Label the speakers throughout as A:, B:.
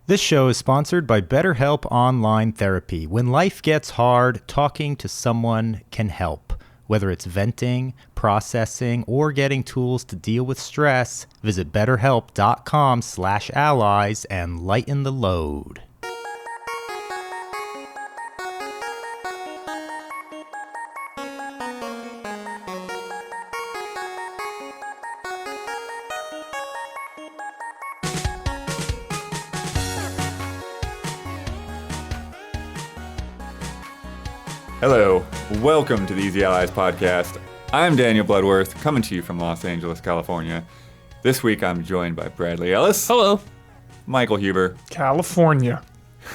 A: This show is sponsored by BetterHelp Online Therapy. When life gets hard, talking to someone can help. Whether it's venting, processing, or getting tools to deal with stress, visit betterhelp.com/allies and lighten the load.
B: Hello, welcome to the Easy Allies podcast. I'm Daniel Bloodworth, coming to you from Los Angeles, California. This week I'm joined by Bradley Ellis.
C: Hello.
B: Michael Huber.
D: California.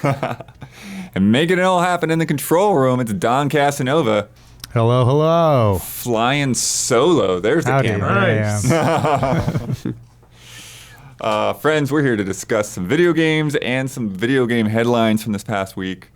B: And making it all happen in the control room, it's Don Casanova.
A: Hello, hello.
B: Flying solo. There's the
A: Howdy,
B: camera.
A: Nice.
B: Friends, we're here to discuss some video games and some video game headlines from this past week.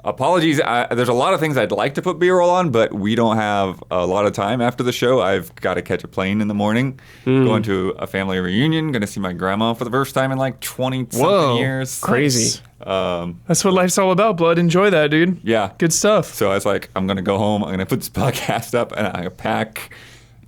B: Apologies, there's a lot of things I'd like to put B-roll on, but we don't have a lot of time after the show. I've got to catch a plane in the morning, going to a family reunion, going to see my grandma for the first time in like 20-something years.
C: Crazy.
D: That's what life's all about, Blood. Enjoy that, dude.
B: Yeah.
D: Good stuff.
B: So I was like, I'm going to go home, I'm going to put this podcast up, and I'm going to pack.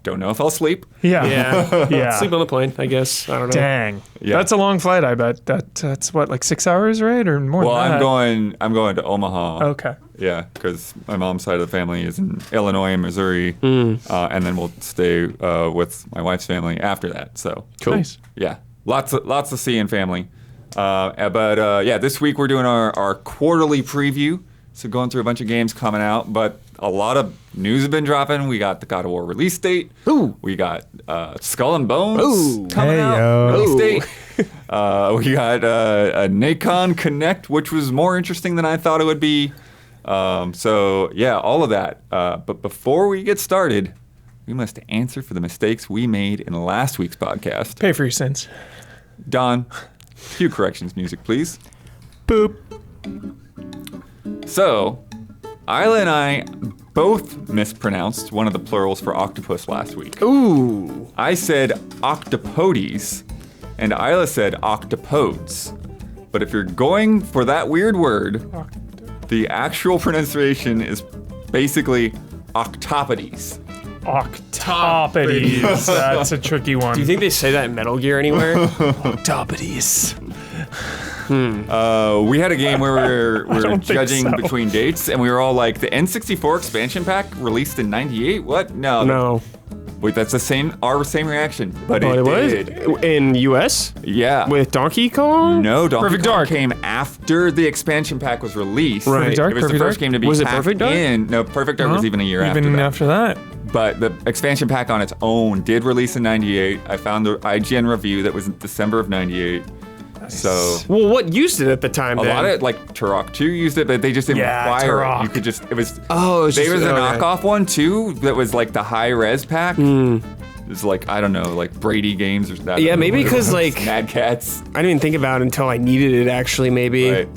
B: Don't know if I'll sleep.
D: Yeah.
C: Yeah.
D: Yeah.
C: Sleep on the plane, I guess. I don't know.
D: Dang.
B: Yeah.
D: That's a long flight, I bet. That's what, like 6 hours, right? Or more
B: Well,
D: than that?
B: I'm going to Omaha.
D: Okay.
B: Yeah, because my mom's side of the family is in Illinois and Missouri, and then we'll stay with my wife's family after that. So
C: Cool.
D: Nice.
B: yeah, lots of seeing family. But this week we're doing our quarterly preview. So going through a bunch of games coming out, but a lot of news have been dropping. We got the God of War release date.
C: Ooh.
B: We got Skull and Bones
C: Ooh.
B: coming out
A: Hey-yo.
B: release date. We got a Nacon Connect, which was more interesting than I thought it would be. So yeah, all of that. But before we get started, we must answer for the mistakes we made in last week's podcast.
D: Pay for your sins.
B: Don, cue corrections music, please.
D: Boop.
B: So, Isla and I both mispronounced one of the plurals for octopus last week.
C: Ooh.
B: I said octopodes, and Isla said octopodes. But if you're going for that weird word, the actual pronunciation is basically octopodes.
D: Octopodes. That's a tricky one.
C: Do you think they say that in Metal Gear anywhere?
D: Octopodes?
B: We had a game where we were
D: don't think
B: judging
D: so.
B: between dates, and we were all like, the N64 expansion pack released in '98? What? No.
C: No.
B: Wait, that's our same reaction, but
C: Oh,
B: it
C: it was?
B: did.
C: In US?
B: Yeah.
C: With Donkey Kong?
B: No, Donkey
D: Perfect
B: Kong
D: Dark.
B: came after the expansion pack was released.
C: Right.
D: Perfect Dark?
B: It was
D: Perfect
B: the first
D: Dark?
B: game to be
C: Was it
B: packed
C: Perfect Dark?
B: in. No, Perfect Dark was even a year
D: Even
B: after that. But the expansion pack on its own did release in '98. I found the IGN review that was in December of '98. So
C: Well, what used it at the time
B: a
C: then?
B: lot of like Turok 2 used it, but they just didn't
D: Yeah,
B: require
D: Turok.
B: it. You could just it was
C: Oh, it's
B: there
C: just-
B: was a
C: okay.
B: knockoff one too that was like the high res pack. It was like I don't know, like Brady Games or that.
C: Yeah, maybe because like
B: Mad Cats.
C: I didn't even think about it until I needed it actually maybe.
B: Right.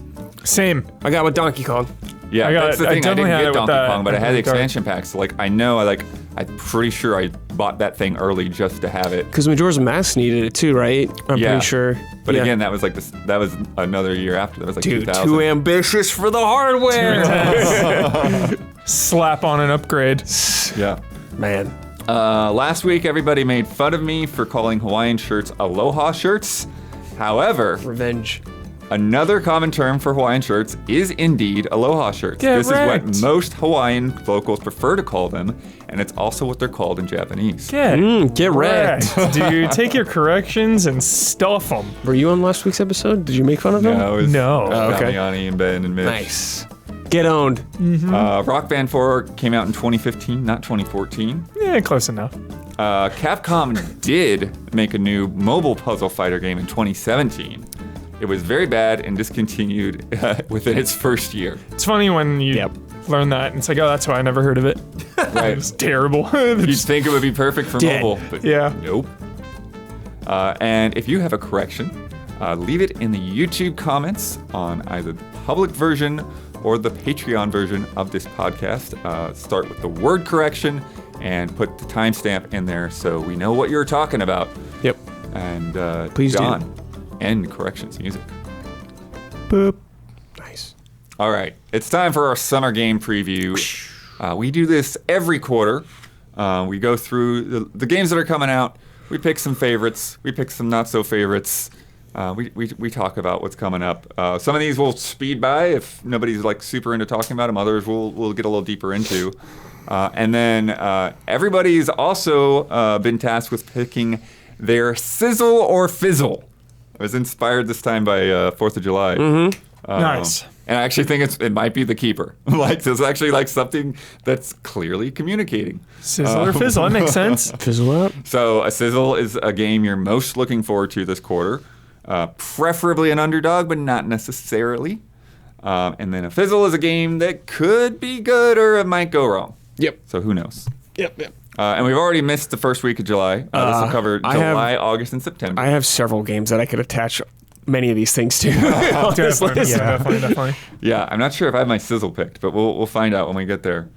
D: Same.
C: I got with Donkey Kong.
B: Yeah,
D: I got
B: that's the
D: it. I
B: thing. I
D: definitely
B: didn't
D: had
B: get
D: it with
B: Donkey
D: that.
B: Kong, but I had the
D: Perfect Dark.
B: expansion pack. So like I know, I'm pretty sure I bought that thing early just to have it.
C: Because Majora's Mask needed it too, right? I'm
B: Yeah.
C: pretty sure.
B: But
C: Yeah.
B: again, that was like this. That was another year after. That was like
C: Dude,
B: 2000.
C: too ambitious for the hardware.
D: Slap on an upgrade.
B: Yeah.
C: Man.
B: Last week, everybody made fun of me for calling Hawaiian shirts aloha shirts. However,
C: Revenge.
B: another common term for Hawaiian shirts is indeed aloha shirts.
D: Get
B: This is
D: wrecked.
B: what most Hawaiian locals prefer to call them, and it's also what they're called in Japanese.
C: Get wrecked.
D: Dude. Take your corrections and stuff them.
C: Were you on last week's episode? Did you make fun of them?
B: No, it was
D: No.
C: Oh, okay.
B: Damiani and Ben and Mitch.
C: Nice. Get owned.
B: Rock Band 4 came out in 2015, not 2014.
D: Yeah, close enough.
B: Capcom did make a new mobile puzzle fighter game in 2017. It was very bad and discontinued within its first year.
D: It's funny when you
C: Yep.
D: learn that and it's like, oh, that's why I never heard of it.
B: Right.
D: It was terrible.
B: You'd think it would be perfect for
C: Dead.
B: mobile, but
D: Yeah.
B: nope. And if you have a correction, leave it in the YouTube comments on either the public version or the Patreon version of this podcast. Start with the word correction and put the timestamp in there so we know what you're talking about.
C: Yep.
B: And
C: Please do.
B: John, end corrections music.
A: Boop.
C: Nice.
B: All right, it's time for our summer game preview. We do this every quarter. We go through the games that are coming out. We pick some favorites. We pick some not so favorites. We talk about what's coming up. Some of these we'll speed by if nobody's like super into talking about them. Others we'll get a little deeper into. And then everybody's also been tasked with picking their sizzle or fizzle. I was inspired this time by 4th of July.
D: Nice.
B: And I actually think it might be the keeper. Like, there's actually like something that's clearly communicating.
D: Sizzle or fizzle, that makes sense.
C: Fizzle out.
B: So a sizzle is a game you're most looking forward to this quarter. Preferably an underdog, but not necessarily. And then a fizzle is a game that could be good or it might go wrong.
C: Yep.
B: So who knows?
C: Yep.
B: And we've already missed the first week of July. This will cover July, August, and September.
C: I have several games that I could attach many of these things to.
D: Definitely.
B: Yeah, I'm not sure if I have my sizzle picked, but we'll find out when we get there.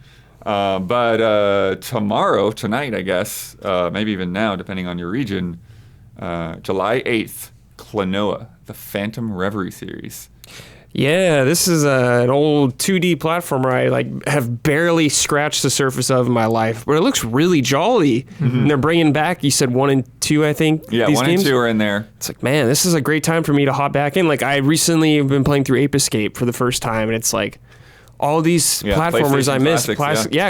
B: But tonight, I guess, maybe even now, depending on your region, July 8th, Klonoa, the Phantom Reverie series.
C: Yeah, this is an old 2D platformer I have barely scratched the surface of in my life, but it looks really jolly. And they're bringing back, you said 1 and 2, I think.
B: Yeah,
C: these
B: 1
C: games?
B: and 2 are in there.
C: It's like, man, this is a great time for me to hop back in. Like, I recently have been playing through Ape Escape for the first time, and it's like all these platformers I missed.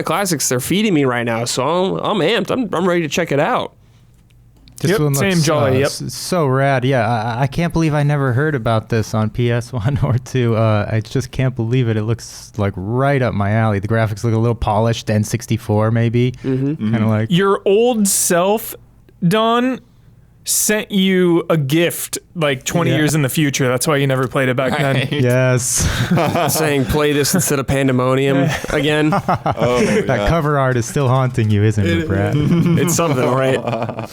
C: Classics, they're feeding me right now, so I'm amped. I'm ready to check it out.
A: This one
D: same
A: looks,
D: jolly.
A: So rad. Yeah, I can't believe I never heard about this on PS1 or 2. I just can't believe it. It looks like right up my alley. The graphics look a little polished, N64 maybe. Kind of like
D: Your old self, Don, sent you a gift like 20 years in the future. That's why you never played it back then.
A: yes.
C: Saying play this instead of Pandemonium again.
A: That cover art is still haunting you, isn't it, Brad?
C: It's something, right?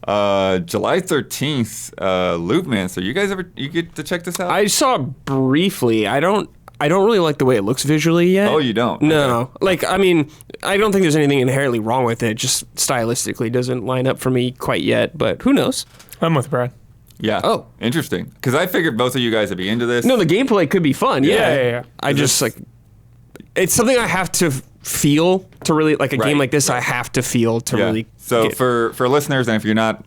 B: July 13th, Loopman. So you guys you get to check this out?
C: I saw it briefly. I don't really like the way it looks visually yet.
B: Oh, you don't?
C: No.
B: Okay.
C: Like, I mean, I don't think there's anything inherently wrong with it. Just stylistically doesn't line up for me quite yet, but who knows?
D: I'm with Brad.
B: Yeah.
C: Oh.
B: Interesting. Because I figured both of you guys would be into this.
C: No, the gameplay could be fun.
D: Yeah.
C: I just it's something I have to feel to really, like a game like this, I have to feel to really
B: So
C: get.
B: for listeners, and if you're not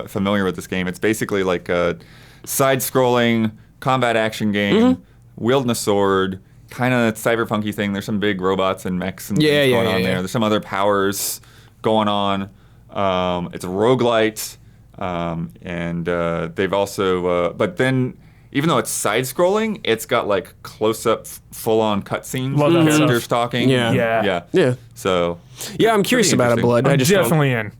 B: familiar with this game, it's basically like a side-scrolling combat action game, wielding a sword, kind of cyberpunky thing. There's some big robots and mechs and things going on there. There's some other powers going on. It's a roguelite, and they've also, but then even though it's side-scrolling, it's got like close-up, full-on cutscenes.
D: Love that
B: characters
D: stuff.
B: talking.
C: Yeah.
B: So
C: Yeah, I'm curious about it,
B: interesting.
C: Blood.
D: I'm
C: I just don't-
D: definitely in.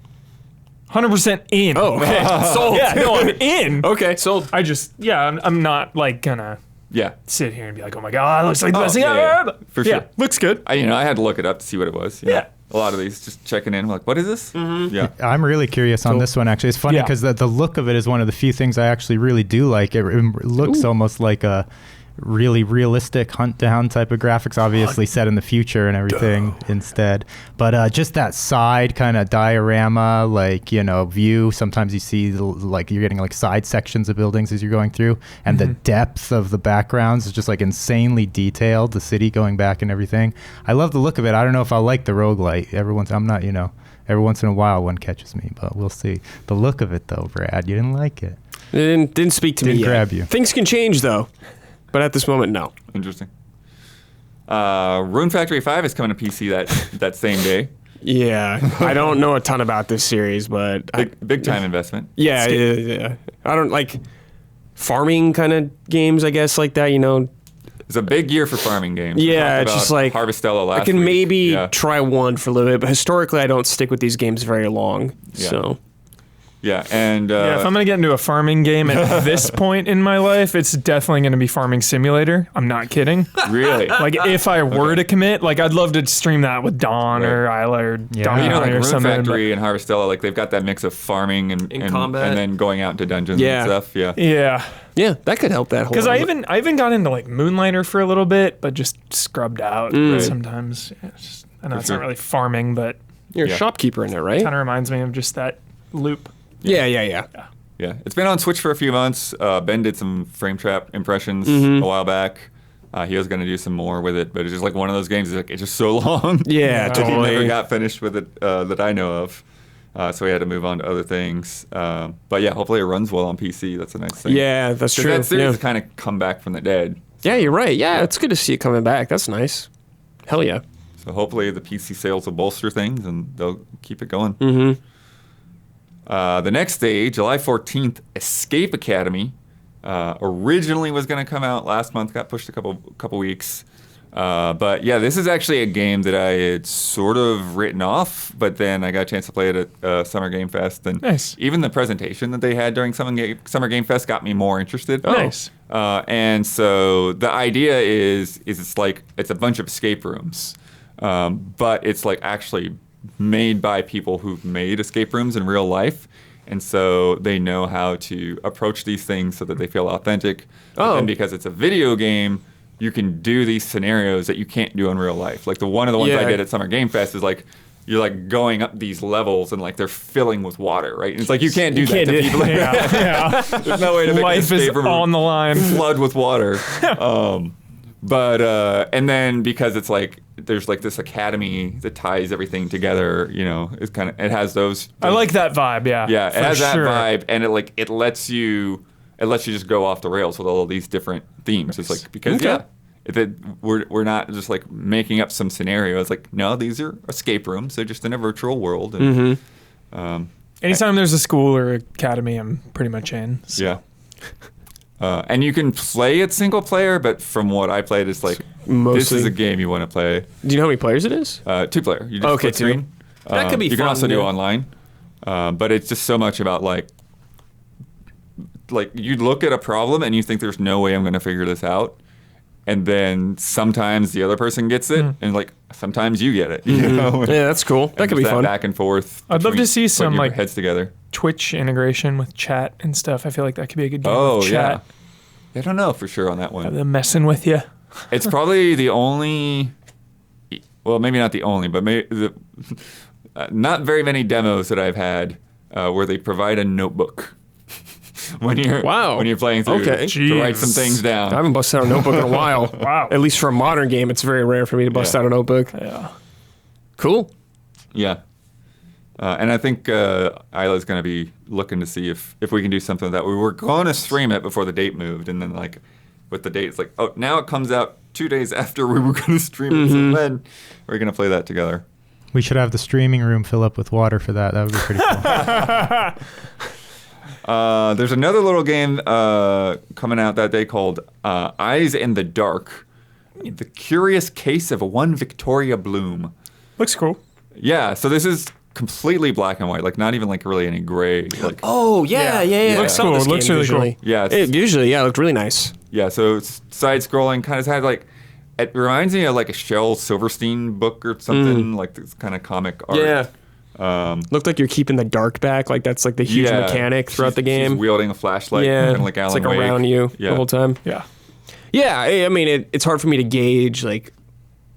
D: 100% in.
C: Oh, okay. Sold.
D: Yeah, no, I'm in.
C: Okay, sold.
D: I'm not like gonna
B: yeah.
D: sit here and be like, oh my god, it looks like the best thing
B: yeah.
D: ever.
B: For sure.
D: Yeah, looks good.
B: I had to look it up to see what it was. you know.
D: Yeah.
B: A lot of these just checking in. Like, what is this? Yeah.
A: I'm really curious on this one, actually. It's funny
D: Yeah.
A: because the look of it is one of the few things I actually really do like. It looks almost like a really realistic hunt down type of graphics, obviously set in the future and everything instead. But just that side kind of diorama, like, view. Sometimes you see like you're getting like side sections of buildings as you're going through, and the depth of the backgrounds is just like insanely detailed. The city going back and everything. I love the look of it. I don't know if I'll like the roguelite. Every once in a while one catches me, but we'll see. The look of it though, Brad, you didn't like it.
C: It didn't speak to me
A: Didn't
C: yet.
A: grab you.
C: Things can change though, but at this moment, no.
B: Interesting. Rune Factory 5 is coming to PC that same day.
C: Yeah, I don't know a ton about this series, but
B: Big time investment.
C: yeah. I don't like farming kind of games, I guess, like that.
B: It's a big year for farming games. We
C: Yeah,
B: talked
C: it's just
B: about
C: like
B: Harvestella last
C: I can
B: week.
C: maybe
B: Yeah.
C: try one for a little bit, but historically, I don't stick with these games very long.
B: Yeah.
C: So
B: Yeah, and
D: Yeah, if I'm gonna get into a farming game at this point in my life, it's definitely gonna be Farming Simulator. I'm not kidding.
B: really,
D: Like if I were to commit, like I'd love to stream that with Dawn or Isla or Don
B: like
D: or
B: Rune
D: something.
B: Factory and Harvestella, like they've got that mix of farming and
C: combat.
B: and then going out into dungeons
C: Yeah.
B: and stuff. Yeah,
D: Yeah,
C: yeah, that could help that whole.
D: because I even got into like Moonlighter for a little bit, but just scrubbed out sometimes. Yeah, I know it's
B: sure.
D: not really farming, but
C: You're
B: Yeah.
C: a shopkeeper in it, right?
D: kind of reminds me of just that loop.
C: Yeah.
B: Yeah, it's been on Switch for a few months. Ben did some frame trap impressions a while back. He was going to do some more with it, but it's just like one of those games. It's just so long.
C: Yeah,
B: that
C: totally.
B: he never got finished with it that I know of. So we had to move on to other things. But yeah, hopefully it runs well on PC. That's a nice thing.
C: Yeah, that's true.
B: That series has kind of come back from the dead.
C: Yeah, you're right. Yeah, it's good to see it coming back. That's nice. Hell yeah.
B: So hopefully the PC sales will bolster things and they'll keep it going.
C: Mm-hmm.
B: The next day, July 14th, Escape Academy. Originally was going to come out last month, got pushed a couple weeks. But yeah, this is actually a game that I had sort of written off, but then I got a chance to play it at Summer Game Fest. And
D: Nice.
B: even the presentation that they had during Summer Game Fest got me more interested.
D: Oh. Nice.
B: And so the idea is it's a bunch of escape rooms, but it's like actually made by people who've made escape rooms in real life. And so they know how to approach these things so that they feel authentic. And because it's a video game, you can do these scenarios that you can't do in real life. Like one of the ones I did at Summer Game Fest is like you're like going up these levels and like they're filling with water, right? And it's like you can't do that to people.
D: Yeah.
B: There's no way to make
D: Life
B: an
D: is
B: escape room
D: on the line.
B: flood with water. But and then because it's like there's like this academy that ties everything together, it's kind of it has those.
D: I like that vibe. Yeah.
B: Yeah, it has that
D: sure.
B: vibe, and it lets you just go off the rails with all of these different themes. It's like because we're not just like making up some scenario. It's like no, these are escape rooms. They're just in a virtual world. And,
D: Anytime there's a school or academy, I'm pretty much in. So.
B: Yeah. And you can play it single player, but from what I played, it's like this is a game you want to play.
C: Do you know how many players it is?
B: 2 player. You just split screen.
C: That could be
B: You
C: fun.
B: can also do online, but it's just so much about like you look at a problem and you think there's no way I'm going to figure this out, and then sometimes the other person gets it, and like sometimes you get it. You know?
C: Yeah, that's cool. That could be fun.
B: Back and forth.
D: I'd love to see
B: putting
D: some
B: your
D: like
B: heads together.
D: Twitch integration with chat and stuff. I feel like that could be a good game.
B: Oh
D: with chat.
B: yeah. I don't know for sure on that one.
D: Them messing with you.
B: It's probably the only, well, maybe not the only, but not very many demos that I've had where they provide a notebook when you're playing through to write some things down.
C: I haven't busted out a notebook in a while.
D: Wow.
C: At least for a modern game, it's very rare for me to bust out a notebook.
D: Yeah.
C: Cool.
B: Yeah. And I think Isla's going to be looking to see if we can do something that we were going to stream it before the date moved, and then like with the date, it's like, oh, now it comes out 2 days after we were going to stream it, so then we're going to play that together.
A: We should have the streaming room fill up with water for that. That would be pretty cool.
B: There's another little game coming out that day called Eyes in the Dark. The Curious Case of One Victoria Bloom.
D: Looks cool.
B: Yeah, so this is completely black and white, like not even like really any gray. Like,
C: Oh, yeah.
D: Looks cool. It looks really cool.
B: yeah,
C: It looked really nice.
B: yeah. So it's side-scrolling, kind of had like it reminds me of like a Shel Silverstein book or something, like this kind of comic art.
C: Yeah. Looked like you're keeping the dark back, like that's like the huge mechanic throughout the game.
B: She's wielding a flashlight, kind of like Alan
C: it's like
B: Wake.
C: around you the whole time.
D: Yeah.
C: Yeah, I mean, it's hard for me to gauge like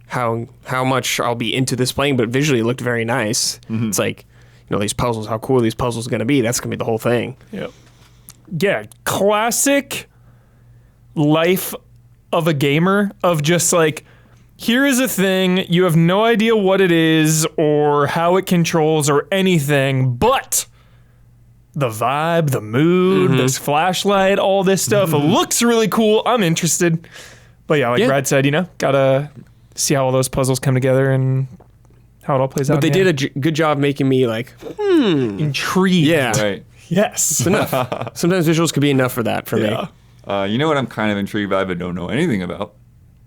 C: how much I'll be into this playing, but visually it looked very nice. It's like, these puzzles, how cool are these puzzles going to be? That's going to be the whole thing.
D: Yep. Yeah, classic life of a gamer of just like, here is a thing, you have no idea what it is or how it controls or anything, but the vibe, the mood, this flashlight, all this stuff, it looks really cool. I'm interested. But yeah, like Brad said, gotta see how all those puzzles come together and how it all plays out.
C: But they did a good job making me like,
D: intrigued.
C: Yeah.
B: Right.
D: Yes.
C: It's enough. Sometimes visuals could be enough for that for me.
B: You know what I'm kind of intrigued by but don't know anything about?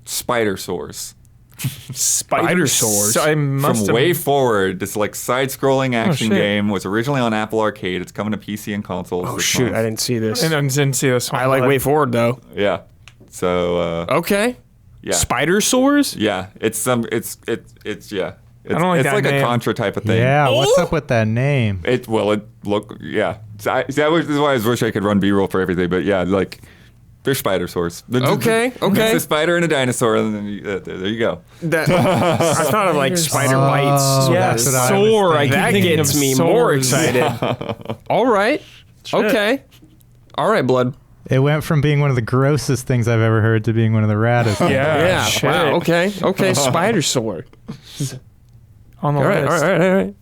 B: Spider Sores.
D: Spider
C: Swords.
B: From Way Forward, this like side-scrolling action game was originally on Apple Arcade. It's coming to PC and consoles.
C: Oh
B: this
C: shoot,
B: month.
C: I didn't see this.
D: And I didn't see this one.
C: I like Way Forward though.
B: Yeah. So
C: Okay.
B: yeah.
C: Spider Sores?
B: Yeah. It's yeah. It's
D: I don't like
B: it's
D: that
B: like
D: name.
B: a Contra type of thing.
A: Yeah, what's up with that name?
B: This is why I wish I could run B-roll for everything, but yeah, like they're spider sores.
C: Okay.
B: It's a spider and a dinosaur, and then there you go.
C: I thought of like spider bites.
A: Oh,
D: Yeah,
A: that's what I was
D: sore.
A: thinking.
C: That
D: thinking
C: gets
D: of
C: me more
D: sores.
C: excited. All right.
D: Shit.
C: Okay. All right, Blood.
A: It went from being one of the grossest things I've ever heard to being one of the raddest.
C: Yeah.
D: shit.
C: Wow. Okay. Spider sword.
D: On the
C: All right.
D: list.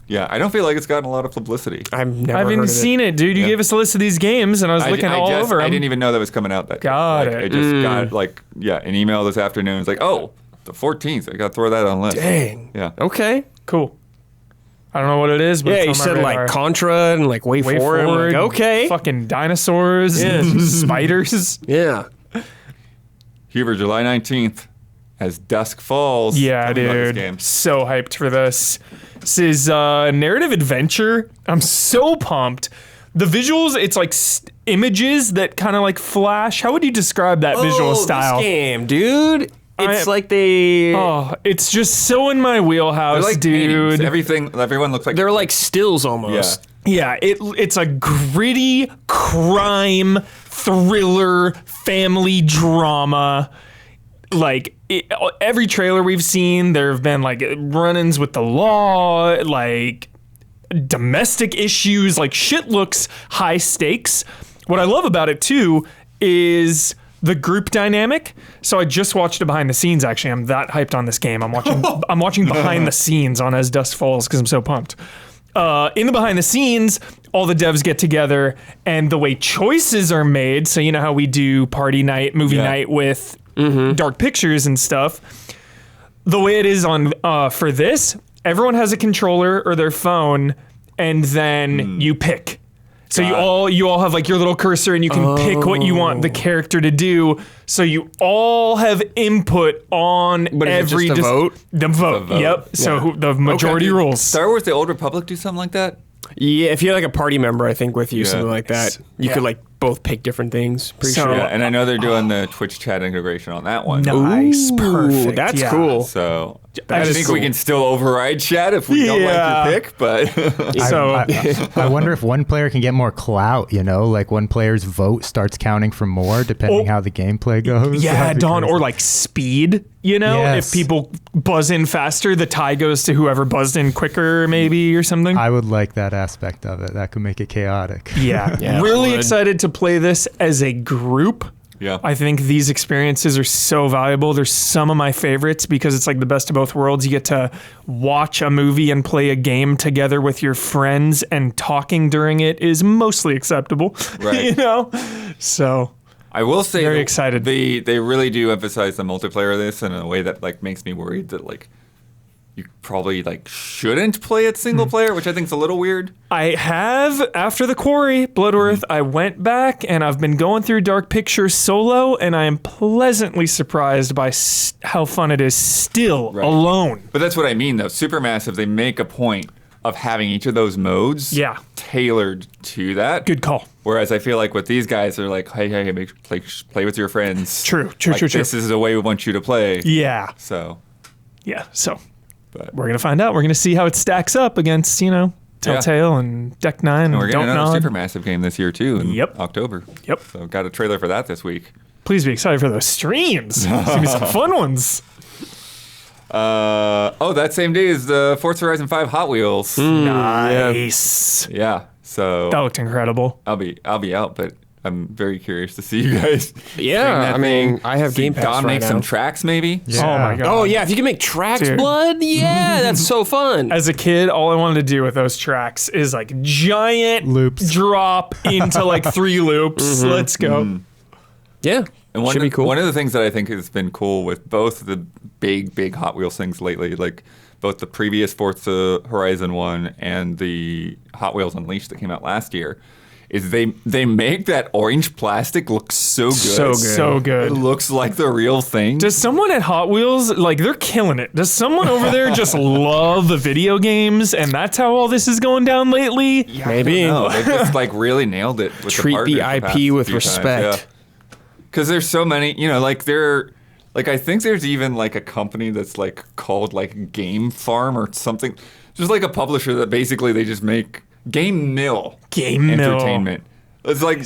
B: Yeah, I don't feel like it's gotten a lot of publicity.
C: I've never
D: I haven't even
C: heard of
D: seen it, dude. You gave us a list of these games, and I was looking all over them.
B: I didn't even know that was coming out that
D: Got
B: day.
D: it.
B: I just got an email this afternoon. It's like, oh, the 14th. I got to throw that on the list.
C: Dang.
B: Yeah.
C: Okay.
D: Cool. I don't know what it is, but
C: Yeah,
D: it's
C: you
D: on my
C: said
D: radar.
C: like Contra and like Way Forward. I'm like, okay.
D: Fucking dinosaurs,
C: Yeah.
D: spiders.
C: Yeah.
B: Huber, July 19th, as Dusk Falls.
D: Yeah,
B: Tell me about this
D: dude.
B: game.
D: So hyped for this. This is narrative adventure. I'm so pumped. The visuals, it's like images that kind of like flash. How would you describe that visual style?
C: This game, dude. It's like they.
D: Oh, it's just so in my wheelhouse,
B: They're like paintings.
D: dude.
B: Everyone looks like.
C: They're like stills almost.
D: Yeah, it's a gritty crime thriller family drama. Like every trailer we've seen, there have been like run-ins with the law, like domestic issues. Like shit looks high stakes. What I love about it too is the group dynamic. So I just watched a behind the scenes. Actually, I'm that hyped on this game. I'm watching behind the scenes on As Dusk Falls because I'm so pumped. In the behind the scenes, all the devs get together, and the way choices are made. So you know how we do party night, movie night with Dark Pictures and stuff. The way it is on for this, everyone has a controller or their phone, and then you pick. So you all have like your little cursor, and you can pick what you want the character to do. So you all have input on
C: But is it
D: every
C: just a vote?
D: The vote. Yep. So the majority rules.
B: Star Wars: The Old Republic do something like that?
C: Yeah, if you had like a party member, I think with you,
B: Yeah.
C: something like that, you could like both pick different things. Pretty
D: So-
C: sure.
B: Yeah, and I know they're doing the Twitch chat integration on that one.
D: Nice, perfect.
C: That's
D: yeah.
C: cool.
B: So
C: That
B: I
C: is
B: think
C: cool.
B: we can still override chat if we don't
D: Yeah.
B: like your pick, but
D: So
A: I wonder if one player can get more clout, like one player's vote starts counting for more depending how the gameplay goes.
D: yeah,
A: That'd be
D: Dawn,
A: crazy.
D: or like speed.
A: Yes.
D: If people buzz in faster, the tie goes to whoever buzzed in quicker, maybe, or something.
A: I would like that aspect of it. That could make it chaotic.
D: Yeah,
C: Yeah,
D: really
C: would.
D: excited to play this as a group.
B: yeah.
D: I think these experiences are so valuable. They're some of my favorites because it's like the best of both worlds. You get to watch a movie and play a game together with your friends, and talking during it is mostly acceptable.
B: Right.
D: So
B: I will say
D: Very
B: that
D: excited.
B: They really do emphasize the multiplayer of this in a way that like makes me worried that like you probably like shouldn't play it single player, which I think is a little weird.
D: I have, after the Quarry, Bloodworth, I went back and I've been going through Dark Pictures solo, and I am pleasantly surprised by how fun it is still alone.
B: But that's what I mean though. Supermassive, they make a point of having each of those modes tailored to that.
D: Good call.
B: Whereas I feel like with these guys, they're like, hey, play with your friends.
D: True.
B: This is the way we want you to play.
D: Yeah.
B: So,
D: But we're going to find out. We're going to see how it stacks up against, Telltale and Deck 9 and
B: we're getting
D: Don't
B: another
D: Nod.
B: Supermassive game this year too in
D: Yep.
B: October.
D: Yep.
B: So got a trailer for that this week.
D: Please be excited for those streams. There's going to be some fun ones.
B: That same day is the Forza Horizon 5 Hot Wheels.
D: Nice.
B: Yeah. So
D: That looked incredible.
B: I'll be out, but I'm very curious to see you guys.
C: Yeah,
B: bring that
C: I mean,
B: thing.
C: I have
B: See
C: Game Pass
B: Dom
C: right
B: make
C: now.
B: some tracks, maybe.
A: Yeah.
D: Oh my God.
C: Oh yeah, if you can make tracks,
D: Dude.
C: Blood, yeah, that's so fun.
D: As a kid, all I wanted to do with those tracks is like giant
A: Loops.
D: drop into like 3 loops. Let's go.
C: Yeah,
B: And
C: should be cool.
B: One of the things that I think has been cool with both the big Hot Wheels things lately, like both the previous Forza Horizon 1 and the Hot Wheels Unleashed that came out last year, is they make that orange plastic look so good.
D: So
B: It
D: good.
B: looks like the real thing.
D: Does someone at Hot Wheels, like, they're killing it? Does someone over there just love the video games, and that's how all this is going down lately?
C: Maybe.
B: No, they just like really nailed it. With
C: Treat the
B: partners past
C: IP with
B: few
C: respect.
B: Because there's so many, I think there's even like a company that's like called like Game Farm or something. Just like a publisher that basically they just make Game Mill entertainment. It's like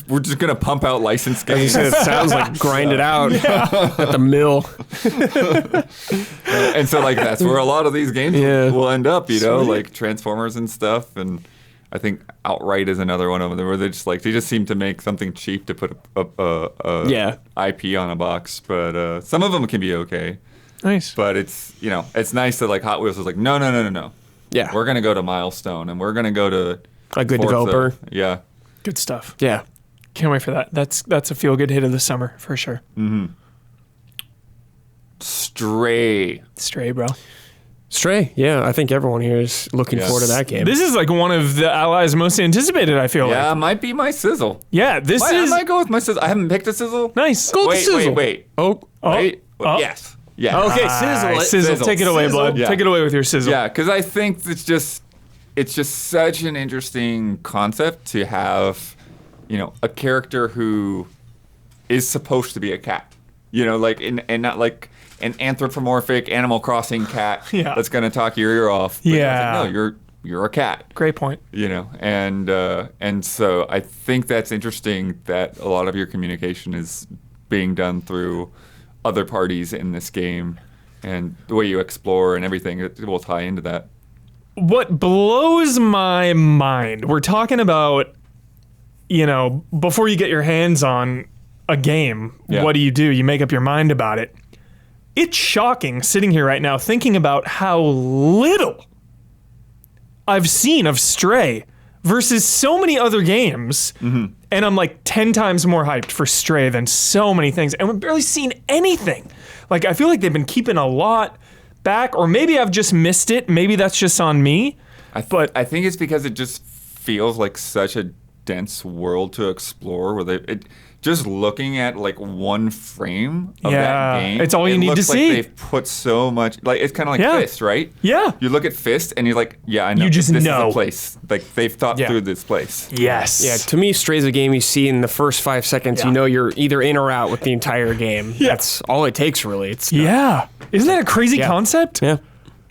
B: we're just gonna pump out licensed
C: You
B: games.
C: said it sounds like grind it out at the mill.
B: And so like that's where a lot of these games
C: Yeah.
B: will end up, like Transformers and stuff. And I think Outright is another one of them where they just seem to make something cheap to put a IP on a box. But some of them can be okay.
D: Nice.
B: But it's nice that like Hot Wheels is like no.
C: Yeah.
B: We're gonna go to Milestone and we're gonna go to
C: a good
B: Forza.
C: developer.
B: Yeah.
D: Good stuff.
C: Yeah.
D: Can't wait for that. That's a feel good hit of the summer for sure.
B: Mm-hmm. Stray,
D: bro.
C: Stray, yeah, I think everyone here is looking forward to that game.
D: This is like one of the Allies' most anticipated, I feel like.
B: Yeah, might be my sizzle.
D: Yeah,
B: I might go with my sizzle. I haven't picked a sizzle.
D: Nice.
C: Go with the sizzle.
B: Wait. Wait. Yes. Yeah.
C: Okay, sizzle.
D: Sizzle. Take it away, bud.
B: Yeah.
D: Take it away with your sizzle.
B: Yeah, because I think it's just such an interesting concept to have, a character who is supposed to be a cat. And not like an anthropomorphic Animal Crossing cat that's going to talk your ear off. But
D: yeah.
B: it's like, no, you're a cat.
D: Great point.
B: And so I think that's interesting that a lot of your communication is being done through other parties in this game, and the way you explore and everything, it will tie into that.
D: What blows my mind, we're talking about, before you get your hands on a game, what do? You make up your mind about it. It's shocking sitting here right now thinking about how little I've seen of Stray versus so many other games. Mm-hmm. And I'm like 10 times more hyped for Stray than so many things. And we've barely seen anything. Like, I feel like they've been keeping a lot back, or maybe I've just missed it. Maybe that's just on me. But
B: I think it's because it just feels like such a dense world to explore where just looking at like one frame of that game,
D: it's all you need to see.
B: Like they've put so much, like it's kind of like Fist, right?
D: Yeah.
B: You look at Fist and you're like, yeah, I know.
D: You just
B: this
D: know.
B: is a place. Like they've thought through this place.
D: Yes.
C: Yeah, to me, Stray's a game you see in the first 5 seconds. You know you're either in or out with the entire game.
D: Yeah.
C: That's all it takes, really. Isn't
D: that a crazy concept?
C: Yeah.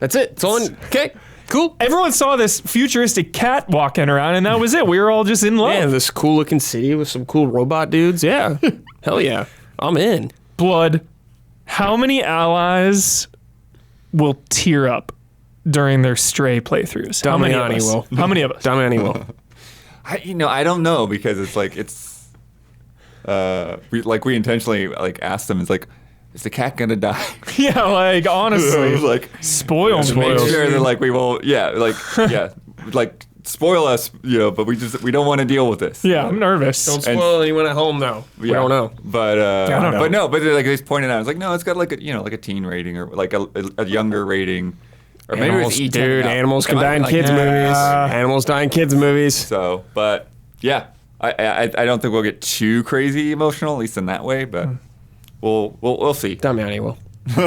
C: That's it. It's all in. Okay. Cool.
D: Everyone saw this futuristic cat walking around, and that was it. We were all just in love.
C: Yeah, this cool looking city with some cool robot dudes. Yeah. Hell yeah. I'm in.
D: Blood, how many allies will tear up during their Stray playthroughs? How many of us?
C: will.
D: How many of us?
C: Damiani will.
B: I don't know, because we intentionally like asked them. It's like, is the cat gonna die?
D: Yeah, like honestly,
B: like
D: spoil me.
B: Make sure that like we won't. Like spoil us, but we don't want to deal with this.
D: Yeah, I'm nervous.
C: Don't spoil anyone at home, though. We don't know.
B: But
D: I don't know.
B: But like they pointed out, it's like, no, it's got like a teen rating or like a younger rating. Or maybe
C: Animals,
B: it's E10.
C: dude, animals can die in kids' movies. Animals die in kids' movies.
B: So, but yeah, I don't think we'll get too crazy emotional, at least in that way. But we'll see.
C: Damiani will.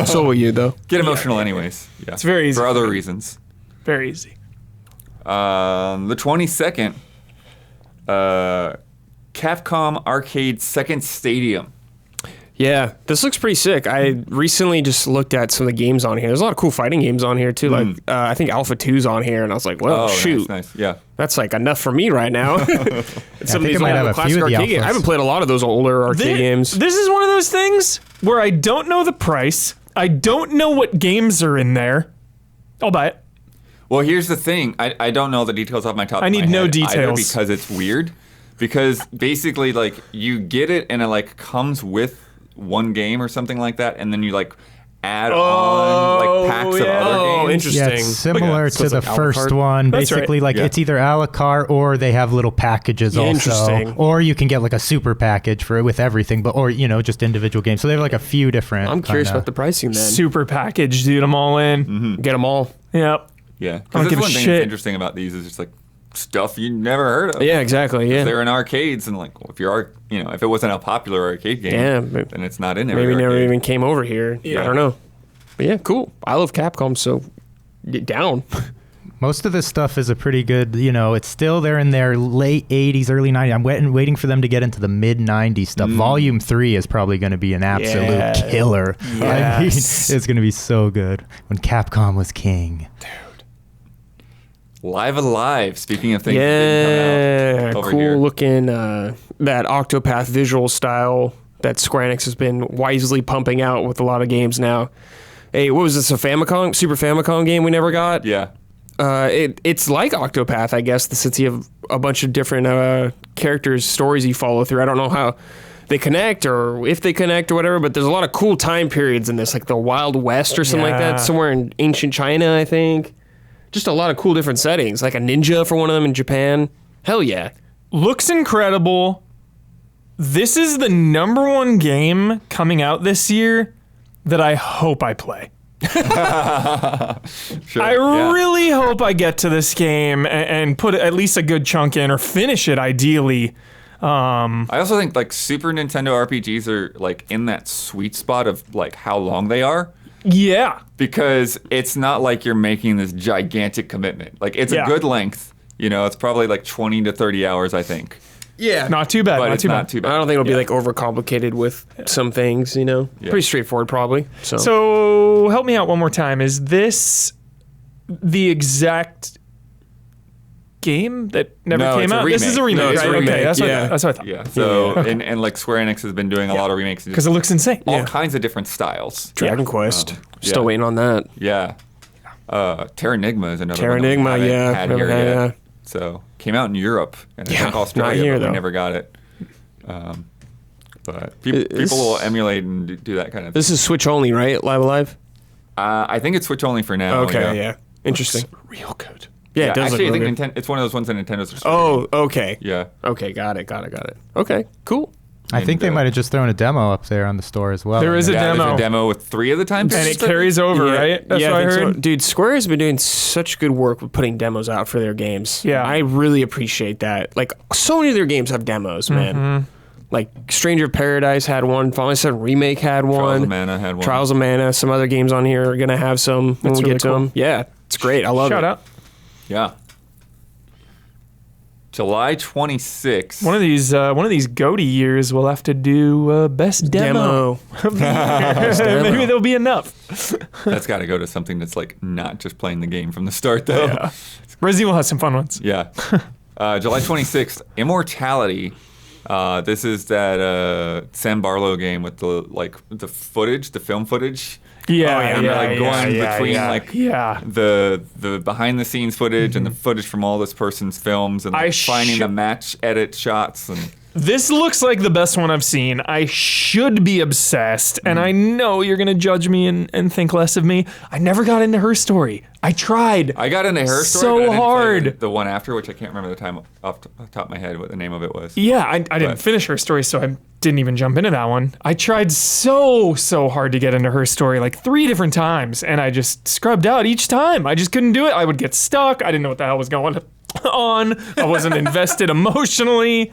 C: So will you, though.
B: Get emotional anyways. Yeah,
D: it's very easy
B: for other reasons.
D: Very easy.
B: The 22nd, Capcom Arcade Second Stadium.
C: Yeah, this looks pretty sick. I recently just looked at some of the games on here. There's a lot of cool fighting games on here, too. Like, I think Alpha 2's on here, and I was like, well, shoot.
B: Nice. Yeah.
C: That's like enough for me right now. Some of these
A: might have a
C: classic
A: few of the
C: arcade games. I haven't played a lot of those older arcade games.
D: This is one of those things where I don't know the price. I don't know what games are in there. I'll buy it.
B: Well, here's the thing. I don't know the details off my top of my head.
D: I need no
B: either,
D: details.
B: because it's weird. Because basically, like, you get it and it, like, comes with one game or something like that, and then you, like, add on, like, packs of other games.
C: Oh, interesting.
A: Yeah, it's similar
C: So
A: to
C: it's
A: the
C: like a la
A: first
C: carte?
A: one.
D: That's
A: Basically,
D: right.
A: like, it's either a la carte or they have little packages also.
C: Interesting.
A: Or you can get, like, a super package with everything, or, just individual games. So they have, like, a few different.
C: I'm curious about the pricing then.
D: Super package, dude. I'm all in.
B: Mm-hmm.
C: Get them all.
D: Yep.
B: Yeah.
D: I don't
B: Because
D: give
B: that's
D: a
B: one thing
D: shit.
B: that's interesting about these is just, like, stuff you never heard of.
C: Yeah, exactly. Yeah.
B: They're in arcades, and, like, well, if it wasn't a popular arcade game, then it's not in every
C: Maybe never
B: arcade.
C: even came over here.
B: Yeah.
C: I don't know. But yeah, cool. I love Capcom, so get down.
A: Most of this stuff is a pretty good, it's still there in their late 80s, early 90s. I'm waiting for them to get into the mid 90s stuff. Volume 3 is probably going to be an absolute killer. I mean, it's going to be so good. When Capcom was king.
B: Live Alive, speaking of things that didn't come out over
C: cool
B: here.
C: looking, that Octopath visual style that Square Enix has been wisely pumping out with a lot of games now. Hey, what was this, Super Famicom game we never got?
B: Yeah.
C: It's like Octopath, I guess, since you have a bunch of different characters' stories you follow through. I don't know how they connect or if they connect or whatever, but there's a lot of cool time periods in this, like the Wild West or something like that, somewhere in ancient China, I think. Just a lot of cool different settings, like a ninja for one of them in Japan. Hell yeah.
D: Looks incredible. This is the #1 game coming out this year that I hope I play.
B: Sure,
D: I really hope I get to this game and put at least a good chunk in or finish it ideally.
B: I also think like Super Nintendo RPGs are like in that sweet spot of like how long they are.
D: Yeah.
B: Because it's not like you're making this gigantic commitment. Like it's a good length. You know, it's probably like 20 to 30 hours, I think.
C: Yeah.
D: Not too bad.
B: But
D: Not too bad.
C: I don't think it'll be like overcomplicated with some things, you know.
B: Yeah.
C: Pretty straightforward probably.
D: So help me out one more time. Is this the exact game that never came out? This is a remake,
C: No, it's
D: right?
C: a remake.
D: Okay, that's
C: Yeah.
D: what I thought.
B: Yeah. So and like Square Enix has been doing a lot of remakes.
D: Because it looks insane.
B: all kinds of different styles.
C: Dragon Quest.
B: yeah.
C: Still waiting on that.
B: Yeah. Terranigma is another
C: Terranigma,
B: one that we haven't
C: yeah.
B: had here
C: Yeah,
B: yet.
C: yeah.
B: So came out in Europe and I think
C: not
B: Australia,
C: here,
B: but
C: though.
B: we never got it. But people will emulate and do that kind of thing.
C: This is Switch only, right? Live Alive?
B: I think it's Switch only for now.
C: Interesting.
D: Real good.
C: Yeah, it does
B: actually,
C: look
B: I
C: really
B: think it's one of those ones that Nintendo's are
C: Oh, okay.
B: Yeah.
C: Okay, got it. Okay, cool.
A: I think they might have just thrown a demo up there on the store as well.
D: There is a
B: There's
D: demo.
B: a demo with 3 of the time
D: And
B: periods,
D: it carries over, right? That's
C: yeah,
D: what I
C: think
D: heard.
C: so. Dude, Square has been doing such good work with putting demos out for their games.
D: Yeah.
C: I really appreciate that. Like, so many of their games have demos, man.
D: Mm-hmm.
C: Like, Stranger of Paradise had one. Final Fantasy VII Remake had one.
B: Trials of Mana had one.
C: Trials of Mana. Some other games on here are going to have some when
D: That's
C: we
D: really
C: get to
D: cool.
C: them. Yeah, it's great. I love
D: Shout
C: it.
D: out.
B: Yeah. July 26th.
D: One of these GOTY years, we'll have to do best demo. Maybe there'll be enough.
B: That's got to go to something that's like not just playing the game from the start, though.
D: Yeah. Resi will have some fun ones.
B: Yeah. July 26th, Immortality. This is that Sam Barlow game with the footage, the film footage.
D: Yeah,
B: And
D: yeah,
B: they're like going between
D: yeah.
B: the behind the scenes footage and the footage from all this person's films and like, finding the match edit shots and
D: This looks like the best one I've seen. I should be obsessed, and I know you're gonna judge me and think less of me. I never got into Her Story. I tried.
B: I got into Her Story,
D: so
B: but I didn't
D: hard.
B: play the one after, which I can't remember the time off the top of my head what the name of it was.
D: Yeah, I didn't finish Her Story, so I didn't even jump into that one. I tried so hard to get into Her Story, like 3 different times, and I just scrubbed out each time. I just couldn't do it. I would get stuck. I didn't know what the hell was going on. I wasn't invested emotionally.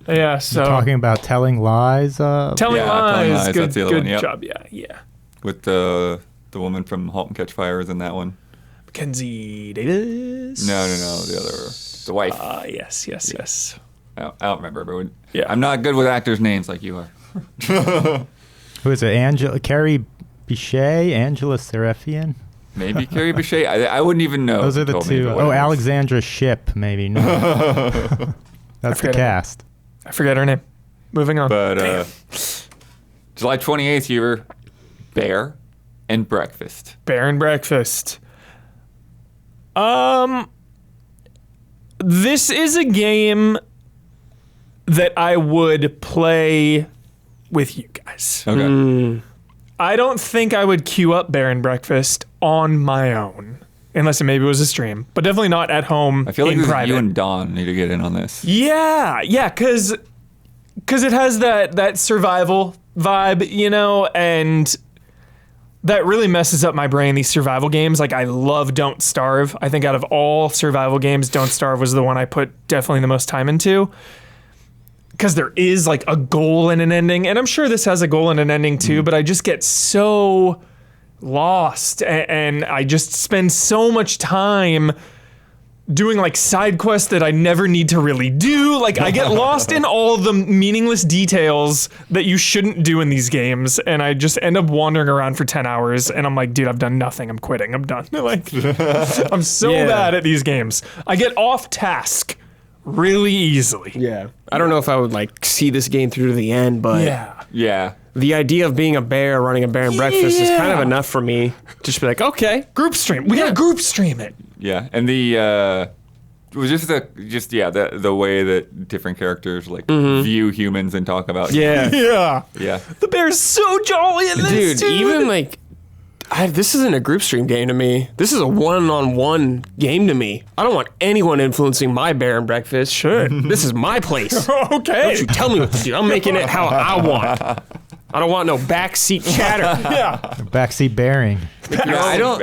D: Yeah, so
A: Talking about telling lies.
D: Telling Lies. Good,
B: that's the other
D: good
B: one, yep.
D: job. Yeah.
B: With the woman from *Halt and Catch Fire* is in that one.
D: Mackenzie Davis.
B: No, the wife.
D: Yes.
B: I don't remember, but
D: Yeah.
B: I'm not good with actors' names like you are.
A: Who is it? Carrie Bichet, Angela Serafian.
B: Maybe Carrie Bichet. I wouldn't even know.
A: Those are the
B: Told me
A: two.
B: what it
A: Oh,
B: was.
A: Alexandra Shipp, maybe. No. That's the
D: forget her name.
A: cast.
D: I forget her name. Moving on.
B: But July 28th, you were Bear and Breakfast.
D: Bear and Breakfast. This is a game that I would play with you guys.
B: Okay.
D: I don't think I would queue up Bear and Breakfast on my own. Unless it maybe was a stream. But definitely not at home
B: I feel like
D: in
B: this is
D: private.
B: you and Don need to get in on this.
D: Yeah, because it has that survival vibe, you know, and that really messes up my brain, these survival games. Like, I love Don't Starve. I think out of all survival games, Don't Starve was the one I put definitely the most time into. Because there is, like, a goal and an ending. And I'm sure this has a goal and an ending, too, but I just get so lost. And I just spend so much time doing like side quests that I never need to really do. Like, I get lost in all the meaningless details that you shouldn't do in these games, and I just end up wandering around for 10 hours, and I'm like, dude, I've done nothing. I'm quitting. I'm done. Like, I'm so bad at these games. I get off task really easily.
C: Yeah. I don't know if I would like see this game through to the end, but
B: Yeah.
C: the idea of being a bear running a bear and breakfast is kind of enough for me. Just be like, okay.
D: Group stream. We gotta group stream it.
B: Yeah, and it was just the way that different characters like view humans and talk about
C: Yeah.
B: yeah.
D: The bear's so jolly in this,
C: Dude, even like, this isn't a group stream game to me. This is a one-on-one game to me. I don't want anyone influencing my bear and breakfast.
D: Sure.
C: This is my place.
D: Okay.
C: Don't you tell me what to do. I'm making it how I want. I don't want no backseat chatter.
D: Yeah.
A: Backseat bearing.
B: Yeah, I don't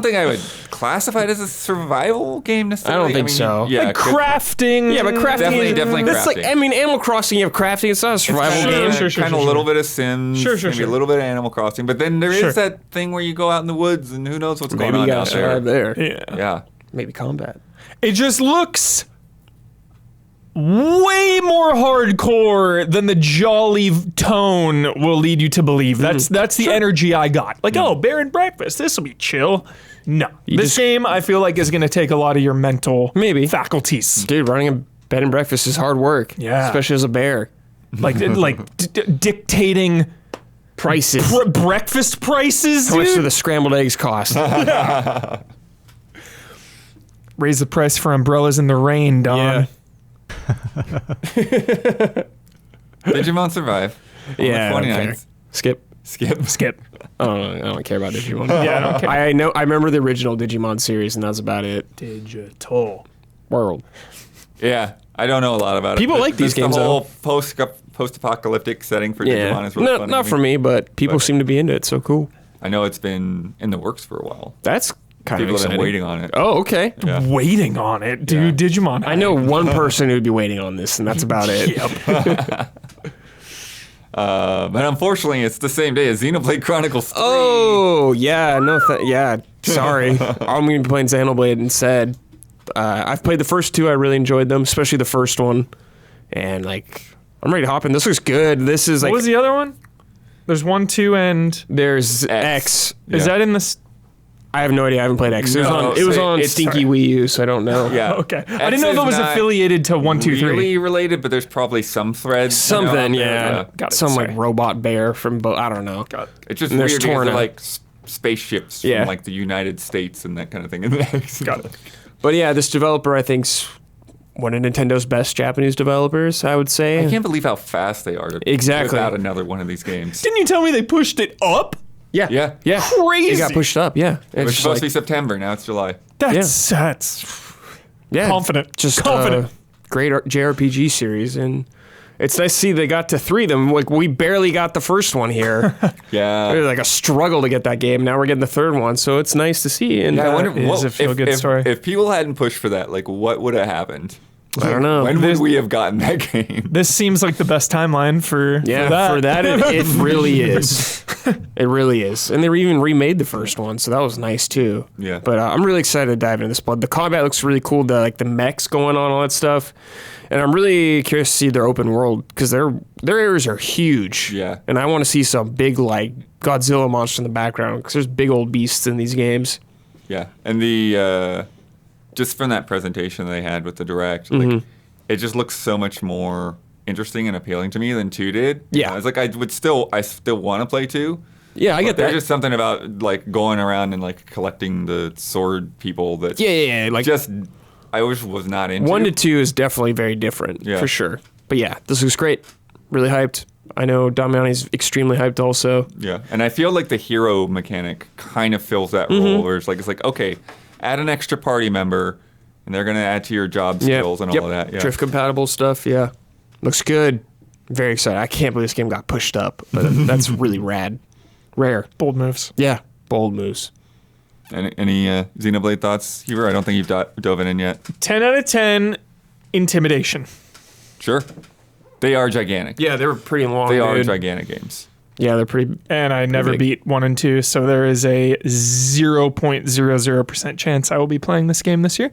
B: think I would classify it as a survival game
C: I
B: necessarily.
C: don't think so.
B: Yeah,
D: Like crafting.
C: Yeah, but crafting
B: Definitely
C: That's like,
B: crafting.
C: I mean, Animal Crossing, you have crafting. It's not a survival game.
B: kind of a little bit of Sims,
D: Sure,
B: maybe a little bit of Animal Crossing, but then there is that thing where you go out in the woods and who knows what's
C: Maybe
B: going
C: you
B: on
C: gotta
B: out there.
C: survive there.
D: Yeah.
B: Yeah.
C: Maybe combat.
D: It just looks way more hardcore than the jolly tone will lead you to believe. That's the energy I got. Like, oh, bear and breakfast, this will be chill. No, this game I feel like is going to take a lot of your mental faculties.
C: Dude, running a bed and breakfast is hard work.
D: Yeah.
C: Especially as a bear.
D: Like dictating
C: Prices.
D: breakfast prices,
C: How much do
D: dude.
C: the scrambled eggs cost?
D: Raise the price for umbrellas in the rain, Don.
C: Yeah.
B: Digimon Survive. On
C: Yeah,
B: the
C: I don't
B: 29th.
C: care. Skip.
D: Skip.
C: I don't care about Digimon.
D: Yeah, I don't care.
C: I know. I remember the original Digimon series, and that's about it.
D: Digital.
C: World.
B: Yeah, I don't know a lot about
C: People
B: it.
C: like these games,
B: The whole post-apocalyptic setting for Digimon is really fun.
C: not for me, but people seem to be into it. So cool.
B: I know it's been in the works for a while.
C: That's kind of
B: People have
C: exciting.
B: been waiting on it.
C: Oh, okay.
B: Yeah.
D: Waiting on it, dude.
B: Yeah.
D: Digimon.
C: I know one person who'd be waiting on this, and that's about it.
D: Yep.
B: But unfortunately, it's the same day as Xenoblade Chronicles 3.
C: Oh, yeah, sorry. I'm going to be playing Xenoblade instead. I've played the first two. I really enjoyed them, especially the first one. And, like, I'm ready to hop in. This looks good. This is, like...
D: What was the other one? There's 1, 2, and...
C: There's X.
D: Is that in the...
C: I have no idea. I haven't played X. It was on Stinky Wii U, so I don't know.
B: Yeah.
D: Okay. I didn't know if it was affiliated to 1, 2, 3.
B: Really related, but there's probably some threads.
C: Something, yeah.
D: Got it,
C: Some,
D: sorry.
C: like, robot bear from... I don't know.
D: Got it.
B: It's just
C: And
B: weird
C: there's
B: because they're
C: Torna.
B: like spaceships
C: Yeah.
B: from like the United States and that kind of thing in X.
D: Got it.
C: But yeah, this developer, I think's one of Nintendo's best Japanese developers, I would say.
B: I can't believe how fast they are to
C: Exactly.
B: put out another one of these games.
D: Didn't you tell me they pushed it up?
C: Yeah.
B: Yeah.
C: Yeah.
D: Crazy.
C: It got pushed up, yeah.
B: It was
C: It's
B: supposed to be
C: like,
B: September, now it's July.
D: That's
C: yeah,
D: confident.
C: Just
D: confident.
C: Great JRPG series, and it's nice to see they got to 3 of them. Like, we barely got the first one here. It was
B: Yeah.
C: like a struggle to get that game. Now we're getting the third one, so it's nice to see. And
B: Yeah, I wonder
D: It is a feel-good story.
B: if people hadn't pushed for that, like what would have happened?
C: I don't know.
B: When would we have gotten that game?
D: This seems like the best timeline for
C: that it really is. It really is. And they even remade the first one, so that was nice too.
B: Yeah.
C: But I'm really excited to dive into this blood. The combat looks really cool. The mechs going on, all that stuff. And I'm really curious to see their open world because their areas are huge.
B: Yeah.
C: And I want to see some big like Godzilla monsters in the background because there's big old beasts in these games.
B: Yeah, and the just from that presentation they had with the direct, like it just looks so much more interesting and appealing to me than 2 did.
C: Yeah.
B: It's like I still want to play 2.
C: Yeah, I get that.
B: There's just something about like going around and like collecting the sword people that
C: Yeah. Like
B: just I was not into.
C: 1 to 2 is definitely very different for sure. But yeah, this looks great. Really hyped. I know Damiani's extremely hyped also.
B: Yeah, and I feel like the hero mechanic kind of fills that role where it's like okay, add an extra party member, and they're gonna add to your job skills and all of that. Yeah.
C: Drift compatible stuff. Yeah, looks good. Very excited. I can't believe this game got pushed up, but that's really rad. Rare.
D: bold moves.
C: Yeah, bold moves.
B: Any Xenoblade thoughts, Huber? I don't think you've dove in yet.
D: 10 out of 10 intimidation.
B: Sure. They are gigantic.
C: Yeah, they were pretty long.
B: They are
C: dude.
B: gigantic games.
C: Yeah, they're pretty.
D: And I never
C: big.
D: beat 1 and 2, so there is a 0.00% chance I will be playing this game this year.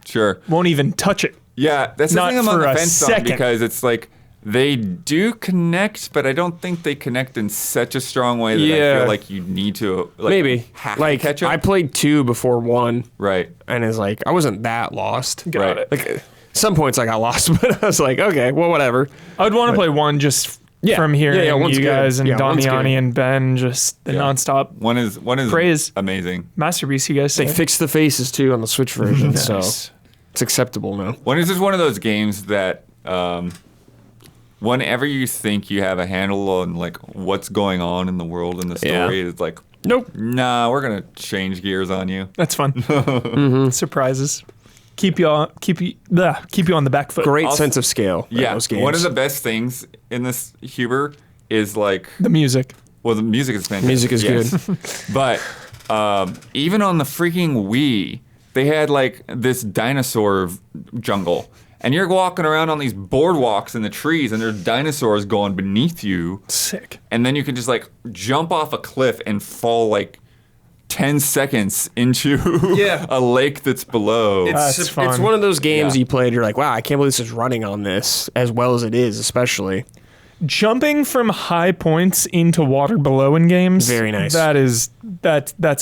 B: Sure.
D: Won't even touch it.
B: Yeah, that's the
D: Not
B: thing I'm on
D: for
B: the
D: a
B: fence on
D: second.
B: because it's like they do connect, but I don't think they connect in such a strong way that I
C: Yeah.
B: feel like you need to like,
C: Maybe.
B: have to
C: Like,
B: catch up.
C: I played 2 before 1,
B: right.
C: and it's like, I wasn't that lost.
D: Got
B: Right.
D: it.
C: Like, some points I got lost, but I was like, okay, well, whatever.
D: I would want to play 1 just from hearing
C: one's
D: you guys
C: good.
D: and Damiani and Ben, just the nonstop
B: One is
D: praise.
B: amazing.
D: Masterpiece, you guys say.
C: They fixed the faces too on the Switch version, so it's acceptable now.
B: One is just one of those games that whenever you think you have a handle on like what's going on in the world and the story, it's like,
C: nope.
B: Nah, we're gonna change gears on you.
D: That's fun. Surprises. Keep you on the back foot.
C: Great sense of scale.
B: Yeah,
C: those games.
B: one of the best things in this Huber is like
D: The music.
B: well, the music is fantastic.
C: Music is
B: good, but even on the freaking Wii, they had like this dinosaur jungle. And you're walking around on these boardwalks in the trees, and there's dinosaurs going beneath you.
D: Sick.
B: And then you can just like jump off a cliff and fall like 10 seconds into a lake that's below.
D: That's fun.
C: It's one of those games
B: Yeah.
C: you played, you're like, wow, I can't believe this is running on this as well as it is, especially.
D: Jumping from high points into water below in games.
C: Very nice.
D: That's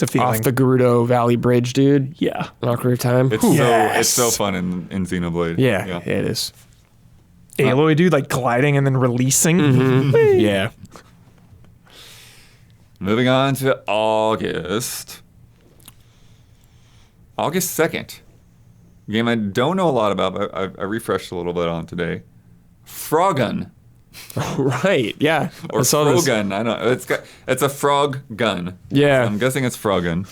D: a feeling.
C: Off the Gerudo Valley Bridge, dude.
D: Yeah.
C: Ocarina of Time.
B: It's so fun in Xenoblade.
C: Yeah, it is.
D: Aloy, dude, like gliding and then releasing.
C: Yeah.
B: Moving on to August 2nd. Game I don't know a lot about, but I refreshed a little bit on today. Froggun.
C: Right, yeah.
B: Or
C: I saw this.
B: Froggun. I don't know. It's a frog gun.
C: Yeah.
B: I'm guessing it's Froggun.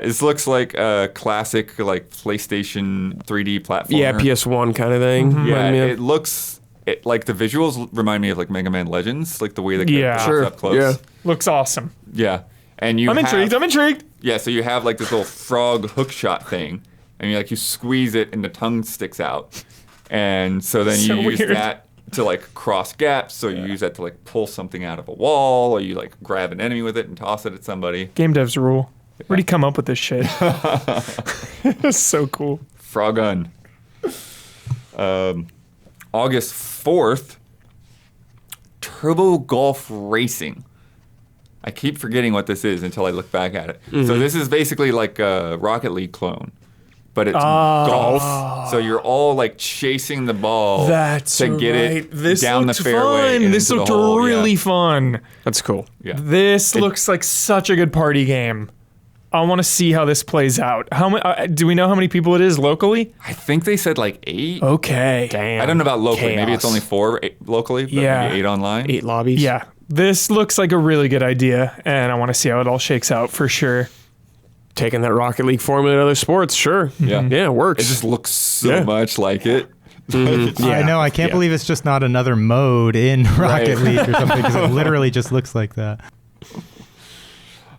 B: This looks like a classic like PlayStation 3D platformer.
C: Yeah, PS1 kind of thing.
B: Yeah,
C: Remind me of-
B: it looks like the visuals remind me of like Mega Man Legends, like the way the
D: Yeah.
B: pops
C: Sure.
B: up close.
C: Yeah.
D: Looks awesome.
B: Yeah. And you
D: I'm intrigued.
B: Yeah, so you have like this little frog hook shot thing, and you squeeze it and the tongue sticks out. And so then
D: So
B: you use
D: weird.
B: that to like cross gaps, so you use that to like pull something out of a wall, or you like grab an enemy with it and toss it at somebody.
D: Game devs rule. Where'd he come up with this shit? It's so cool.
B: Froggun. August 4th, Turbo Golf Racing. I keep forgetting what this is until I look back at it. So this is basically like a Rocket League clone, but it's golf. So you're all like chasing the ball to get it down the fairway.
D: Fun.
B: and
D: This
B: into
D: looked
B: the hole.
D: really fun.
C: That's cool.
B: Yeah.
D: This looks like such a good party game. I want to see how this plays out. Do we know how many people it is locally?
B: I think they said like 8.
D: Okay.
C: Damn.
B: I don't know about locally. Maybe it's
C: Chaos.
B: only 4 locally, but
D: Yeah.
B: maybe 8 online.
C: 8 lobbies.
D: Yeah. This looks like a really good idea, and I want to see how it all shakes out for sure.
C: Taking that Rocket League formula to other sports, sure.
B: Yeah.
C: Yeah, it works.
B: It just looks so much like it.
A: I know. I can't believe it's just not another mode in Rocket League or something, because it literally just looks like that.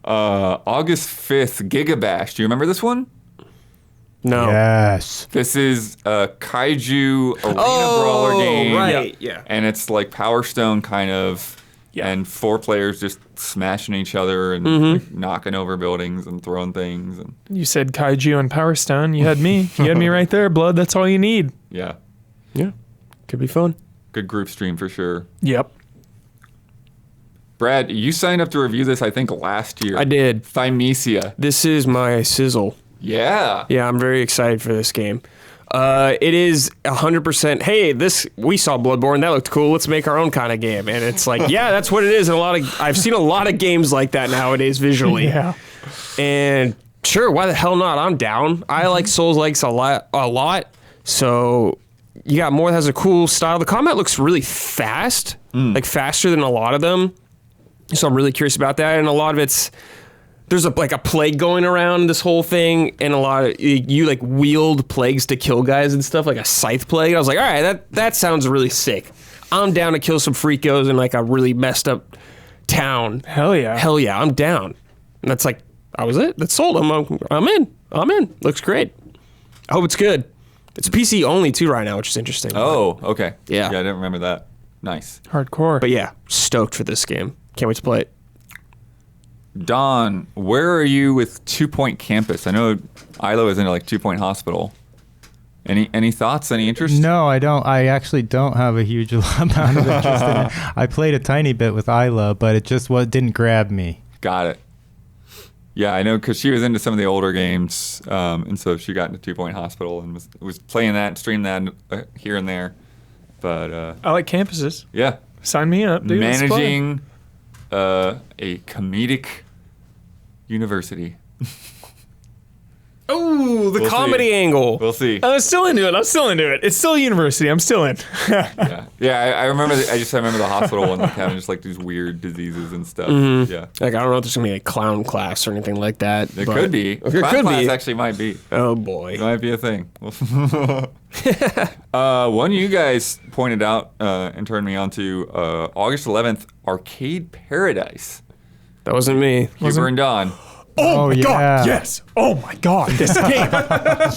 B: August 5th, Gigabash. Do you remember this one?
C: no.
A: Yes.
B: This is a kaiju arena brawler game.
C: right. Yeah.
B: And it's like Power Stone kind of.
D: Yeah.
B: And 4 players just smashing each other and like, knocking over buildings and throwing things. And
D: You said Kaiju and Power Stone. You had me. You had me right there, Blood. That's all you need.
B: yeah,
C: Yeah. Could be fun.
B: good group stream for sure.
D: Yep.
B: Brad, you signed up to review this, I think, last year.
C: I did.
B: Thymesia.
C: This is my sizzle.
B: Yeah.
C: Yeah, I'm very excited for this game. It is 100%. Hey, we saw Bloodborne. That looked cool. Let's make our own kind of game. And it's like, yeah, that's what it is. And I've seen a lot of games like that nowadays visually.
D: Yeah.
C: And sure, why the hell not? I'm down. I like Souls-likes a lot. So you got more that has a cool style. The combat looks really fast, like faster than a lot of them. So I'm really curious about that. And a lot of there's a plague going around this whole thing, and a lot of you like wield plagues to kill guys and stuff, like a scythe plague. I was like, all right, that sounds really sick. I'm down to kill some freakos in like a really messed up town.
D: Hell yeah.
C: Hell yeah, I'm down. And that's like, that was it. That's sold. I'm in. Looks great. I hope it's good. It's PC only too right now, which is interesting.
B: Oh, okay.
C: Yeah.
B: Yeah, I didn't remember that. Nice.
D: Hardcore.
C: But yeah, stoked for this game. Can't wait to play it.
B: Don, where are you with 2 Point Campus? I know Ilo is in like 2 Point Hospital. Any thoughts? Any interest?
A: No, I don't. I actually don't have a huge amount of interest in it. I played a tiny bit with Isla, but it just didn't grab me.
B: Got it. Yeah, I know because she was into some of the older games, and so she got into 2 Point Hospital and was playing that, streamed that here and there. But
D: I like campuses.
B: yeah,
D: Sign me up, dude.
B: Managing a comedic university.
C: Oh, the
B: We'll
C: comedy
B: see.
C: angle.
B: We'll see.
D: I'm still into it. It's still a university. I'm still in.
B: Yeah. I remember. I remember the hospital one, like having just like these weird diseases and stuff.
C: Mm-hmm.
B: Yeah,
C: Like, I don't know if there's going to be a clown class or anything like that.
B: it could be.
C: It could
B: Class
C: be.
B: actually might be.
C: Oh, boy.
B: It might be a thing. One you guys pointed out and turned me on to August 11th, Arcade Paradise.
C: That wasn't me.
B: Huber and Don.
D: Oh my
A: yeah.
D: god, yes. Oh my god, this game.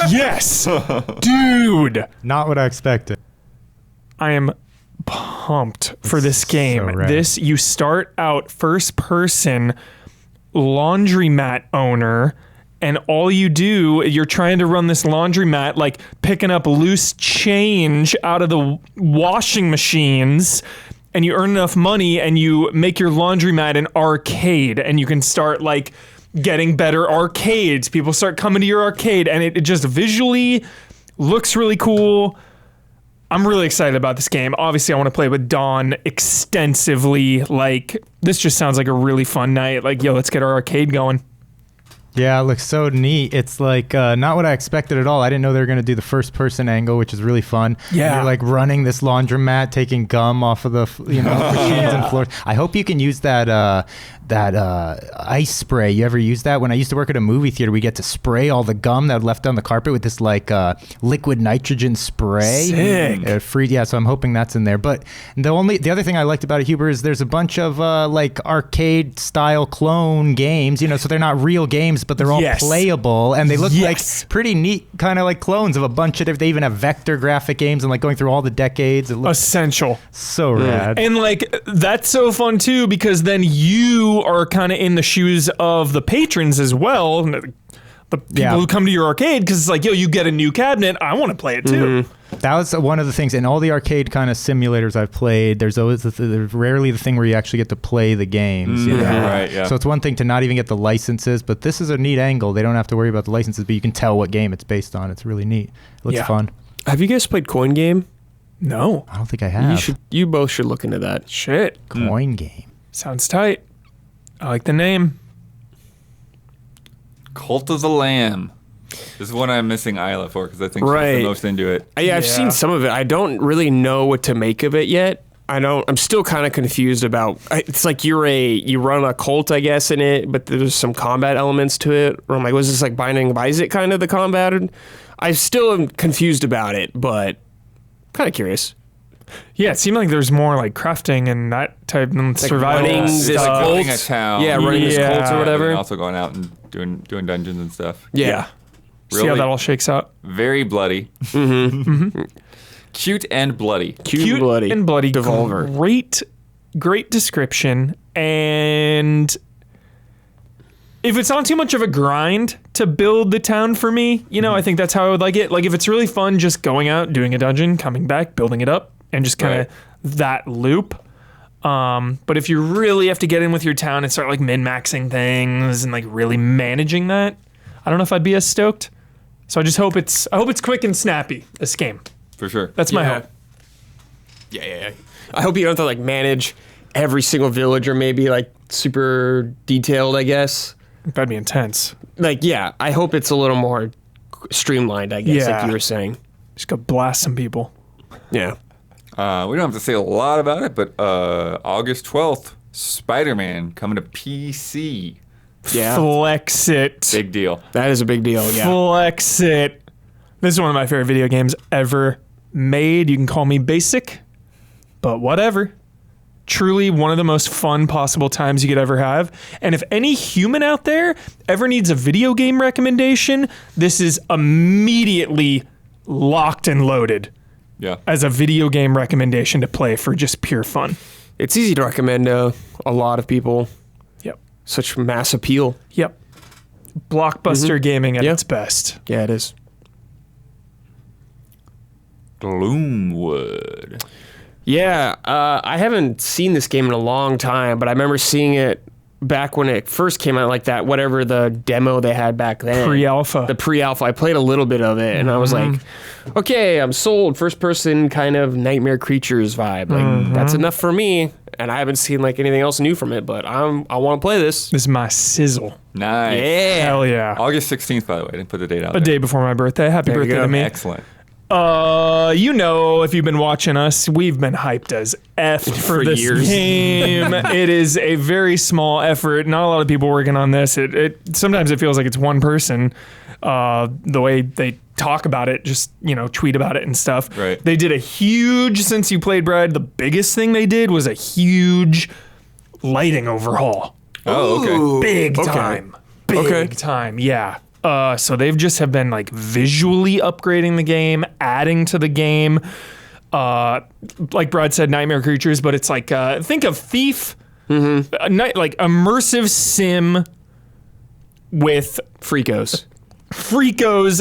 D: Yes. Dude.
A: Not what I expected.
D: I am pumped for this game.
A: so rad.
D: This, you start out first person laundromat owner, and all you do, you're trying to run this laundromat, like picking up loose change out of the washing machines, and you earn enough money and you make your laundromat an arcade, and you can start like getting better arcades. People start coming to your arcade, and it just visually looks really cool. I'm really excited about this game. Obviously, I want to play with Dawn extensively. Like, this just sounds like a really fun night. Like, yo, let's get our arcade going.
A: Yeah, it looks so neat. It's like not what I expected at all. I didn't know they were going to do the first-person angle, which is really fun.
D: Yeah.
A: You're like running this laundromat, taking gum off of the machines and floors. I hope you can use that ice spray. You ever use that? When I used to work at a movie theater, we get to spray all the gum that left on the carpet with this like liquid nitrogen spray.
D: Sick.
A: Free, yeah. So I'm hoping that's in there. But the other thing I liked about it, Huber, is there's a bunch of like arcade-style clone games. So they're not real games, but they're all playable, and they look like pretty neat, kind of like clones of a bunch of different. They even have vector graphic games and like going through all the decades. It looks
D: Essential.
A: so rad.
D: And like, that's so fun too, because then you are kind of in the shoes of the patrons as well. The people who come to your arcade, because it's like, yo, you get a new cabinet, I want to play it too.
A: That was one of the things in all the arcade kind of simulators I've played. There's always there's rarely the thing where you actually get to play the games.
B: Right, yeah.
A: So it's one thing to not even get the licenses, but this is a neat angle. They don't have to worry about the licenses, but you can tell what game it's based on. It's really neat. It looks fun.
C: Have you guys played Coin Game?
D: No.
A: I don't think I have.
C: You both should look into that.
D: Shit.
A: Coin game.
D: Sounds tight. I like the name.
B: Cult of the Lamb. This is one I'm missing Isla for, because I think she's
C: Right.
B: the most into it.
C: I've seen some of it. I don't really know what to make of it yet. I'm still kind of confused about. It's like you run a cult, I guess, in it, but there's some combat elements to it. Or I'm like, was this like Binding of Isaac kind of the combat? I still am confused about it, but kind of curious.
D: Yeah, it seemed like there's more like crafting and that type of survival
C: running
D: stuff.
C: this
B: Like
C: cult.
B: building a town.
C: Yeah, running this cult or whatever.
B: And also going out and doing dungeons and stuff.
C: Yeah.
D: See how
B: Really
D: that all shakes out.
B: Very bloody. Cute and bloody.
C: Cute bloody.
D: and bloody.
C: Devolver.
D: Great description. And if it's not too much of a grind to build the town for me, I think that's how I would like it. Like, if it's really fun just going out, doing a dungeon, coming back, building it up, and just kind of that loop. But if you really have to get in with your town and start like min-maxing things and like really managing that, I don't know if I'd be as stoked. So I hope it's quick and snappy, this game.
B: For sure.
D: That's my hope.
C: Yeah. I hope you don't have to like manage every single village or maybe like super detailed, I guess.
D: That'd be intense.
C: Like, yeah, I hope it's a little more streamlined, I guess, like you were saying.
D: Just go blast some people.
C: Yeah.
B: We don't have to say a lot about it, but August 12th, Spider-Man coming to PC.
C: Yeah.
D: Flex it.
B: Big deal.
C: That is a big deal, yeah.
D: Flex it. This is one of my favorite video games ever made. You can call me basic, but whatever. Truly one of the most fun possible times you could ever have. And if any human out there ever needs a video game recommendation, this is immediately locked and loaded
B: Yeah.
D: as a video game recommendation to play for just pure fun.
C: It's easy to recommend a lot of people.
D: Yep.
C: Such mass appeal.
D: Yep. Blockbuster gaming at its best.
C: Yeah, it is.
B: Gloomwood.
C: Yeah, I haven't seen this game in a long time, but I remember seeing it back when it first came out, like that, whatever the demo they had back then.
D: Pre-alpha.
C: The pre-alpha. I played a little bit of it, and I was like, okay, I'm sold. First person kind of Nightmare Creatures vibe. Like, that's enough for me. And I haven't seen like anything else new from it, but I want to play this.
D: This is my sizzle.
B: Nice.
C: Yeah.
D: Hell yeah.
B: August 16th, by the way. I didn't put the date out
D: A day before my birthday. Happy
C: There you
D: birthday
C: go.
D: to me.
B: Excellent.
D: If you've been watching us, we've been hyped as F for this
C: years.
D: game. It is a very small effort. Not a lot of people working on this. It sometimes it feels like it's one person. The way they talk about it, just, tweet about it and stuff.
B: Right.
D: They did a huge, since you played Brad, the biggest thing they did was a huge lighting overhaul.
B: Oh, okay.
D: Big time. Big time, yeah. So they've just have been like visually upgrading the game, adding to the game. Like Brad said, Nightmare Creatures, but it's like, think of Thief, like immersive sim with
C: Freakos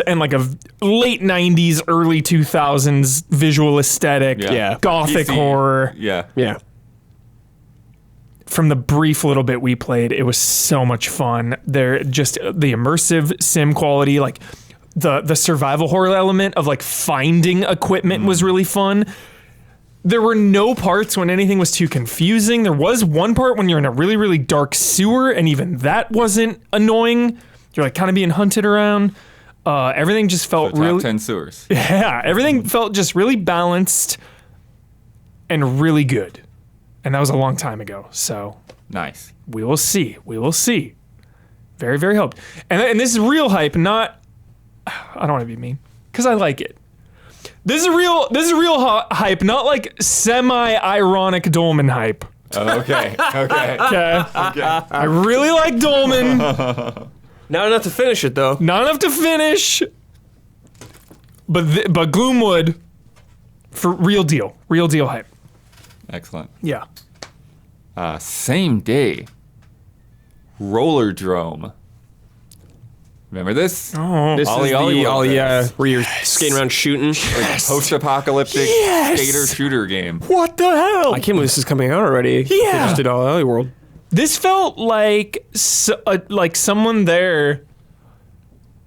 D: and like a late 90s, early 2000s visual aesthetic.
B: Yeah.
D: Gothic
B: PC.
D: horror.
B: Yeah.
C: Yeah.
D: From the brief little bit we played, it was so much fun. They're just the immersive sim quality, like the survival horror element of like finding equipment was really fun. There were no parts when anything was too confusing. There was one part when you're in a really, really dark sewer, and even that wasn't annoying. You're like kind of being hunted around. Everything just felt
B: Top
D: really
B: 10 sewers.
D: Yeah, everything felt just really balanced and really good. And that was a long time ago, so
B: Nice.
D: we will see. We will see. Very, very hyped. And this is real hype, not... I don't want to be mean, because I like it. This is real hype, not like semi-ironic Dolmen hype.
B: Oh, okay. Okay.
D: Okay? I really like Dolmen.
C: Not enough to finish it, though.
D: Not enough to finish. But Gloomwood, for real deal. Real deal hype.
B: Excellent.
D: Yeah.
B: Same day. Rollerdrome. Remember this?
D: Oh.
C: This
B: Ollie
C: is
B: Ollie
C: the
B: World.
C: where you're skating around shooting.
B: Post-apocalyptic
D: Yes!
B: skater shooter game.
D: What the hell?
C: I can't believe this is coming out already. They
D: Yeah.
C: just did All Alley World.
D: This felt like someone there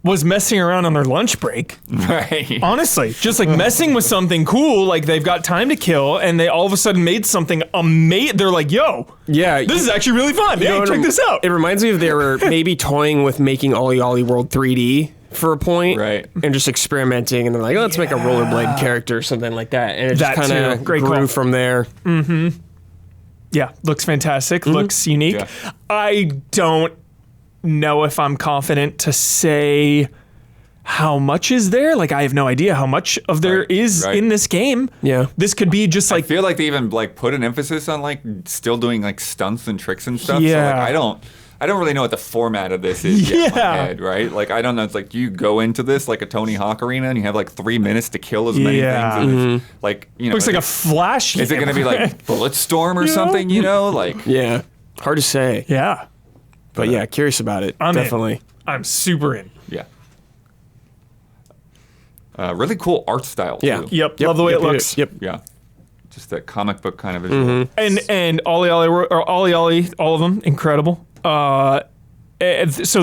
D: was messing around on their lunch break.
B: Right.
D: Honestly, just like messing with something cool, like they've got time to kill, and they all of a sudden made something amazing. They're like, "Yo,
C: Yeah.
D: this is actually really fun. Hey, check this out."
C: It reminds me of they were maybe toying with making Ollie Ollie World 3D for a point.
B: Right.
C: And just experimenting, and they're like, let's make a rollerblade character or something like that. And it just
D: That
C: kind
D: too.
C: of
D: Great
C: grew
D: call.
C: from there.
D: Yeah, looks fantastic. Looks unique.
B: Yeah.
D: I don't know if I'm confident to say how much is there. Like, I have no idea how much of there is
B: right.
D: in this game.
C: Yeah.
D: This could be just
B: I
D: like
B: feel like they even like put an emphasis on like still doing like stunts and tricks and stuff.
D: Yeah.
B: So like I don't really know what the format of this is yet in my
D: Yeah.
B: head, right? Like I don't know. It's like you go into this like a Tony Hawk arena and you have like 3 minutes to kill as many
D: Yeah.
B: things. And it's like
D: looks like a flash.
B: Is it going to be like Bulletstorm or something? You know, like
C: Yeah. Hard to say.
D: Yeah,
C: But yeah, curious about it.
D: I'm in.
C: Definitely.
D: I'm super in.
B: yeah. Really cool art style.
C: Yeah.
B: Too.
D: Yep, love the way it looks.
C: Yep.
B: Yeah. Just that comic book kind of visual.
D: And Ollie Ollie, all of them incredible. So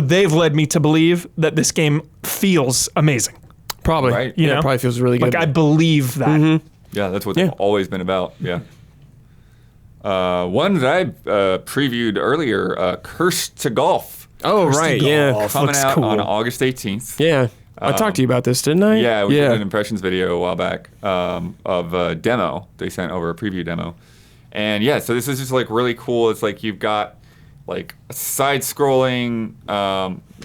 D: they've led me to believe that this game feels amazing.
C: Probably.
B: Right.
C: Yeah,
D: You know?
C: it probably feels really good.
D: Like I believe that.
B: Yeah, that's what
C: Yeah.
B: it's always been about. Yeah. One that I previewed earlier, Cursed to Golf,
C: Oh, right. Yeah.
B: coming
D: looks
B: out
D: cool.
B: on August 18th.
C: Yeah. I talked to you about this, didn't I?
B: Yeah, we did an impressions video a while back of a demo. They sent over a preview demo. And yeah, so this is just like really cool. It's like you've got like a side-scrolling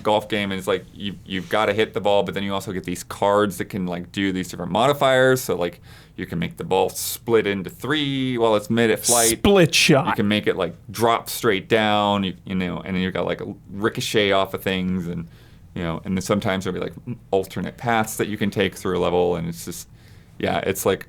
B: golf game, and it's like you've got to hit the ball, but then you also get these cards that can like do these different modifiers. So like you can make the ball split into 3 while it's mid at flight.
D: Split
B: You
D: shot.
B: can make it like drop straight down, you know, and then you've got like a ricochet off of things, and you know, and then sometimes there'll be like alternate paths that you can take through a level, and it's just, yeah, it's like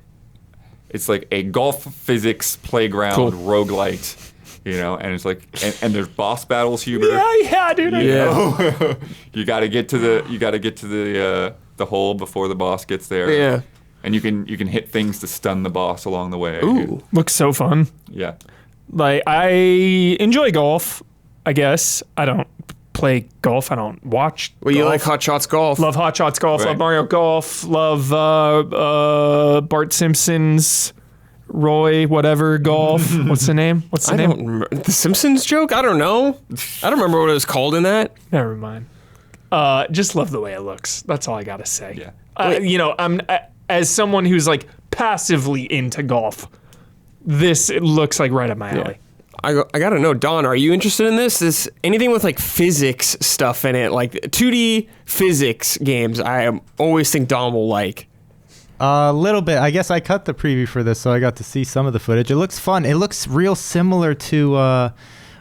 B: a golf physics playground
C: Cool.
B: roguelite, you know, and it's like, and there's boss battles, Huber.
D: Yeah, dude. I know.
C: Yeah.
B: You got to get to the hole before the boss gets there.
C: Yeah.
B: And you can hit things to stun the boss along the way.
C: Ooh.
D: Looks so fun.
B: Yeah.
D: Like I enjoy golf. I guess. I don't play golf. I don't watch
C: Well,
D: golf.
C: you like Hot Shots Golf.
D: Love Hot Shots Golf.
B: Right.
D: Love Mario Golf. Love Bart Simpson's Roy whatever golf. What's the name?
C: I don't remember. The Simpsons joke? I don't know. I don't remember what it was called in that.
D: Never mind. Just love the way it looks. That's all I gotta say.
B: Yeah.
D: I'm as someone who's like passively into golf. It looks like right up my alley.
C: I gotta know, Don, are you interested in this? Anything with like physics stuff in it, like 2D physics games, I always think Don will like.
A: A little bit. I guess I cut the preview for this, so I got to see some of the footage. It looks fun. It looks real similar to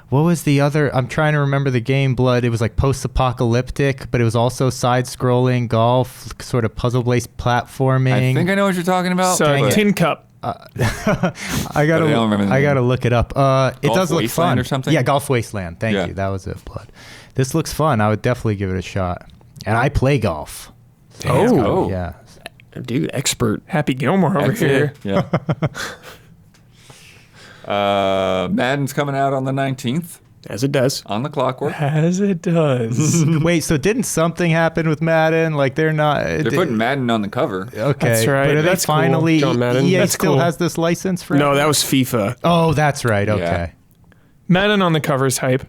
A: what was the other? I'm trying to remember the game. Blood. It was like post-apocalyptic, but it was also side-scrolling golf, sort of puzzle-based platforming.
B: I think I know what you're talking about.
D: So Tin Cup.
A: I gotta look it up. It
B: Golf
A: does look
B: Wasteland
A: fun
B: or something?
A: Yeah, Golf Wasteland. Thank you. That was it. Blood. This looks fun. I would definitely give it a shot. And I play golf.
C: Oh.
A: Yeah.
C: Dude, expert.
D: Happy Gilmore over here.
B: Yeah. Madden's coming out on the 19th
C: As it does.
B: on the clockwork.
D: As it does.
A: Wait, so didn't something happen with Madden? Like they're not.
B: They're putting Madden on the cover.
A: Okay,
D: That's right.
A: But are
D: That's
A: they
D: cool.
A: finally?
C: John Madden.
A: EA
D: That's
A: still
D: cool.
A: has this license for.
C: No, that was FIFA.
A: Oh, that's right. Okay,
D: Madden on the cover's hype.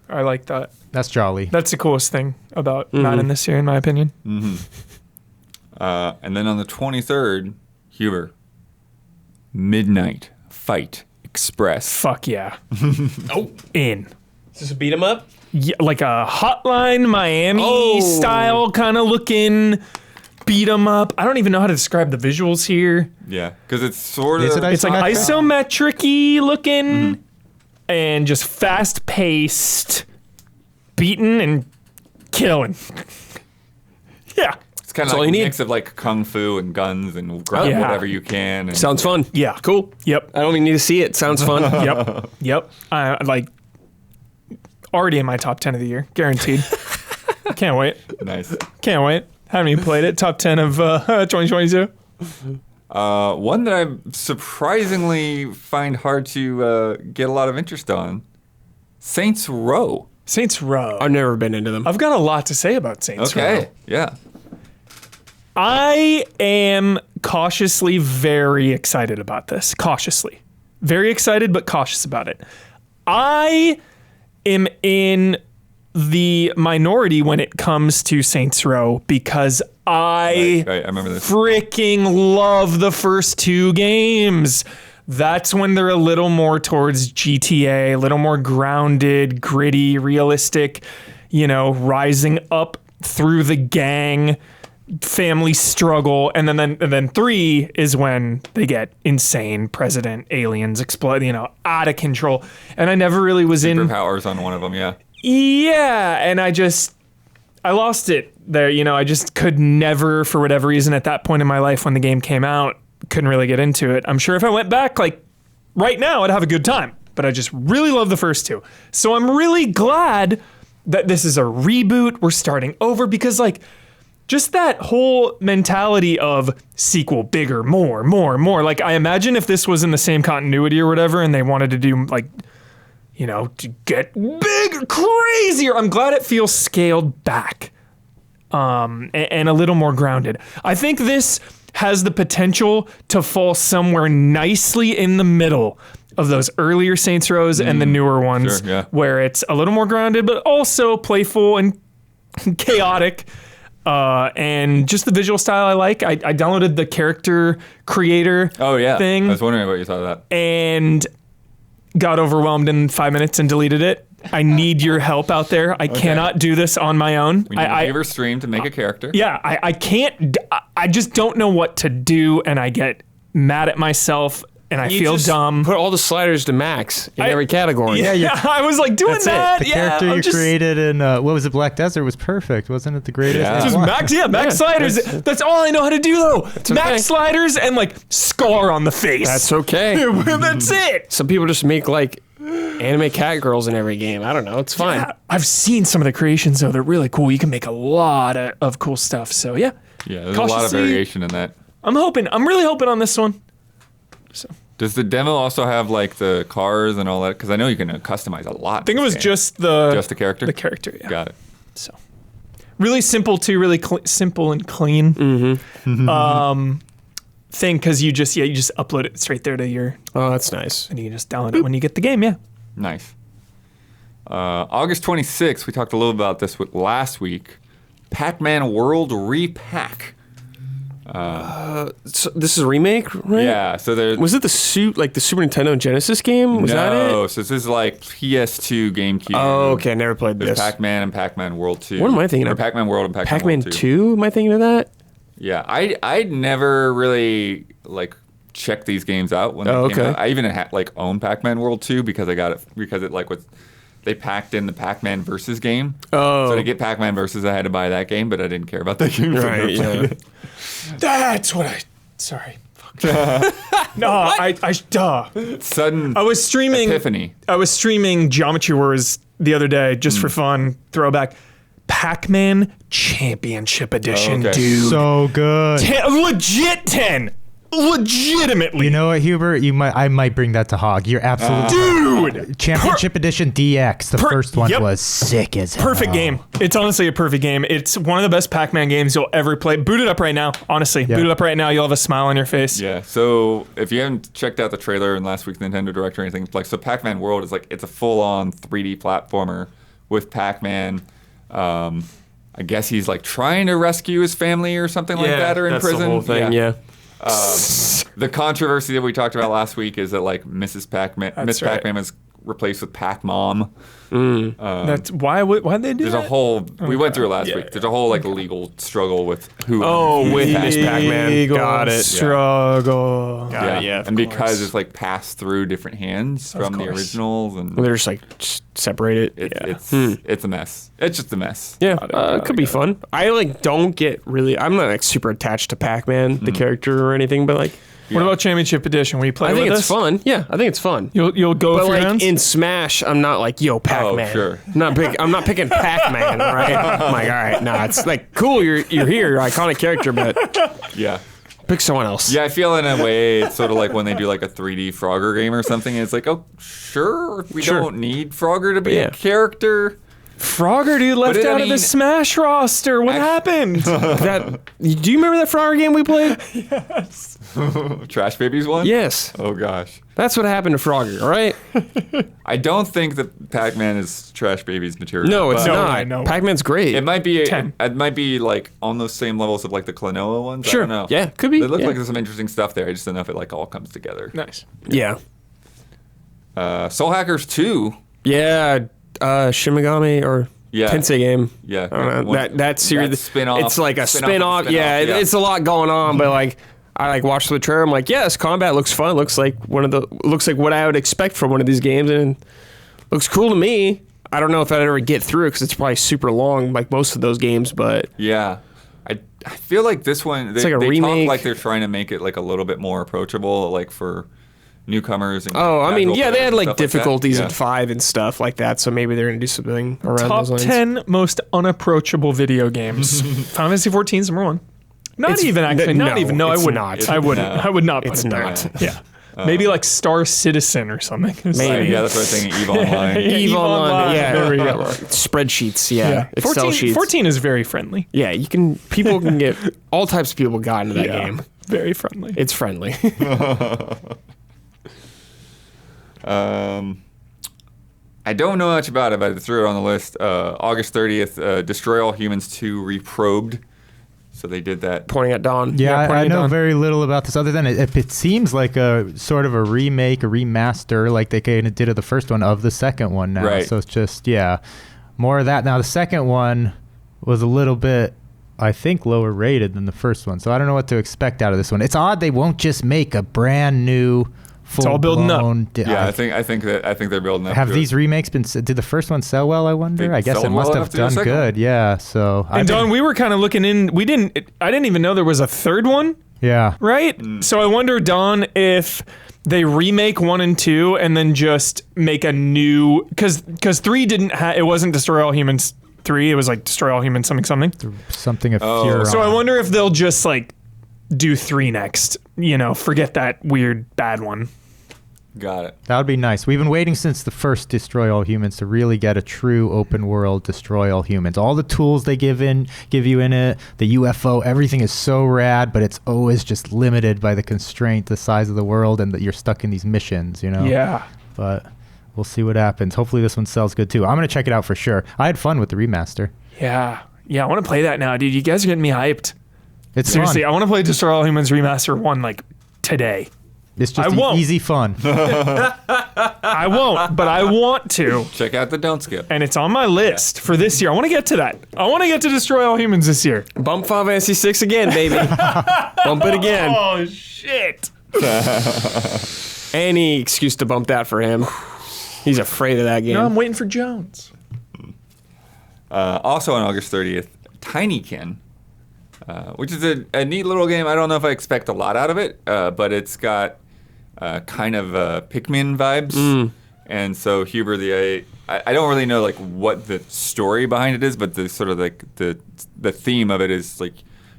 D: I like that.
A: that's jolly.
D: That's the coolest thing about Madden this year, in my opinion.
B: And then on the 23rd, Huber, Midnight Fight Express.
D: Fuck yeah. In.
C: Is this a beat 'em up?
D: Yeah, like a Hotline Miami style kind of looking beat 'em up. I don't even know how to describe the visuals here.
B: Yeah, because it's sort
A: Is
B: of.
A: it
D: It's like
A: Isometric?
D: isometric-y looking and just fast-paced, beating and killing. Yeah.
B: It's kind
C: That's
B: of
C: all
B: like a
C: you need.
B: mix of like kung fu and guns and grab
D: yeah.
B: whatever you can. And
C: Sounds fun.
D: Yeah.
C: Cool.
D: Yep.
C: I don't even need to see it. Sounds fun.
D: Yep. Like already in my top 10 of the year, guaranteed. Can't wait.
B: Nice.
D: Can't wait. Haven't even played it. Top 10 of 2022.
B: One that I surprisingly find hard to get a lot of interest on, Saints Row.
D: Saints Row.
C: I've never been into them.
D: I've got a lot to say about Saints Row.
B: Okay, yeah.
D: I am cautiously very excited about this. Cautiously. Very excited, but cautious about it. I am in the minority when it comes to Saints Row because I
B: Right, I remember this.
D: freaking love the first two games. That's when they're a little more towards GTA, a little more grounded, gritty, realistic, rising up through the gang, family struggle, and then 3 is when they get insane, president, aliens explode, out of control. And I never really was in
B: Superpowers on one of them, yeah.
D: yeah, and I lost it there. I just could never, for whatever reason, at that point in my life when the game came out, couldn't really get into it. I'm sure if I went back, like right now, I'd have a good time. But I just really love the first two. So I'm really glad that this is a reboot. We're starting over because, like, just that whole mentality of sequel, bigger, more. Like, I imagine if this was in the same continuity or whatever, and they wanted to do like, to get bigger, crazier. I'm glad it feels scaled back, and a little more grounded. I think this has the potential to fall somewhere nicely in the middle of those earlier Saints Rows and the newer ones,
B: Sure, yeah.
D: where it's a little more grounded, but also playful and chaotic. And just the visual style I like. I downloaded the character creator thing.
B: I was wondering what you thought of that.
D: And got overwhelmed in 5 minutes and deleted it. I need your help out there. I cannot do this on my own.
B: We need a Beaver stream to make a character.
D: Yeah, I can't. I just don't know what to do, and I get mad at myself, and I
C: You
D: feel
C: just
D: dumb.
C: Put all the sliders to max in every category.
D: Yeah, I was like doing
C: That's it.
D: that.
A: The
D: yeah,
A: character
D: I'm
A: you
D: just,
A: created in what was it? Black Desert was perfect, wasn't it? The greatest.
B: Yeah.
D: Just max sliders. That's all I know how to do, though.
C: okay.
D: Max sliders and like scar on the face.
C: That's okay.
D: That's it.
C: Some people just make like anime cat girls in every game. I don't know. It's fine.
D: Yeah, I've seen some of the creations, though. They're really cool. You can make a lot of cool stuff. So yeah.
B: Yeah, there's a lot of
D: Cautiously-
B: variation in that.
D: I'm really hoping on this one. So
B: Does the demo also have like the cars and all that? Because I know you can customize a lot.
D: I think it was just the
B: character.
D: The character, yeah.
B: Got it.
D: So, really simple too. Really simple and clean. Thing because you just upload it straight there to your.
C: Oh, that's nice.
D: And you can just download it when you get the game. Yeah.
B: Nice. August 26th. We talked a little about this last week. Pac-Man World Repack.
C: So this is a remake, right?
B: Yeah. So there
C: was it the Super Nintendo Genesis game? Was that it?
B: No. So this is like PS2, GameCube.
C: Oh, okay. I never played
B: There's
C: this.
B: Pac-Man and Pac-Man World 2.
C: What am I thinking
B: or
C: of?
B: Pac-Man World and Pac-Man
C: Pac-Man
B: World
C: 2? Am I thinking of that?
B: Yeah. I never really like checked these games out when they came out. I even own Pac-Man World 2 because I got it because it like was. They packed in the Pac-Man Versus game.
C: Oh.
B: So to get Pac-Man Versus, I had to buy that game, but I didn't care about that game.
C: Right, yeah.
D: That's what I... Sorry. No,
B: Sudden
D: I was streaming...
B: epiphany.
D: I was streaming Geometry Wars the other day, just for fun, throwback. Pac-Man Championship Edition, dude.
A: So good.
D: Legit 10. Legitimately.
A: You know what, Hubert? I might bring that to Hog. You're absolutely
D: dude.
A: Championship Edition DX. The first one was sick as hell.
D: Perfect game. It's honestly a perfect game. It's one of the best Pac-Man games you'll ever play. Boot it up right now. Honestly, boot it up right now. You'll have a smile on your face.
B: Yeah. So if you haven't checked out the trailer in last week's Nintendo Direct or anything, so Pac-Man World is it's a full-on 3D platformer with Pac-Man. I guess he's trying to rescue his family or something like that, or in
C: that's
B: prison.
C: The whole thing, yeah.
B: The controversy that we talked about last week is that Mrs. Pac-Man, Miss
D: right.
B: Pac-Man was replaced with Pac-Mom.
D: That's why'd they do
B: There's
D: that?
B: a whole. We went through it last week. There's a whole legal struggle with who.
C: with Miss Pac-Man.
D: Legal
C: Got it.
D: Struggle.
C: Got it, yeah.
B: And because it's passed through different hands from the originals, and
C: They're just separate it.
B: it's a mess. It's just a mess.
C: Yeah, it could be fun. I don't get really. I'm not super attached to Pac-Man, the character or anything, but
D: What about Championship Edition? Will you play
C: I
D: with
C: think it's
D: us?
C: fun. Yeah, I think it's fun.
D: You'll go
C: But
D: with your hands?
C: in Smash, I'm not yo, Pac-Man.
B: sure.
C: I'm not picking Pac-Man, right? I'm all right, nah, it's cool, you're here, you're an iconic character, but
B: Yeah.
C: pick someone else.
B: Yeah, I feel in a way it's sort of like when they do a 3D Frogger game or something. It's oh, sure, we don't need Frogger to be a character.
D: Frogger, dude, left out of the Smash roster. What happened?
C: Do you remember that Frogger game we played?
D: Yes.
B: Trash Babies one?
C: Yes.
B: Oh, gosh.
C: That's what happened to Frogger, all right?
B: I don't think that Pac-Man is Trash Babies material.
C: No, it's
B: but
C: not.
D: No.
C: Pac-Man's great.
B: It might be.
D: 10.
B: It might be on those same levels of the Klonoa ones.
C: Sure.
B: I don't know.
C: Yeah, could be.
B: It looks
C: Yeah.
B: like there's some interesting stuff there. I just don't know if it all comes together.
D: Nice.
C: Yeah.
B: Soul Hackers 2.
C: Yeah, Shin Megami or Tensei game.
B: Yeah.
C: I don't know. That series.
B: That spin-off.
C: It's like a spin-off.
B: of a
C: Yeah,
B: spin-off,
C: it's a lot going on, but I watched the trailer. I'm this combat looks fun. Looks like what I would expect from one of these games, and looks cool to me. I don't know if I'd ever get through it because it's probably super long, like most of those games. But
B: yeah, I feel like this one. They
C: remake.
B: talk like they're trying to make it a little bit more approachable, for newcomers. And
C: they had difficulties
B: in
C: at 5 and stuff like that. So maybe they're gonna do something around
D: Top
C: those lines.
D: 10 most unapproachable video games. Final Fantasy 14 is number 1. Not
C: It's-
D: even actually.
C: no,
D: Not even. No, I
C: it's
D: wouldn't.
C: not.
D: I wouldn't.
B: No.
D: I would not. Put
C: It's
D: it there.
C: not.
D: Yeah. Maybe Star Citizen or something.
C: Maybe.
B: Yeah, that's what I was thinking. EVE Online.
C: EVE Online, yeah.
D: There we go.
C: Spreadsheets, yeah. Excel
D: 14,
C: sheets.
D: 14 is very friendly.
C: Yeah, people can get all types of people got into that game.
D: Very friendly.
C: It's friendly.
B: I don't know much about it, but I threw it on the list. August 30th, Destroy All Humans 2 Reprobed. So they did that.
C: Pointing at Dawn.
A: Yeah, I know
D: Dawn.
A: very little about this other than it seems like a sort of a remake, a remaster, like they kind of did of the first one of the second one now.
B: Right.
A: So it's just, more of that. Now, the second one was a little bit, I think, lower rated than the first one. So I don't know what to expect out of this one. It's odd they won't just make a brand new full
D: all building up.
B: Yeah, I think they're building up.
A: Have
B: to
A: these
B: it.
A: remakes been? Did the first one sell well? I wonder.
B: They
A: I guess
B: sold
A: it must
B: well
A: have
B: enough to do a
A: done
B: second
A: good. Yeah. So.
D: And Don, we were kind of looking in. I didn't even know there was a third one.
A: Yeah.
D: Right. So I wonder, Don, if they remake 1 and 2 and then just make a new because 3 didn't have it wasn't Destroy All Humans 3. It was Destroy All Humans something.
A: Something of
B: Oh.
A: Furon.
D: So I wonder if they'll just do 3 next. Forget that weird bad one.
B: Got it.
A: That would be nice. We've been waiting since the first Destroy All Humans to really get a true open world Destroy All Humans. All the tools they give you in it, the UFO, everything is so rad, but it's always just limited by the constraint, the size of the world, and that you're stuck in these missions, you know?
D: Yeah.
A: But we'll see what happens. Hopefully this one sells good too. I'm going to check it out for sure. I had fun with the remaster.
D: Yeah. Yeah, I want to play that now, dude. You guys are getting me hyped.
A: It's
D: Seriously,
A: fun.
D: I want to play Destroy All Humans Remaster 1 like today.
A: It's just
D: I won't.
A: easy fun.
D: I won't, but I want to.
B: Check out the Don't Skip.
D: And it's on my list for this year. I want to get to that. I want to get to Destroy All Humans this year.
C: Bump Final Fantasy 6 again, baby. Bump it again.
D: Oh, shit.
C: Any excuse to bump that for him. He's afraid of that game.
D: No, I'm waiting for Jones.
B: Also on August 30th, Tinykin, which is a neat little game. I don't know if I expect a lot out of it, but it's got kind of Pikmin vibes. And so Huber, I don't really know like what the story behind it is, but the sort of like the theme of it is like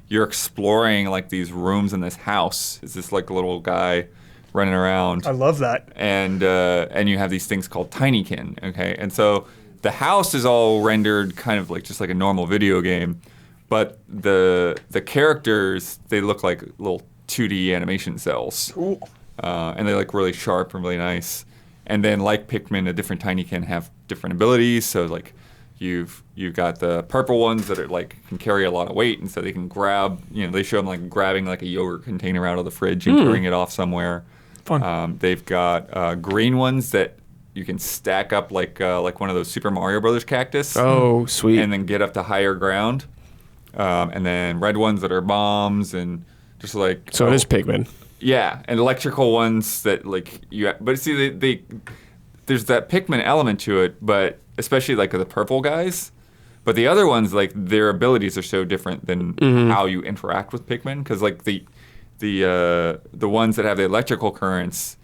B: you're exploring like these rooms in this house. It's this like little guy running around.
D: I love that.
B: And you have these things called Tinykin, okay? And so the house is all rendered kind of like just like a normal video game, but the characters, they look like little 2D animation cells. And they look really sharp and really nice. And then like Pikmin, a different Tinykin have different abilities. So like you've got the purple ones that are like can carry a lot of weight, and so they can grab, they show them like grabbing like a yogurt container out of the fridge and carrying it off somewhere.
D: Fun.
B: They've got green ones that you can stack up like one of those Super Mario Brothers cactus.
C: Oh, sweet.
B: And then get up to higher ground. And then red ones that are bombs and just like...
C: So it is Pikmin.
B: Yeah, and electrical ones that like you... But see, they there's that Pikmin element to it, but especially like the purple guys. But the other ones, like their abilities are so different than how you interact with Pikmin. Because like the ones that have the electrical currents...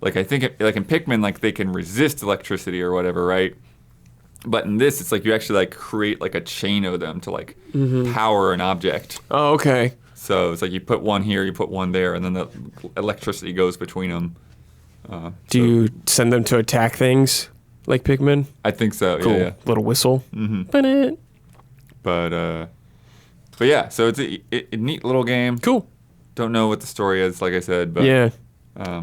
B: Like I think, like in Pikmin, like they can resist electricity or whatever, right? But in this, it's like you actually like create like a chain of them to like power an object.
C: Oh, okay.
B: So it's like you put one here, you put one there, and then the electricity goes between them.
C: Do you send them to attack things like Pikmin?
B: I think so.
C: Cool.
B: Yeah.
C: Little whistle.
B: But yeah, so it's a neat little game.
C: Cool.
B: Don't know what the story is, like I said, but
C: Yeah.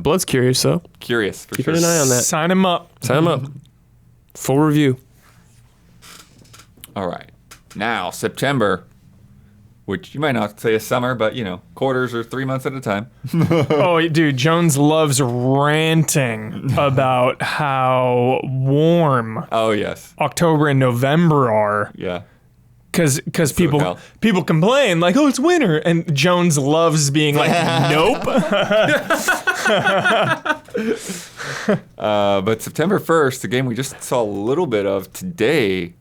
C: Blood's curious, though.
B: Curious for
C: Keeping
B: sure.
C: an eye on that.
D: Sign him up.
C: Sign him up. Full review.
B: All right. Now, September, which you might not say is summer, but, quarters are 3 months at a time.
D: Oh, dude, Jones loves ranting about how warm
B: Oh, yes.
D: October and November are.
B: Yeah.
D: Because people
B: SoCal.
D: complain, like, oh, it's winter. And Jones loves being like, nope.
B: But September 1st, the game we just saw a little bit of today,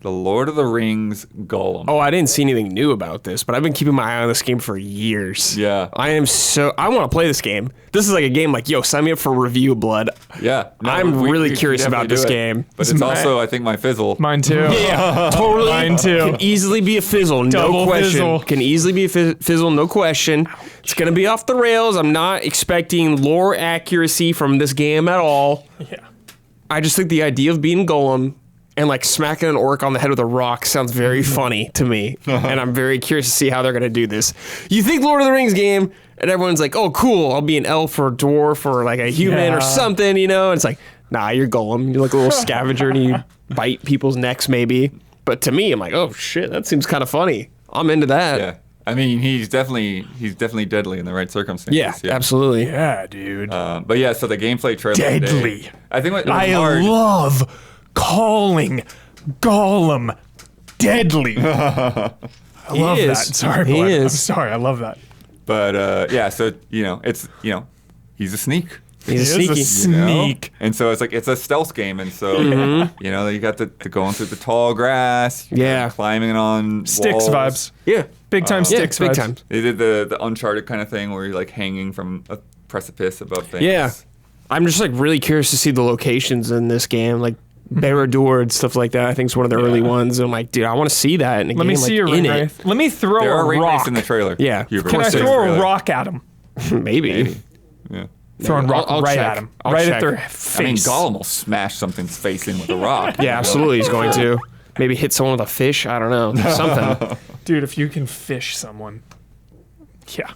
B: The Lord of the Rings Gollum.
C: Oh, I didn't see anything new about this, but I've been keeping my eye on this game for years.
B: Yeah.
C: I want to play this game. This is like a game like, yo, sign me up for review, Blood.
B: Yeah. No,
C: I'm really
B: we
C: curious
B: definitely
C: about this
B: do it.
C: game.
B: But it's also, I think, my fizzle.
D: Mine too.
C: Yeah, totally.
D: Mine too.
C: Can easily be a fizzle,
D: Double
C: no question.
D: fizzle.
C: Can easily be a fizzle, no question. It's going to be off the rails. I'm not expecting lore accuracy from this game at all.
D: Yeah.
C: I just think the idea of being Gollum and like smacking an orc on the head with a rock sounds very funny to me. And I'm very curious to see how they're going to do this. You think Lord of the Rings game, and everyone's like, oh, cool, I'll be an elf or a dwarf or like a human or something, And it's like, nah, you're Gollum. You're like a little scavenger and you bite people's necks maybe. But to me, I'm like, oh, shit, that seems kind of funny. I'm into that.
B: Yeah. I mean, he's definitely deadly in the right circumstances.
C: Yeah, absolutely.
D: Yeah, dude.
B: But yeah, so the gameplay trailer
D: Deadly.
B: today, I think what
D: I
B: hard,
D: love calling Gollum deadly. I love that. Sorry,
C: He
D: Blood.
C: is.
D: I'm sorry. I love that.
B: But yeah, so it's he's a sneak.
C: He's a
D: He is
C: sneaky.
D: sneak.
B: And so it's a stealth game, and so you got the going through the tall grass,
C: Yeah.
B: climbing on
D: Sticks
B: walls.
D: vibes.
C: Yeah.
D: Big time sticks
C: big
D: vibes.
C: time.
B: They did the Uncharted kind of thing where you're like hanging from a precipice above things.
C: Yeah. I'm just like really curious to see the locations in this game, like Barad-dûr and stuff like that. I think it's one of the early ones. I'm like, dude, I want to see that in a
D: Let
C: game
D: me see your
C: like,
D: ring
C: in it.
D: wraith. Let me throw
B: There are
D: a
B: ring
D: rock.
B: wraiths in the trailer.
C: Yeah.
B: Hubert.
D: Can I
B: It's in the
D: throw a
B: trailer.
D: rock at him?
C: Maybe.
B: Yeah.
D: throwing rock right at him, right at their face.
B: I mean, Gollum will smash something's face in with a rock.
C: Yeah, absolutely, he's going to. Maybe hit someone with a fish. I don't know, something.
D: Dude, if you can fish someone, yeah.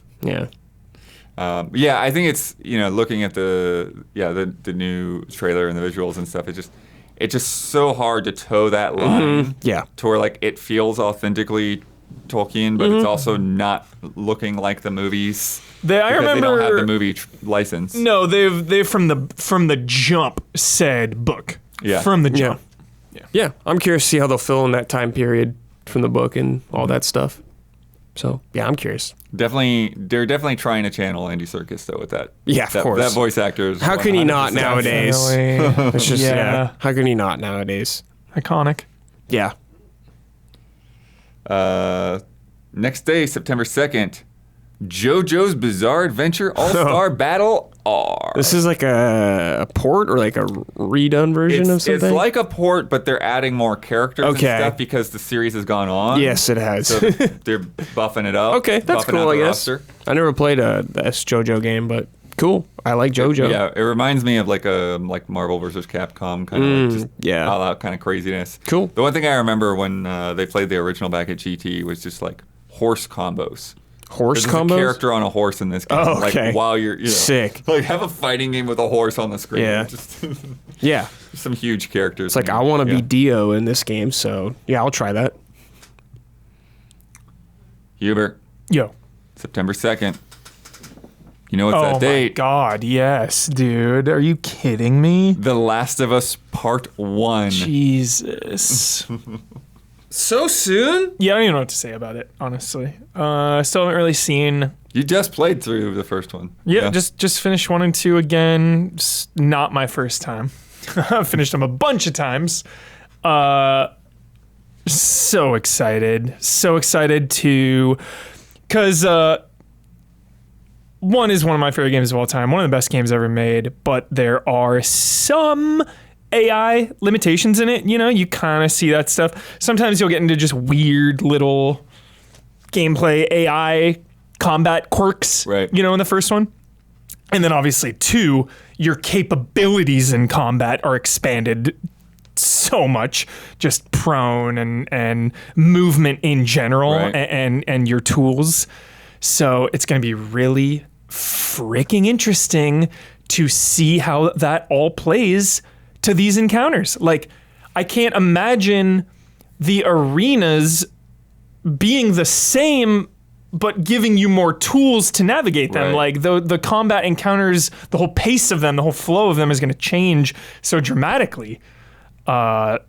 B: I think it's looking at the new trailer and the visuals and stuff. It's just so hard to toe that line.
C: Yeah,
B: to where like it feels authentically Tolkien, but it's also not looking like the movies.
D: I remember
B: they don't have the movie license.
D: No, they've from the jump said book.
B: Yeah,
D: from the jump.
C: Yeah. I'm curious to see how they'll fill in that time period from the book and all that stuff. So yeah, I'm curious.
B: They're definitely trying to channel Andy Serkis though with that.
C: Yeah, of course.
B: That voice actor is.
C: How can he not nowadays? It's just how can he not nowadays?
D: Iconic.
C: Yeah.
B: Next day, September 2nd, JoJo's Bizarre Adventure All-Star Battle R.
C: This is like a port or like a redone version of something?
B: It's like a port, but they're adding more characters and
C: Okay.
B: stuff because the series has gone on.
C: Yes, it has.
B: So they're buffing it up.
C: Okay, that's
B: buffing
C: cool,
B: out
C: I
B: the
C: guess.
B: roster.
C: I never played a S JoJo game, but cool. I like JoJo.
B: Yeah, it reminds me of like Marvel versus Capcom kind of just
C: yeah.
B: all out kind of craziness.
C: Cool.
B: The one thing I remember when they played the original back at GT was just like horse combos.
C: Horse
B: There's
C: combos?
B: a character on a horse in this game.
C: Oh, okay.
B: Like while you're
C: Sick.
B: Like have a fighting game with a horse on the screen.
C: Yeah.
B: Just
C: Yeah.
B: some huge characters.
C: It's like I want to be Dio in this game, so yeah, I'll try that.
B: Hubert,
D: Yo.
B: September 2nd. You know what's
D: Oh
B: that
D: my
B: date?
D: God, yes, dude. Are you kidding me?
B: The Last of Us Part 1.
D: Jesus.
C: So soon?
D: Yeah, I don't even know what to say about it, honestly. Still haven't really seen.
B: You just played through the first one.
D: Yeah, just finished 1 and 2 again. Not my first time. I've finished them a bunch of times. So excited to, because 1 is one of my favorite games of all time, one of the best games ever made, but there are some AI limitations in it. You kind of see that stuff. Sometimes you'll get into just weird little gameplay AI combat quirks,
B: right?
D: In the first one. And then obviously 2, your capabilities in combat are expanded so much, just prone and movement in general,
B: right.
D: and your tools. So it's going to be really freaking interesting to see how that all plays to these encounters. Like, I can't imagine the arenas being the same, but giving you more tools to navigate them.
B: Right.
D: Like, the combat encounters, the whole pace of them, the whole flow of them is going to change so dramatically. I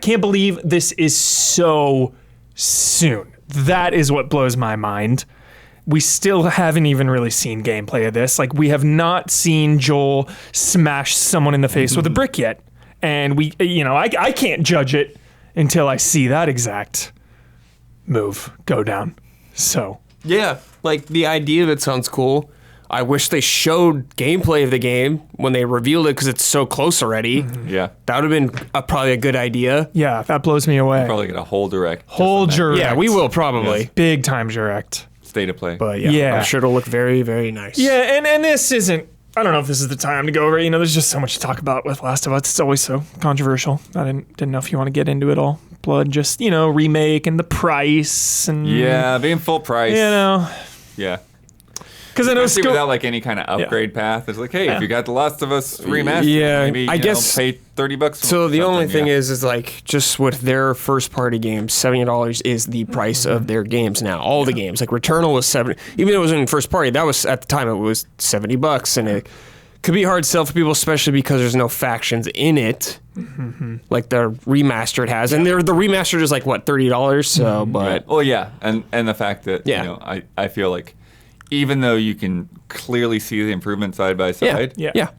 D: can't believe this is so soon. That is what blows my mind. We still haven't even really seen gameplay of this. Like, we have not seen Joel smash someone in the face with a brick yet. And I can't judge it until I see that exact move go down. So.
C: Yeah, like the idea of it sounds cool. I wish they showed gameplay of the game when they revealed it because it's so close already.
B: Mm-hmm. Yeah.
C: That would have been probably a good idea.
D: Yeah, that blows me away.
B: Probably get a whole direct.
D: Whole direct.
C: Yeah, we will probably.
B: Yes.
D: Big time direct.
B: State of play.
C: But yeah, I'm sure it'll look very, very nice.
D: Yeah, and this isn't, I don't know if this is the time to go over it. There's just so much to talk about with Last of Us. It's always so controversial. I didn't know if you want to get into it all. Blood, just, remake and the price and...
B: Yeah, being full price. Yeah.
D: Because I know
B: Especially without like any kind of upgrade path. It's like, hey, if you got The Last of Us remastered, maybe
C: I guess
B: pay $30.
C: So the only thing is like just with their first party games, $70 is the price of their games now. All the games, like Returnal was $70. Even though it was in first party, that was at the time it was $70, and it could be hard to sell for people, especially because there's no factions in it, like the remastered has, and the remastered is like what $30. So, but
B: well, yeah, and the fact that I feel like. Even though you can clearly see the improvement side by side,
C: yeah,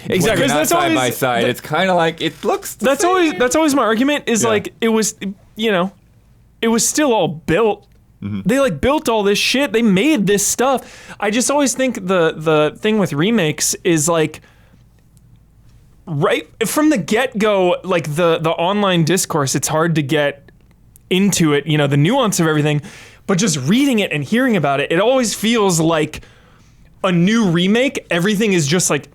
C: exactly.
B: Not
D: that's
B: side by
D: always,
B: side. It's kind of like it looks.
D: That's always my argument. Is like it was, it was still all built. Mm-hmm. They like built all this shit. They made this stuff. I just always think the thing with remakes is like. Right from the get-go, like the online discourse, it's hard to get into it, the nuance of everything. But just reading it and hearing about it, it always feels like a new remake, everything is just like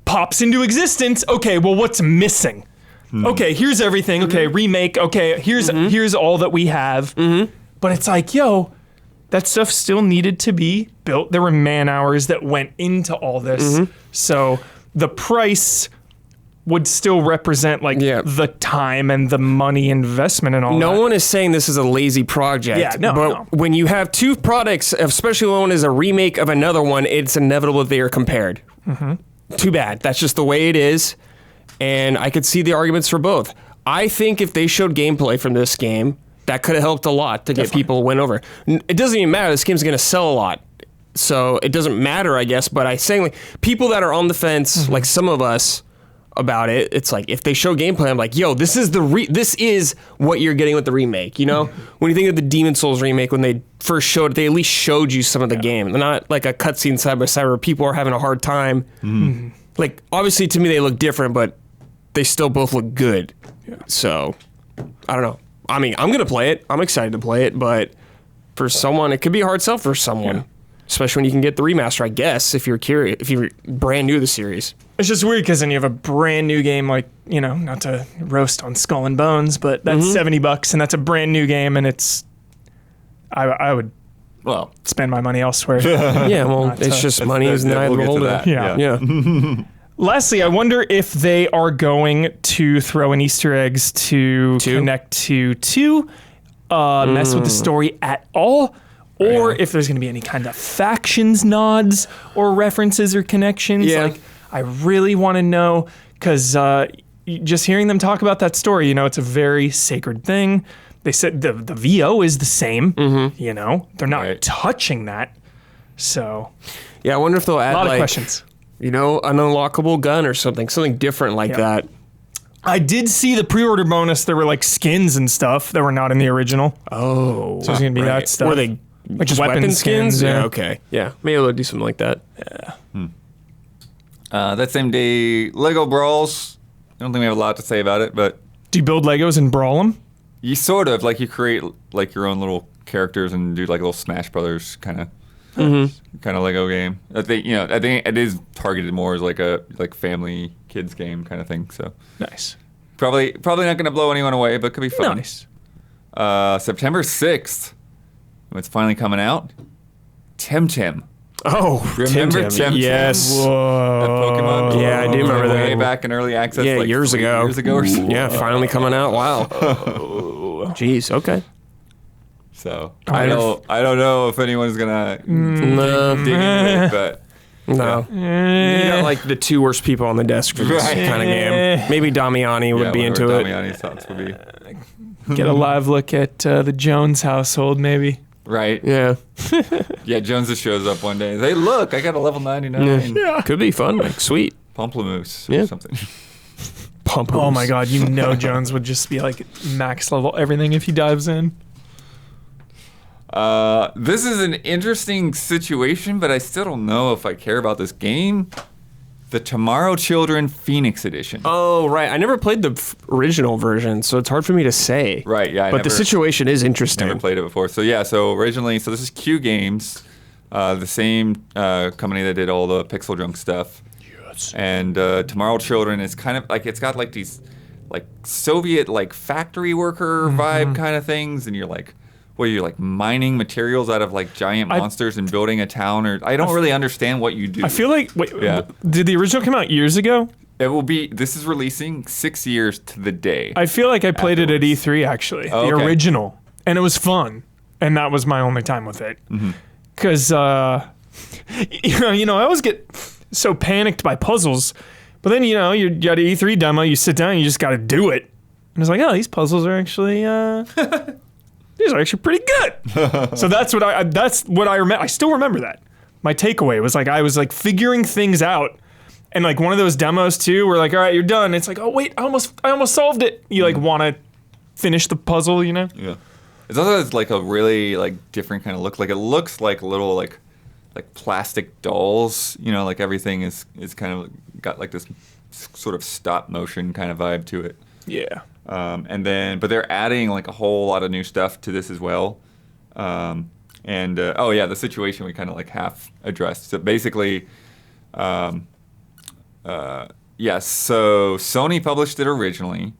D: pops into existence. Okay, well, what's missing? Okay, here's everything. Okay, remake. Okay, here's all that we have. But it's like, yo, that stuff still needed to be built. There were man hours that went into all this. So the price would still represent like the time and the money investment and all that.
C: No one is saying this is a lazy project.
D: Yeah, no.
C: When you have two products, especially one is a remake of another one, it's inevitable that they are compared. Too bad. That's just the way it is. And I could see the arguments for both. I think if they showed gameplay from this game, that could have helped a lot to get people to win over. It doesn't even matter. This game's going to sell a lot. So it doesn't matter, I guess. But I saying like people that are on the fence, like some of us, about it, it's like if they show gameplay, I'm like, yo, this is this is what you're getting with the remake. You know, when you think of the Demon Souls remake, when they first showed it, they at least showed you some of the game. They're not like a cutscene side by side where people are having a hard time. Like obviously to me they look different, but they still both look good. So I don't know. I mean, I'm gonna play it. I'm excited to play it, but for someone, it could be a hard sell for someone. Especially when you can get the remaster, I guess, if you're curious, if you're brand new to the series.
D: It's just weird because then you have a brand new game, like, you know, not to roast on Skull and Bones, but that's $70 and that's a brand new game, and it's, I would spend my money elsewhere.
C: Yeah, well, it's just money is in the eye of the beholder.
D: Yeah. Lastly, I wonder if they are going to throw in Easter eggs to connect to 2, mess with the story at all. Or if there's going to be any kind of factions nods or references or connections.
C: Yeah.
D: Like, I really want to know, because just hearing them talk about that story, you know, it's a very sacred thing. They said the VO is the same, you know. They're not touching that. So.
C: Yeah, I wonder if they'll add,
D: a lot of questions.
C: You know, an unlockable gun or something different like that.
D: I did see the pre-order bonus. There were, like, skins and stuff that were not in the original.
C: Oh.
D: So there's going to be that stuff.
C: Were they...
D: Like
C: just
D: weapon skins?
C: Yeah, okay. Yeah, maybe they'll do something like that.
B: Yeah. That same day, Lego Brawls. I don't think we have a lot to say about it, but...
D: Do you build Legos and brawl them?
B: You sort of. Like, you create, like, your own little characters and do, like, a little Smash Brothers kind of Lego game. I think it is targeted more as, like, a family kids game kind of thing, so...
D: Nice.
B: Probably not going to blow anyone away, but could be fun.
D: Nice.
B: September 6th. It's finally coming out. Temtem.
C: Oh,
B: remember Temtem?
C: Yes.
D: Whoa.
B: That Pokemon.
C: Yeah, I do remember that.
B: Way back in early access.
C: Yeah,
B: like
C: years ago.
B: Years ago or so.
C: Yeah, finally coming out. Wow. Jeez. Okay.
B: So I don't know if anyone's gonna dig into it, but
C: no. You got like the 2 worst people on the desk for this kind of game. Maybe Damiani would be into it.
B: Damiani's thoughts would be.
D: Get a live look at the Jones household, maybe.
B: Right.
C: Yeah.
B: Yeah, Jones just shows up one day. Hey, look, I got a level 99.
C: Yeah. Could be fun. Like, sweet.
B: Pamplemousse or something.
C: Pamplemousse.
D: Oh my God, you know Jones would just be like max level everything if he dives in.
B: This is an interesting situation, but I still don't know if I care about this game. The Tomorrow Children Phoenix Edition.
C: Oh, right. I never played the original version, so it's hard for me to say.
B: Right, yeah.
C: But the situation is interesting.
B: Never played it before. So, yeah, originally, this is Q Games, the same company that did all the Pixel Junk stuff. Yes. And Tomorrow Children is kind of like, it's got like these like Soviet like factory worker vibe kind of things, and you're like, what are you, like mining materials out of like giant monsters and building a town? Or I don't really understand what you do.
D: I feel like, did the original come out years ago?
B: It will be, this is releasing 6 years to the day.
D: I feel like I played it at E3 actually, the original, and it was fun. And that was my only time with it. Because, you know, I always get so panicked by puzzles, but then, you know, you got an E3 demo, you sit down, you just got to do it. And it's like, oh, these puzzles are actually, these are actually pretty good. So that's what I remember. I still remember that. My takeaway was like, I was like figuring things out. And like one of those demos too, where like, all right, you're done. It's like, oh wait, I almost solved it. You like want to finish the puzzle, you know?
B: Yeah. It's also like a really like different kind of look. Like it looks like little like plastic dolls, you know, like everything is kind of got like this sort of stop motion kind of vibe to it.
D: Yeah.
B: But they're adding like a whole lot of new stuff to this as well. And the situation we kind of like half addressed. So basically, so Sony published it originally,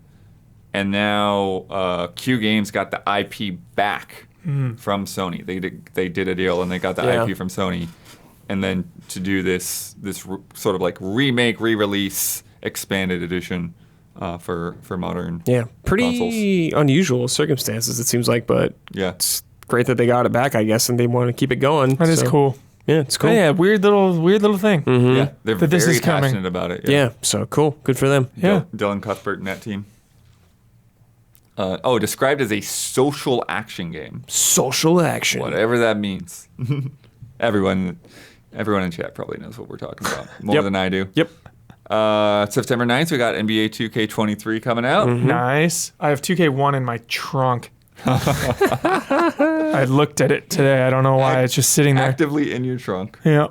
B: and now Q Games got the IP back from Sony. They did a deal and they got the IP from Sony, and then to do this sort of like remake, re-release, expanded edition for modern
C: pretty
B: consoles.
C: Unusual circumstances it seems like, but it's great that they got it back, I guess, and they want to keep it going.
D: That is cool.
C: Yeah, it's cool.
D: Yeah, weird little thing.
C: Mm-hmm.
B: Yeah, they're
D: that
B: very
D: this is coming.
B: passionate about it.
C: Yeah, so cool. Good for them.
D: Yeah.
B: Dylan Cuthbert and that team. Described as a social action game.
C: Social action.
B: Whatever that means. Everyone in chat probably knows what we're talking about more than I do.
C: Yep.
B: September 9th, we got NBA 2K23 coming out.
D: Mm-hmm. Nice. I have 2K1 in my trunk. I looked at it today. I don't know why. It's just sitting there.
B: Actively in your trunk.
D: Yeah.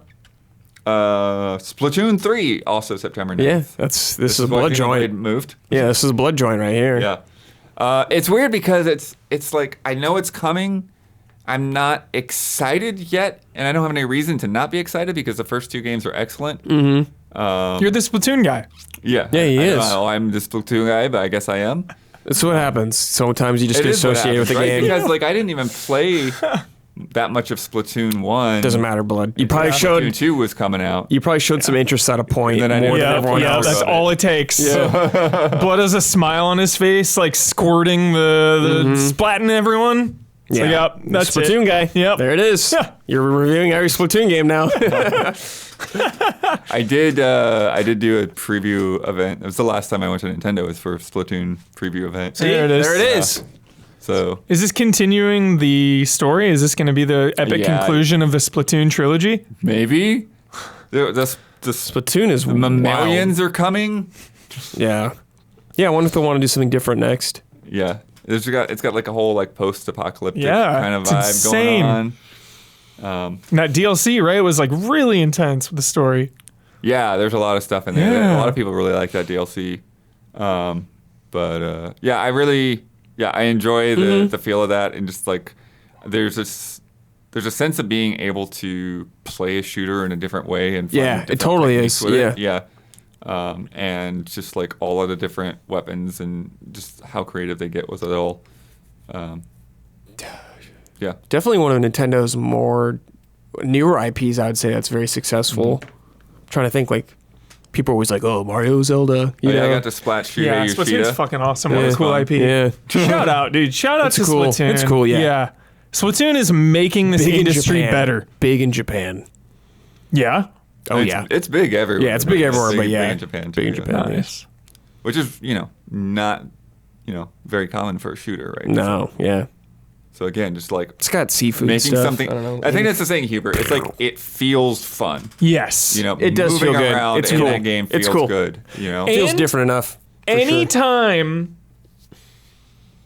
B: Splatoon 3, also September 9th.
C: Yeah, this is a blood joint.
B: It moved.
C: Yeah, this is a blood joint right here.
B: Yeah. It's weird because it's like, I know it's coming. I'm not excited yet, and I don't have any reason to not be excited because the first two games are excellent.
C: Mm-hmm.
D: You're the Splatoon guy.
B: Yeah.
C: Yeah, he is.
B: I'm the Splatoon guy, but I guess I am.
C: That's what happens. Sometimes you just get associated with the game.
B: Because like I didn't even play that much of Splatoon 1.
C: Doesn't matter, blood. You probably showed
B: Splatoon 2 was coming out.
C: You probably showed some interest at a point.
B: And then I
C: more
B: didn't
C: than everyone else.
D: That's all it takes. Yeah. Blood has a smile on his face, like squirting the splatting everyone. It's like, yep, that's
C: Splatoon
D: it.
C: guy.
D: Yep.
C: There it is.
D: Yeah.
C: You're reviewing every Splatoon game now.
B: I did do a preview event. It was the last time I went to Nintendo was for a Splatoon preview event.
D: There it is.
C: There it is.
B: So
D: is this continuing the story? Is this going to be the epic conclusion of the Splatoon trilogy?
B: Maybe the
C: Splatoon is
B: mammalians are coming.
C: Yeah. Yeah, I wonder if they want to do something different next.
B: Yeah. It's got like a whole like post-apocalyptic kind of
D: it's
B: vibe
D: insane.
B: going on.
D: And that DLC, right? It was like really intense with the story.
B: Yeah, there's a lot of stuff in there.
D: Yeah.
B: A lot of people really like that DLC. I enjoy the feel of that, and just like there's a sense of being able to play a shooter in a different way and find
C: it totally is.
B: Yeah. And just like all of the different weapons and just how creative they get with it all. Yeah.
C: Definitely one of Nintendo's more newer IPs, I would say, that's very successful. Trying to think, like, people are always like, oh, Mario, Zelda. You know?
B: I got to splat shoot
D: Yeah,
B: at
D: Splatoon's
B: Yoshida.
D: fucking awesome. What a cool IP.
C: Yeah.
D: Shout out, dude. Shout out to
C: cool.
D: Splatoon.
C: It's cool, yeah.
D: Yeah. Splatoon is making this
C: Big in
D: industry
C: Japan.
D: better.
C: Big in Japan.
D: Yeah.
C: Oh,
B: It's big everywhere.
C: Yeah, it's big everywhere, but yeah.
B: Big in Japan, too.
C: Big in Japan.
D: Nice.
B: Which is, not, very common for a shooter, right?
C: No, yeah.
B: So again, just like
C: It's got seafood
B: making
C: stuff.
B: something.
C: I don't know.
B: I think that's the thing, Hubert. It's like it feels fun.
D: Yes.
C: It does
B: moving
C: feel good.
B: around
C: It's
B: in
C: cool.
B: that game feels
C: It's cool.
B: good.
C: Feels
D: And-
C: different enough. for sure.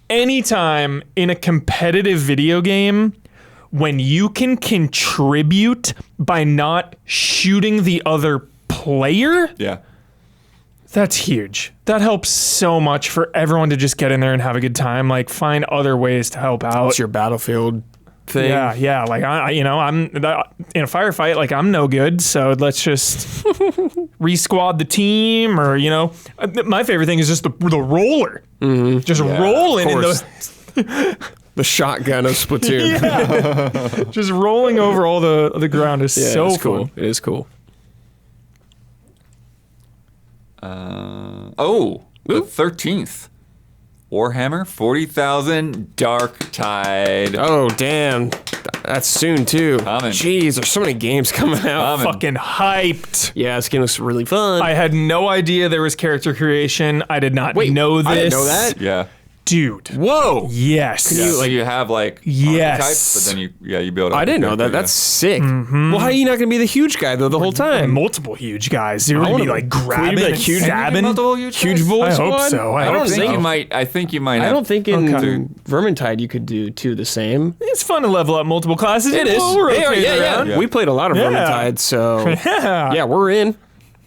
D: Anytime in a competitive video game when you can contribute by not shooting the other player,
B: Yeah.
D: that's huge. That helps so much for everyone to just get in there and have a good time. Like, find other ways to help out.
C: What's your Battlefield thing?
D: Yeah. Like, I'm in a firefight. Like, I'm no good, so let's just re-squad the team. Or my favorite thing is just the roller. Mm-hmm. Just rolling in the
C: The shotgun of Splatoon.
D: just rolling over all the ground is so
C: it's
D: fun.
C: cool. It is cool.
B: The 13th. Warhammer 40,000 Dark Tide.
C: Oh, damn. That's soon, too.
B: Coming.
C: Jeez, there's so many games coming out.
B: Coming.
D: Fucking hyped.
C: Yeah, this game looks really fun.
D: I had no idea there was character creation. I did not know this.
C: I didn't know that.
B: Yeah.
D: Dude.
C: Whoa.
D: Yes.
B: Yeah, so you have like
D: Yes.
B: archetypes, but then you build up.
C: I didn't know that. That's sick. Well, how are you not going to be the huge guy, though, the whole time?
D: Multiple huge guys. You're going to be like grabbing
C: be like
D: and
C: huge-
D: stabbing.
C: Huge voice
D: I hope
C: squad?
D: so. I
C: don't
D: hope
C: think
D: so.
C: you
B: might. I think you might.
C: I don't think in
B: Okay.
C: Vermintide you could do two the same.
D: It's fun to level up multiple classes.
C: It is.
D: We'll rotate
C: Yeah.
D: around.
C: We played a lot of
D: Yeah.
C: Vermintide, so
D: Yeah.
C: we're in.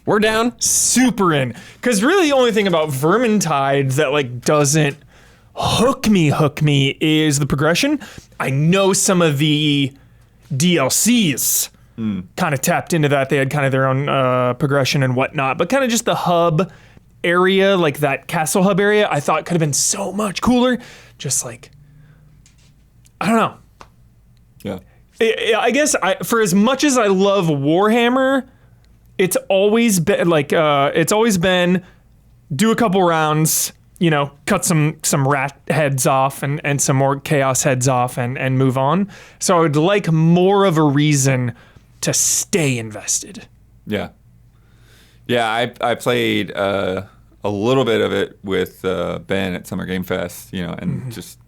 C: We're down.
D: Super in. Because really the only thing about Vermintide that like doesn't hook me is the progression. I know some of the DLCs kind of tapped into that. They had kind of their own progression and whatnot, but kind of just the hub area, like that castle hub area, I thought could have been so much cooler. Just like, I don't know.
B: Yeah.
D: I guess for as much as I love Warhammer, it's always been do a couple rounds, cut some rat heads off and some more chaos heads off and move on. So I would like more of a reason to stay invested.
B: Yeah. Yeah, I played a little bit of it with Ben at Summer Game Fest, and just,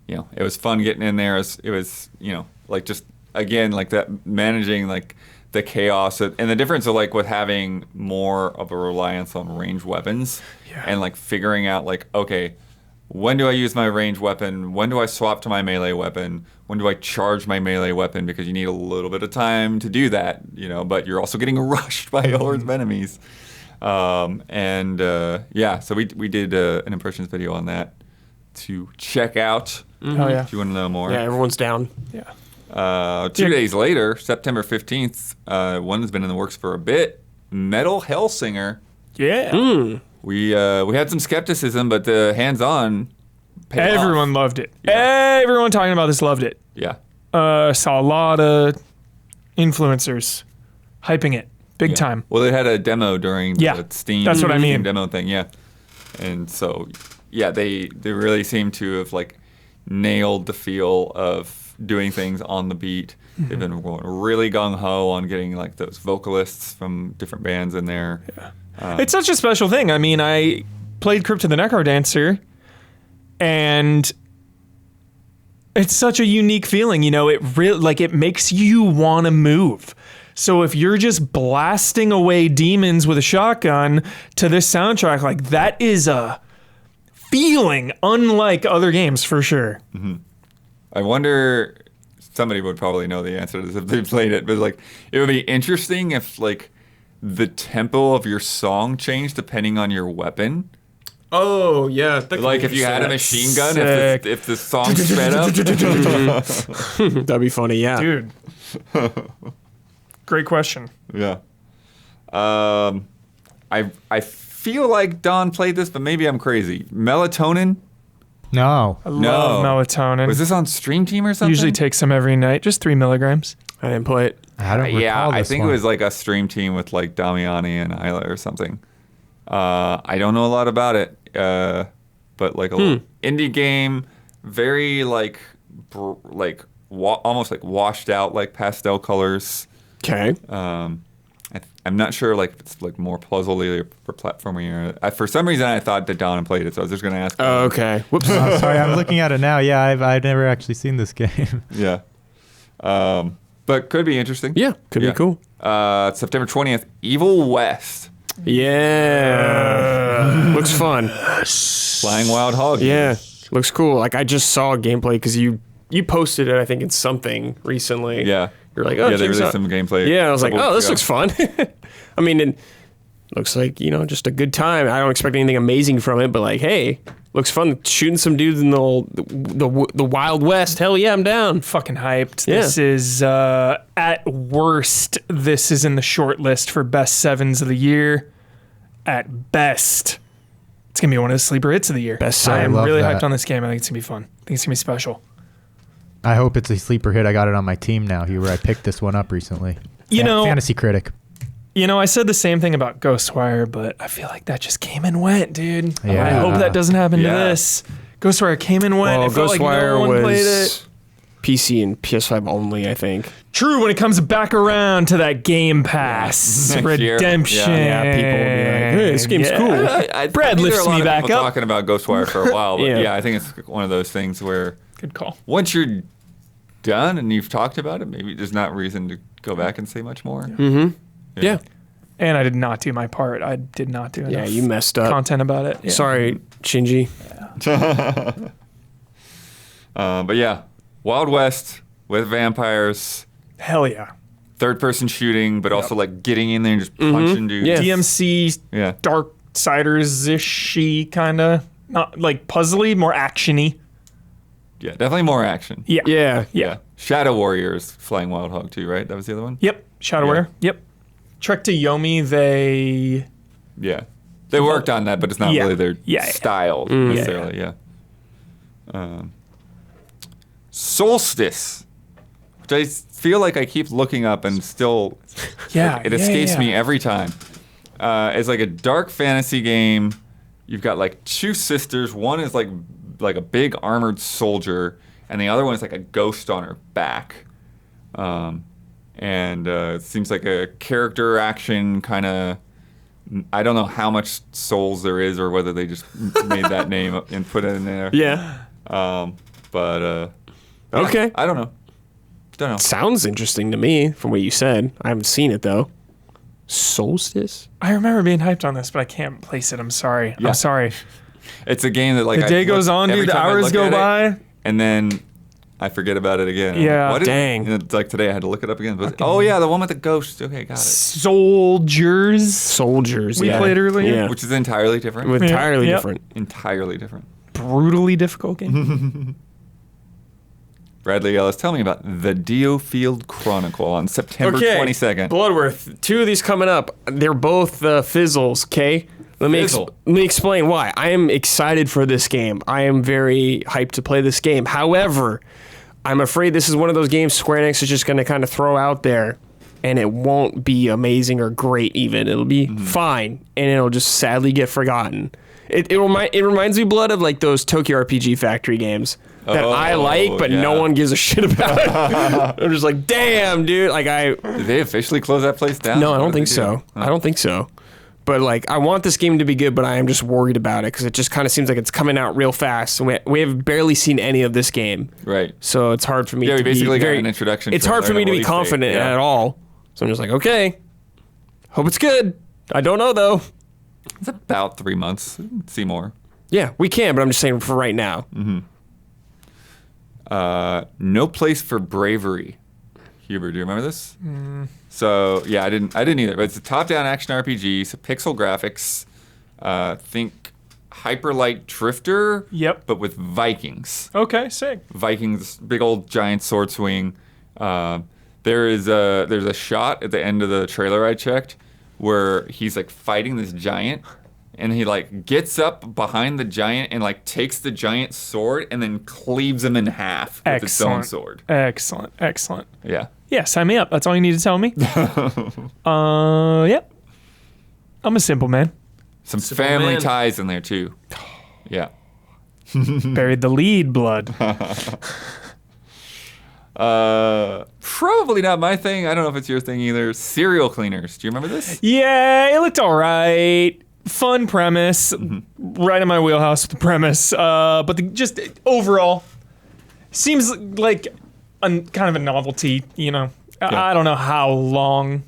B: it was fun getting in there. It was like just, again, like that managing like the chaos and the difference of like with having more of a reliance on ranged weapons and like figuring out like, okay, when do I use my ranged weapon? When do I swap to my melee weapon? When do I charge my melee weapon? Because you need a little bit of time to do that, but you're also getting rushed by hordes of enemies. So we did an impressions video on that to check out.
D: Oh yeah.
B: If you want to know more.
C: Yeah, everyone's down.
D: Yeah.
B: 2 days later, September 15th, one that's been in the works for a bit, Metal Hellsinger.
D: Yeah.
B: We had some skepticism, but the hands-on paid off.
D: Everyone loved it.
B: Yeah.
D: Everyone talking about this loved it.
B: Yeah.
D: Saw a lot of influencers hyping it big time.
B: Well, they had a demo during the Steam.
D: That's what I mean.
B: Steam demo thing, yeah. And so, yeah, they really seem to have like nailed the feel of doing things on the beat. They've been going really gung-ho on getting like those vocalists from different bands in there.
D: Yeah. It's such a special thing. I mean, I played Crypt of the Necrodancer, and it's such a unique feeling. It makes you want to move. So if you're just blasting away demons with a shotgun to this soundtrack, like that is a feeling unlike other games for sure.
B: Mm-hmm. I wonder, somebody would probably know the answer to this if they played it, but like it would be interesting if like the tempo of your song changed depending on your weapon.
C: Oh yeah,
B: like if you had a machine gun, if the song sped up.
C: That'd be funny, yeah,
D: dude. Great question.
B: Yeah. I feel like Don played this, but maybe I'm crazy. Melatonin.
A: No.
D: I love melatonin.
B: Was this on Stream Team or something?
D: Usually take some every night, just 3 milligrams.
C: I didn't play it.
A: I don't recall
B: I
A: this
B: think
A: one.
B: it was like a Stream Team with like Damiani and Isla or something. I don't know a lot about it, but like a little indie game, very like almost like washed out like pastel colors.
C: Okay.
B: I'm not sure like if it's like more puzzly or platformy. For some reason I thought that Don played it, so I was just gonna ask.
C: Oh, okay. Whoops.
A: I'm sorry, I'm looking at it now. Yeah, I've never actually seen this game.
B: Yeah. But could be interesting.
C: Yeah, could be cool.
B: September 20th, Evil West.
C: Yeah. Looks fun.
B: Flying Wild Hog.
C: Yeah. Looks cool. Like I just saw gameplay because you posted it, I think, in something recently.
B: Yeah.
C: You're like, oh,
B: yeah, they released some gameplay.
C: Yeah, I was like, oh, this looks fun. I mean, it looks like, just a good time. I don't expect anything amazing from it, but like, hey, looks fun. Shooting some dudes in the Wild West. Hell yeah, I'm down.
D: Fucking hyped.
C: Yeah.
D: This is, at worst, this is in the short list for best 7s of the year. At best, it's going to be one of the sleeper hits of the year.
C: Best
D: I am
A: love
D: really
A: that.
D: hyped on this game. I think it's going to be fun. I think it's going to be special.
A: I hope it's a sleeper hit. I got it on my team now. I picked this one up recently. Fantasy Critic.
D: I said the same thing about Ghostwire, but I feel like that just came and went, dude.
A: Yeah.
D: I hope that doesn't happen to this. Ghostwire came and went.
C: Well,
D: It felt like no one played it.
C: PC and PS5 only, I think.
D: True, when it comes back around to that Game Pass
B: Next year.
D: redemption.
C: Yeah, people will be like, hey, this game's cool.
D: Brad lifts me back up.
B: Talking about Ghostwire for a while, but
C: Yeah.
B: I think it's one of those things where
D: Good call.
B: once you're done and you've talked about it, maybe there's not reason to go back and say much more.
C: Mm-hmm. Yeah.
D: And I did not do my part. I did not do enough
C: Yeah, you messed up.
D: content about it. Yeah.
C: Sorry, Shinji.
B: But yeah, Wild West with vampires,
D: Hell yeah.
B: third-person shooting, but also like getting in there and just punching dudes.
C: Yeah.
D: DMC
B: Yeah.
D: Darksiders-ish kind of. Not like puzzly, more action-y.
B: Yeah, definitely more action.
C: Yeah.
B: Shadow Warriors, Flying Wild Hog too, right? That was the other one?
D: Yep. Shadow Warrior. Yep. Trek to Yomi, they...
B: Yeah. They worked on that, but it's not really their style necessarily, Solstice, which I feel like I keep looking up and still it escapes me every time. It's like a dark fantasy game. You've got like two sisters. One is like a big armored soldier, and the other one is like a ghost on her back. It seems like a character action kind of. I don't know how much Souls there is, or whether they just made that name and put it in there.
C: Yeah.
B: Okay. I don't know.
C: Sounds interesting to me from what you said. I haven't seen it though. Solstice?
D: I remember being hyped on this, but I can't place it. I'm sorry. I'm sorry.
B: It's a game that like
D: the day goes on, dude. The hours go by,
B: and then I forget about it again.
D: Yeah.
C: Dang.
B: It's like today I had to look it up again. But, the one with the ghost. Okay, got it.
D: Soldiers.
C: We
D: played earlier.
C: Yeah.
B: Which is entirely different.
C: Entirely different.
D: Brutally difficult game.
B: Bradley Ellis, tell me about the Diofield Chronicle on September 22nd.
C: Bloodworth. 2 of these coming up. They're both fizzles, okay? Let me explain why. I am excited for this game. I am very hyped to play this game. However, I'm afraid this is one of those games Square Enix is just going to kind of throw out there, and it won't be amazing or great even. It'll be fine, and it'll just sadly get forgotten. It reminds me, Blood, of like those Tokyo RPG Factory games that I like, but no one gives a shit about. I'm just like, damn, dude. Like
B: Did they officially close that place down?
C: No, I don't think so. I don't think so. But like, I want this game to be good, but I am just worried about it because it just kind of seems like it's coming out real fast. And we have barely seen any of this game,
B: right?
C: So it's hard for me.
B: We basically got an introduction.
C: It's hard for me to be confident at all. So I'm just like, okay, hope it's good. I don't know though.
B: It's about 3 months. See more.
C: Yeah, we can, but I'm just saying for right now.
B: No Place for Bravery. Huber, do you remember this? So yeah, I didn't either. But it's a top-down action RPG. So pixel graphics. Think Hyperlight Drifter.
D: Yep.
B: But with Vikings.
D: Okay, sick.
B: Vikings, big old giant sword swing. There's a shot at the end of the trailer I checked where he's like fighting this giant, and he like gets up behind the giant and like takes the giant sword and then cleaves him in half with his own sword.
D: Excellent.
B: Yeah.
D: Yeah, sign me up. That's all you need to tell me. Yep. I'm a simple man.
B: Some family ties in there too. Yeah.
D: Buried the lead, Blood.
B: Probably not my thing. I don't know if it's your thing either. Serial Cleaners. Do you remember this?
D: Yeah, it looked all right. Fun premise. Right in my wheelhouse with the premise. But just overall, seems like kind of a novelty, you know.
B: Yeah.
D: I don't know how long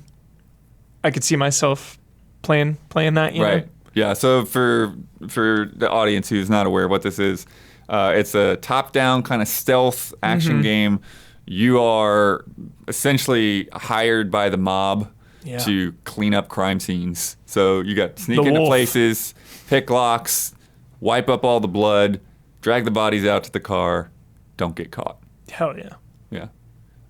D: I could see myself playing that, you know?
B: Yeah, so for the audience who's not aware of what this is, it's a top-down kind of stealth action game. You are essentially hired by the mob to clean up crime scenes. So you got sneak into places, pick locks, wipe up all the blood, drag the bodies out to the car, don't get caught.
D: Hell yeah.
B: Yeah.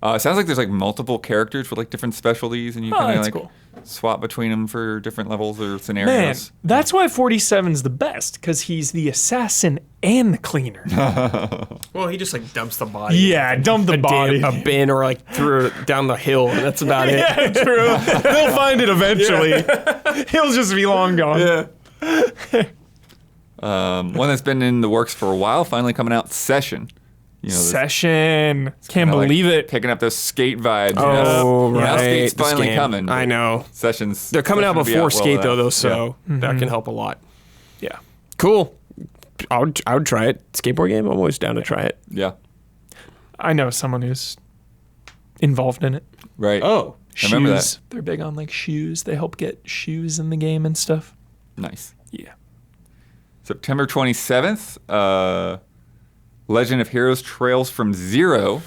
B: It sounds like there's like multiple characters with like different specialties, and you kind of like swap between them for different levels or scenarios.
D: Man, that's why 47's the best, because he's the assassin and the cleaner.
C: Well, he just like dumps the body.
D: Yeah, dump the body.
C: A bin or like threw it down the hill, and that's about it.
D: Yeah, true. They'll find it eventually. He'll just be long gone.
B: Yeah. One that's been in the works for a while, finally coming out, Session. You know,
D: Session. Can't believe it.
B: Picking up those skate vibes.
C: Oh, right.
B: Now Skate's finally coming.
C: I know.
B: Sessions.
C: They're coming out before Skate, though, so that can help a lot.
D: Yeah.
C: Cool. I would try it. Skateboard game? I'm always down to try it.
B: Yeah.
D: I know someone who's involved in it.
B: Right.
C: Oh.
D: Shoes.
B: I remember that.
D: They're big on like shoes. They help get shoes in the game and stuff.
B: Nice.
D: Yeah.
B: September 27th, Legend of Heroes Trails from Zero.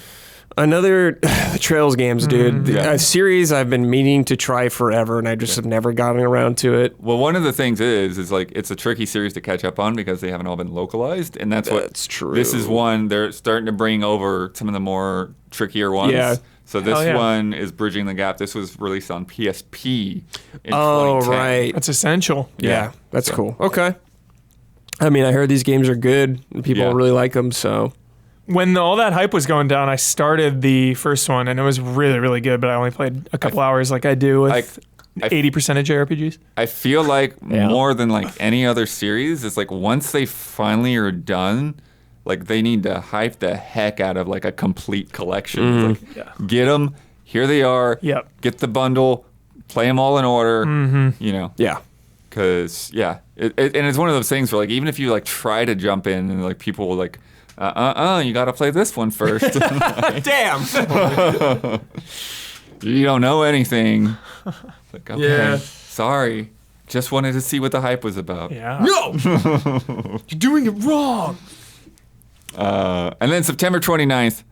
C: Another the Trails games, dude. A series I've been meaning to try forever, and I just have never gotten around to it.
B: Well, one of the things is like it's a tricky series to catch up on because they haven't all been localized, and that's
C: true.
B: This is one they're starting to bring over some of the more trickier ones.
C: Yeah.
B: So this one is bridging the gap. This was released on PSP in 2010.
C: Right.
D: That's essential.
C: Yeah, that's cool. Okay. I mean, I heard these games are good, and people really like them, so...
D: When all that hype was going down, I started the first one, and it was really, really good, but I only played a couple hours like I do with 80% of JRPGs.
B: I feel like more than like any other series, it's like once they finally are done, like they need to hype the heck out of like a complete collection. Like, get them, here they are, get the bundle, play them all in order, you know.
C: Yeah.
B: Because, and it's one of those things where like even if you like try to jump in and like people will like, you gotta play this one first.
C: Damn.
B: You don't know anything. Like, okay, sorry. Just wanted to see what the hype was about.
D: Yeah.
C: No! You're doing it wrong.
B: And then September 29th,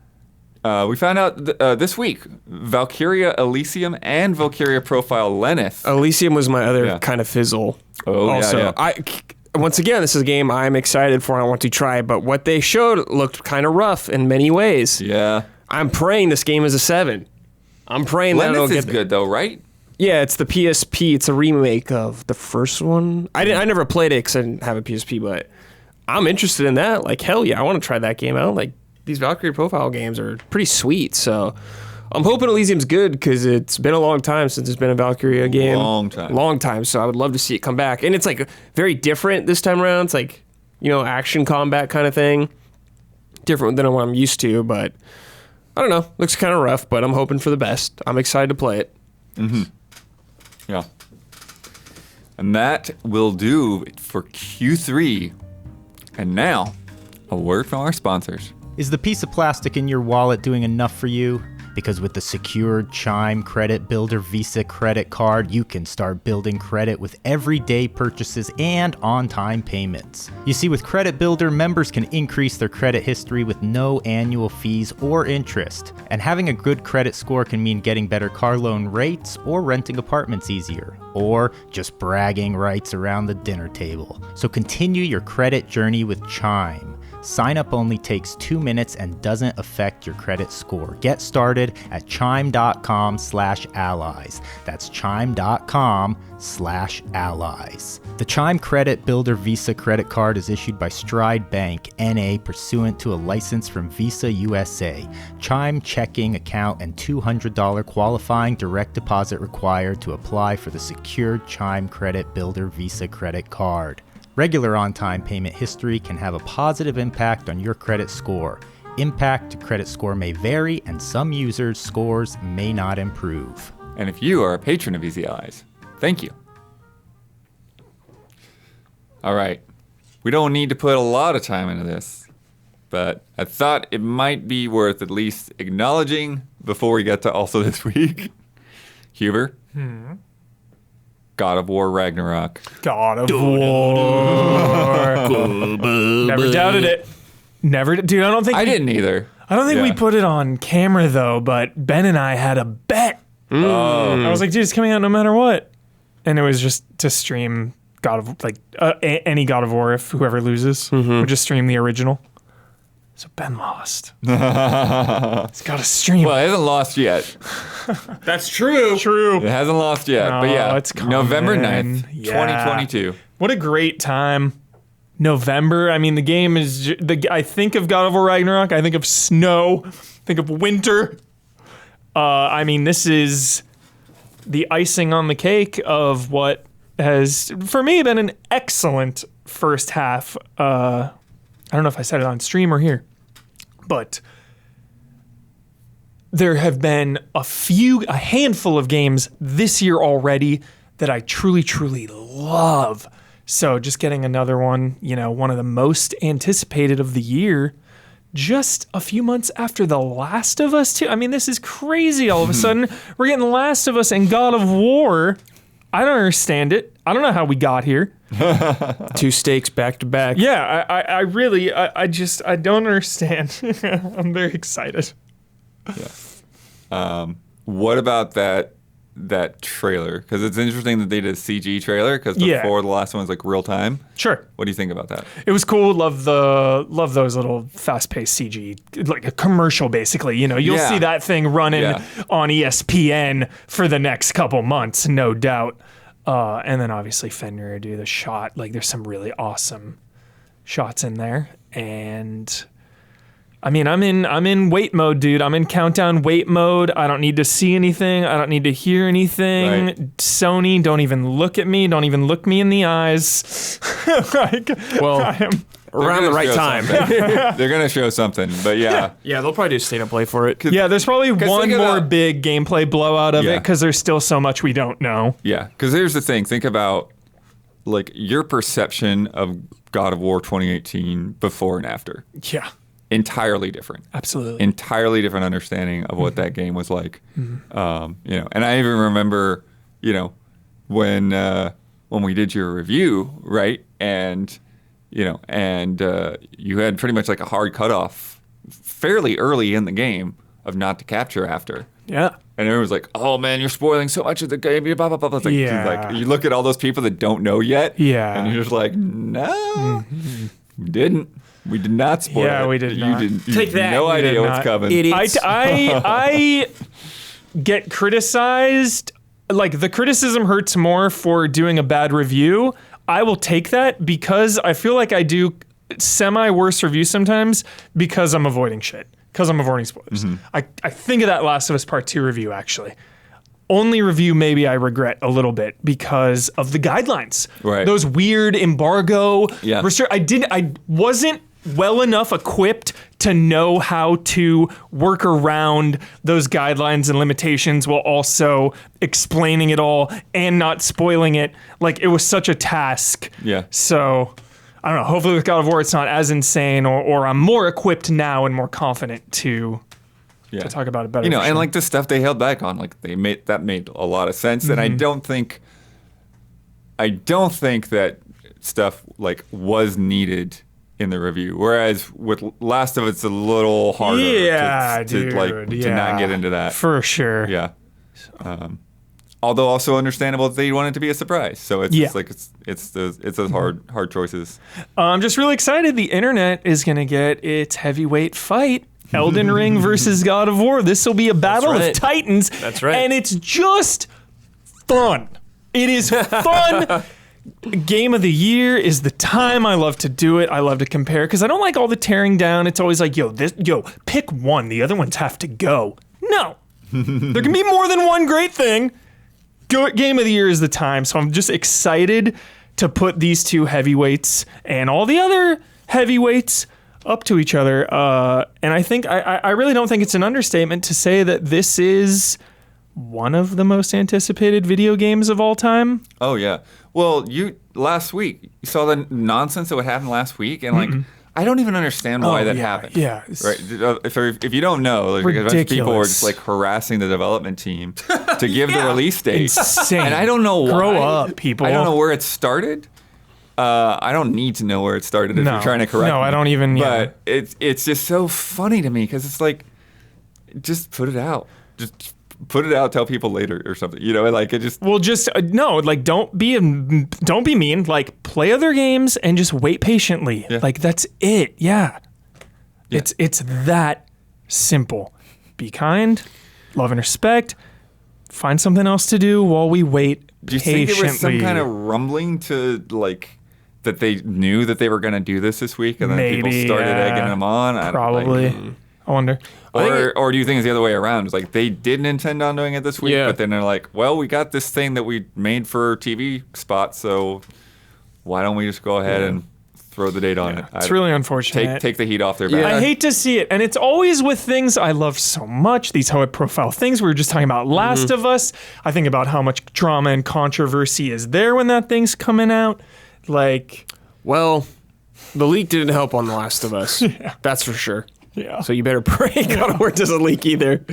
B: we found out this week, Valkyria Elysium and Valkyria Profile Lenneth.
C: Elysium was my other kind of fizzle.
B: Oh,
C: also, once again, this is a game I'm excited for and I want to try, but what they showed looked kind of rough in many ways.
B: Yeah.
C: I'm praying this game is a 7. I'm praying that it'll
B: get is good though, right?
C: Yeah, it's the PSP. It's a remake of the first one. I never played it because I didn't have a PSP, but I'm interested in that. Like, hell yeah, I want to try that game out. Like, these Valkyrie Profile games are pretty sweet, so... I'm hoping Elysium's good because it's been a long time since it's been a Valkyria game. Long time, so I would love to see it come back. And it's like very different this time around. It's like, you know, action combat kind of thing. Different than what I'm used to, but I don't know. Looks kind of rough, but I'm hoping for the best. I'm excited to play it.
B: Mm-hmm. Yeah. And that will do it for Q3. And now, a word from our sponsors.
A: Is the piece of plastic in your wallet doing enough for you? Because with the secured Chime Credit Builder Visa credit card, you can start building credit with everyday purchases and on-time payments. You see, with Credit Builder, members can increase their credit history with no annual fees or interest. And having a good credit score can mean getting better car loan rates or renting apartments easier. Or just bragging rights around the dinner table. So continue your credit journey with Chime. Sign up only takes 2 minutes and doesn't affect your credit score. Get started at chime.com/allies. That's chime.com/allies. The Chime Credit Builder Visa credit card is issued by Stride Bank, N.A., pursuant to a license from Visa USA. Chime checking account and $200 qualifying direct deposit required to apply for the secured Chime Credit Builder Visa credit card. Regular on-time payment history can have a positive impact on your credit score. Impact to credit score may vary, and some users' scores may not improve.
B: And if you are a patron of Easy Allies, thank you. All right. We don't need to put a lot of time into this, but I thought it might be worth at least acknowledging before we get to also this week. Huber. God of War Ragnarok.
D: God of War. Never doubted it. Dude, I don't think
B: I didn't either.
D: I don't think we put it on camera though, but Ben and I had a bet. I was like, dude, it's coming out no matter what. And it was just to stream any God of War if whoever loses would just stream the original. So Ben lost. He's got to stream.
B: Well, it hasn't lost yet.
C: That's true.
B: It hasn't lost yet.
D: No,
B: but yeah,
D: it's coming.
B: November 9th, 2022.
D: What a great time. November. I mean, the game is... I think of God of War Ragnarok. I think of snow. Think of winter. I mean, this is the icing on the cake of what has, for me, been an excellent first half. I don't know if I said it on stream or here, but there have been a handful of games this year already that I truly, truly love. So just getting another one, one of the most anticipated of the year, just a few months after The Last of Us 2. I mean, this is crazy. All of a sudden, we're getting The Last of Us and God of War. I don't understand it. I don't know how we got here.
C: 2 stakes back to back.
D: Yeah, I really don't understand. I'm very excited.
B: What about that trailer? Because it's interesting that they did a CG trailer because before the last one was like real time.
D: Sure.
B: What do you think about that?
D: It was cool. Love those little fast-paced CG, like a commercial, basically. You know, you'll see that thing running on ESPN for the next couple months, no doubt. And then obviously Fenrir do the shot. Like there's some really awesome shots in there. And I mean, I'm in wait mode, dude. I'm in countdown wait mode. I don't need to see anything. I don't need to hear anything. Right. Sony, don't even look at me. Don't even look me in the eyes.
C: Around the right time.
B: They're going to show something, but yeah.
C: Yeah, they'll probably do state of play for it.
D: Yeah, there's probably one more big gameplay blowout of it because there's still so much we don't know.
B: Yeah, because here's the thing. Think about like your perception of God of War 2018 before and after.
D: Yeah.
B: Entirely different.
D: Absolutely.
B: Entirely different understanding of what that game was like. You know, and I even remember, you know, when we did your review, right? And you know, and you had pretty much like a hard cutoff fairly early in the game of not to capture after.
D: Yeah.
B: And everyone was like, oh man, you're spoiling so much of the game. Blah, blah, blah, blah. Like, you look at all those people that don't know yet.
D: Yeah.
B: And you're just like, no, we didn't. We did not spoil it.
D: Yeah, we did not.
B: You Take that. No idea what's coming.
C: Idiots.
D: I get criticized. Like the criticism hurts more for doing a bad review. I will take that because I feel like I do semi-worse reviews sometimes because I'm avoiding shit. Because I'm avoiding spoilers. I think of that Last of Us Part 2 review, actually. Only review maybe I regret a little bit because of the guidelines.
B: Right.
D: Those weird embargo.
B: Yeah.
D: I wasn't well enough equipped to know how to work around those guidelines and limitations while also explaining it all and not spoiling it. Like, it was such a task.
B: Yeah.
D: So, I don't know. Hopefully with God of War, it's not as insane, or I'm more equipped now and more confident to talk about it better.
B: You know, and like the stuff they held back on, like that made a lot of sense. And I don't think that stuff like was needed in the review. Whereas with Last of Us, it's a little harder to not get into that.
D: For sure.
B: Yeah. Although also understandable that they want it to be a surprise. So it's just like it's those hard choices.
D: I'm just really excited. The internet is going to get its heavyweight fight. Elden Ring versus God of War. This will be a battle of titans.
C: That's right.
D: And it's just fun. It is fun. Game of the year is the time I love to do it. I love to compare because I don't like all the tearing down. It's always like, pick one. The other ones have to go. No. There can be more than one great thing. Game of the year is the time. So I'm just excited to put these two heavyweights and all the other heavyweights up to each other. And I think I really don't think it's an understatement to say that this is one of the most anticipated video games of all time.
B: Oh, yeah. Well, last week, you saw the nonsense that would happen last week, and like, I don't even understand why that happened.
D: Yeah.
B: Right. If you don't know, like, a bunch of people were just like harassing the development team to give the release date.
D: Insane.
B: And I don't know why.
D: Grow up, people.
B: I don't know where it started. I don't need to know where it started if you're trying to correct me.
D: No, I don't even.
B: But it's just so funny to me because it's like, just put it out. Just put it out. Tell people later or something. You know, like it just.
D: Well, just no. Like, don't be mean. Like, play other games and just wait patiently.
B: Yeah.
D: Like, that's it. Yeah. It's that simple. Be kind, love and respect. Find something else to do while we wait
B: Do you
D: patiently.
B: think there was some kind of rumbling to like that they knew that they were going to do this week, and then
D: Maybe,
B: people started egging them on?
D: Probably. I wonder.
B: Or do you think it's the other way around? It's like they didn't intend on doing it this week, but then they're like, well, we got this thing that we made for TV spots, so why don't we just go ahead and throw the date on it?
D: It's really unfortunate.
B: Take the heat off their back.
D: I hate to see it. And it's always with things I love so much, these high-profile things. We were just talking about Last of Us. I think about how much drama and controversy is there when that thing's coming out. Like,
C: well, the leak didn't help on The Last of Us. That's for sure.
D: Yeah.
C: So you better pray God of War doesn't leak either.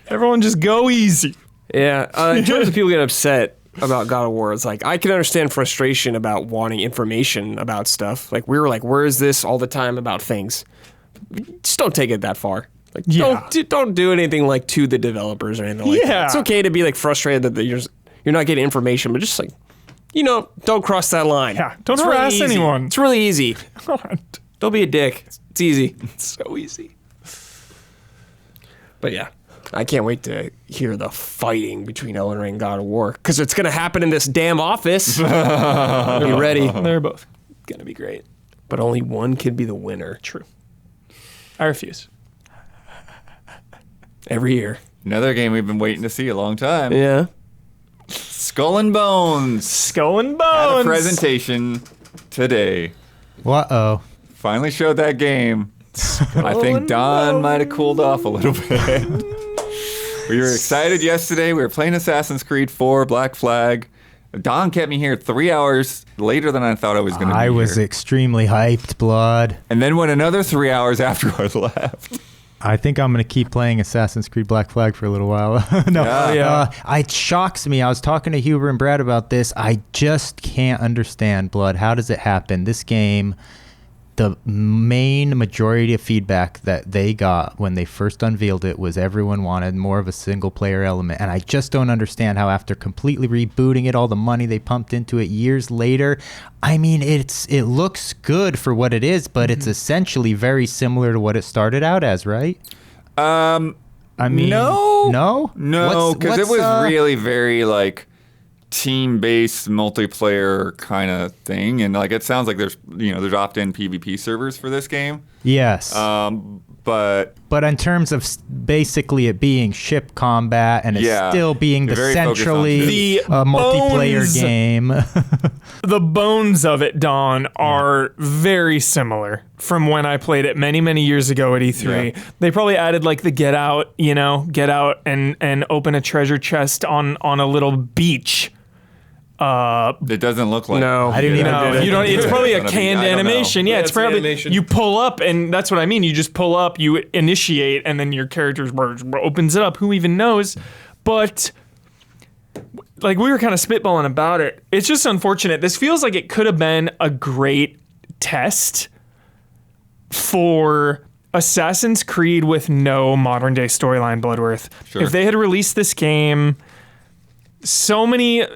D: Everyone just go easy.
C: Yeah. In terms of people getting upset about God of War, it's like I can understand frustration about wanting information about stuff. Like we were like, where is this all the time about things? Just don't take it that far. Like,
D: Yeah.
C: don't do anything like to the developers or anything like that. It's okay to be like frustrated that you're not getting information, but just like, don't cross that line.
D: Yeah, don't
C: It's really
D: harass
C: easy.
D: anyone.
C: It's really easy.
D: God.
C: Don't be a dick. It's easy. It's so easy. But yeah, I can't wait to hear the fighting between Elden Ring and God of War, because it's going to happen in this damn office. Be ready.
D: They're both going to be great.
C: But only one can be the winner.
D: True. I refuse.
C: Every year.
B: Another game we've been waiting to see a long time.
C: Yeah.
B: Skull and Bones.
D: Skull and
B: Had
D: Bones.
B: a presentation today.
A: Uh-oh.
B: Finally showed that game. I think Don might have cooled off a little bit. We were excited yesterday. We were playing Assassin's Creed 4, Black Flag. Don kept me here 3 hours later than I thought I was going to be
A: I was
B: here.
A: extremely hyped, Blood.
B: And then went another 3 hours after I left.
A: I think I'm going to keep playing Assassin's Creed Black Flag for a little while. It shocks me. I was talking to Huber and Brad about this. I just can't understand, Blood. How does it happen? This game, the main majority of feedback that they got when they first unveiled it was everyone wanted more of a single player element. And I just don't understand how after completely rebooting it, all the money they pumped into it years later, I mean, it looks good for what it is, but it's essentially very similar to what it started out as, right? I mean,
B: No,
A: no,
B: because it was really very like team-based multiplayer kind of thing, and like it sounds like there's opt-in PvP servers for this game.
A: Yes.
B: But
A: in terms of basically it being ship combat and it's still being essentially a multiplayer game.
D: The bones of it, Don, are very similar from when I played it many, many years ago at E3. Yeah. They probably added like the get out and open a treasure chest on a little beach.
B: It doesn't look like.
C: No,
D: I didn't even know. You don't. It's probably a canned animation. Yeah, it's probably
C: animation.
D: You pull up, and that's what I mean. You just pull up, you initiate, and then your character opens it up. Who even knows? But like we were kind of spitballing about it. It's just unfortunate. This feels like it could have been a great test for Assassin's Creed with no modern day storyline. Bloodworth.
B: Sure.
D: If they had released this game. So many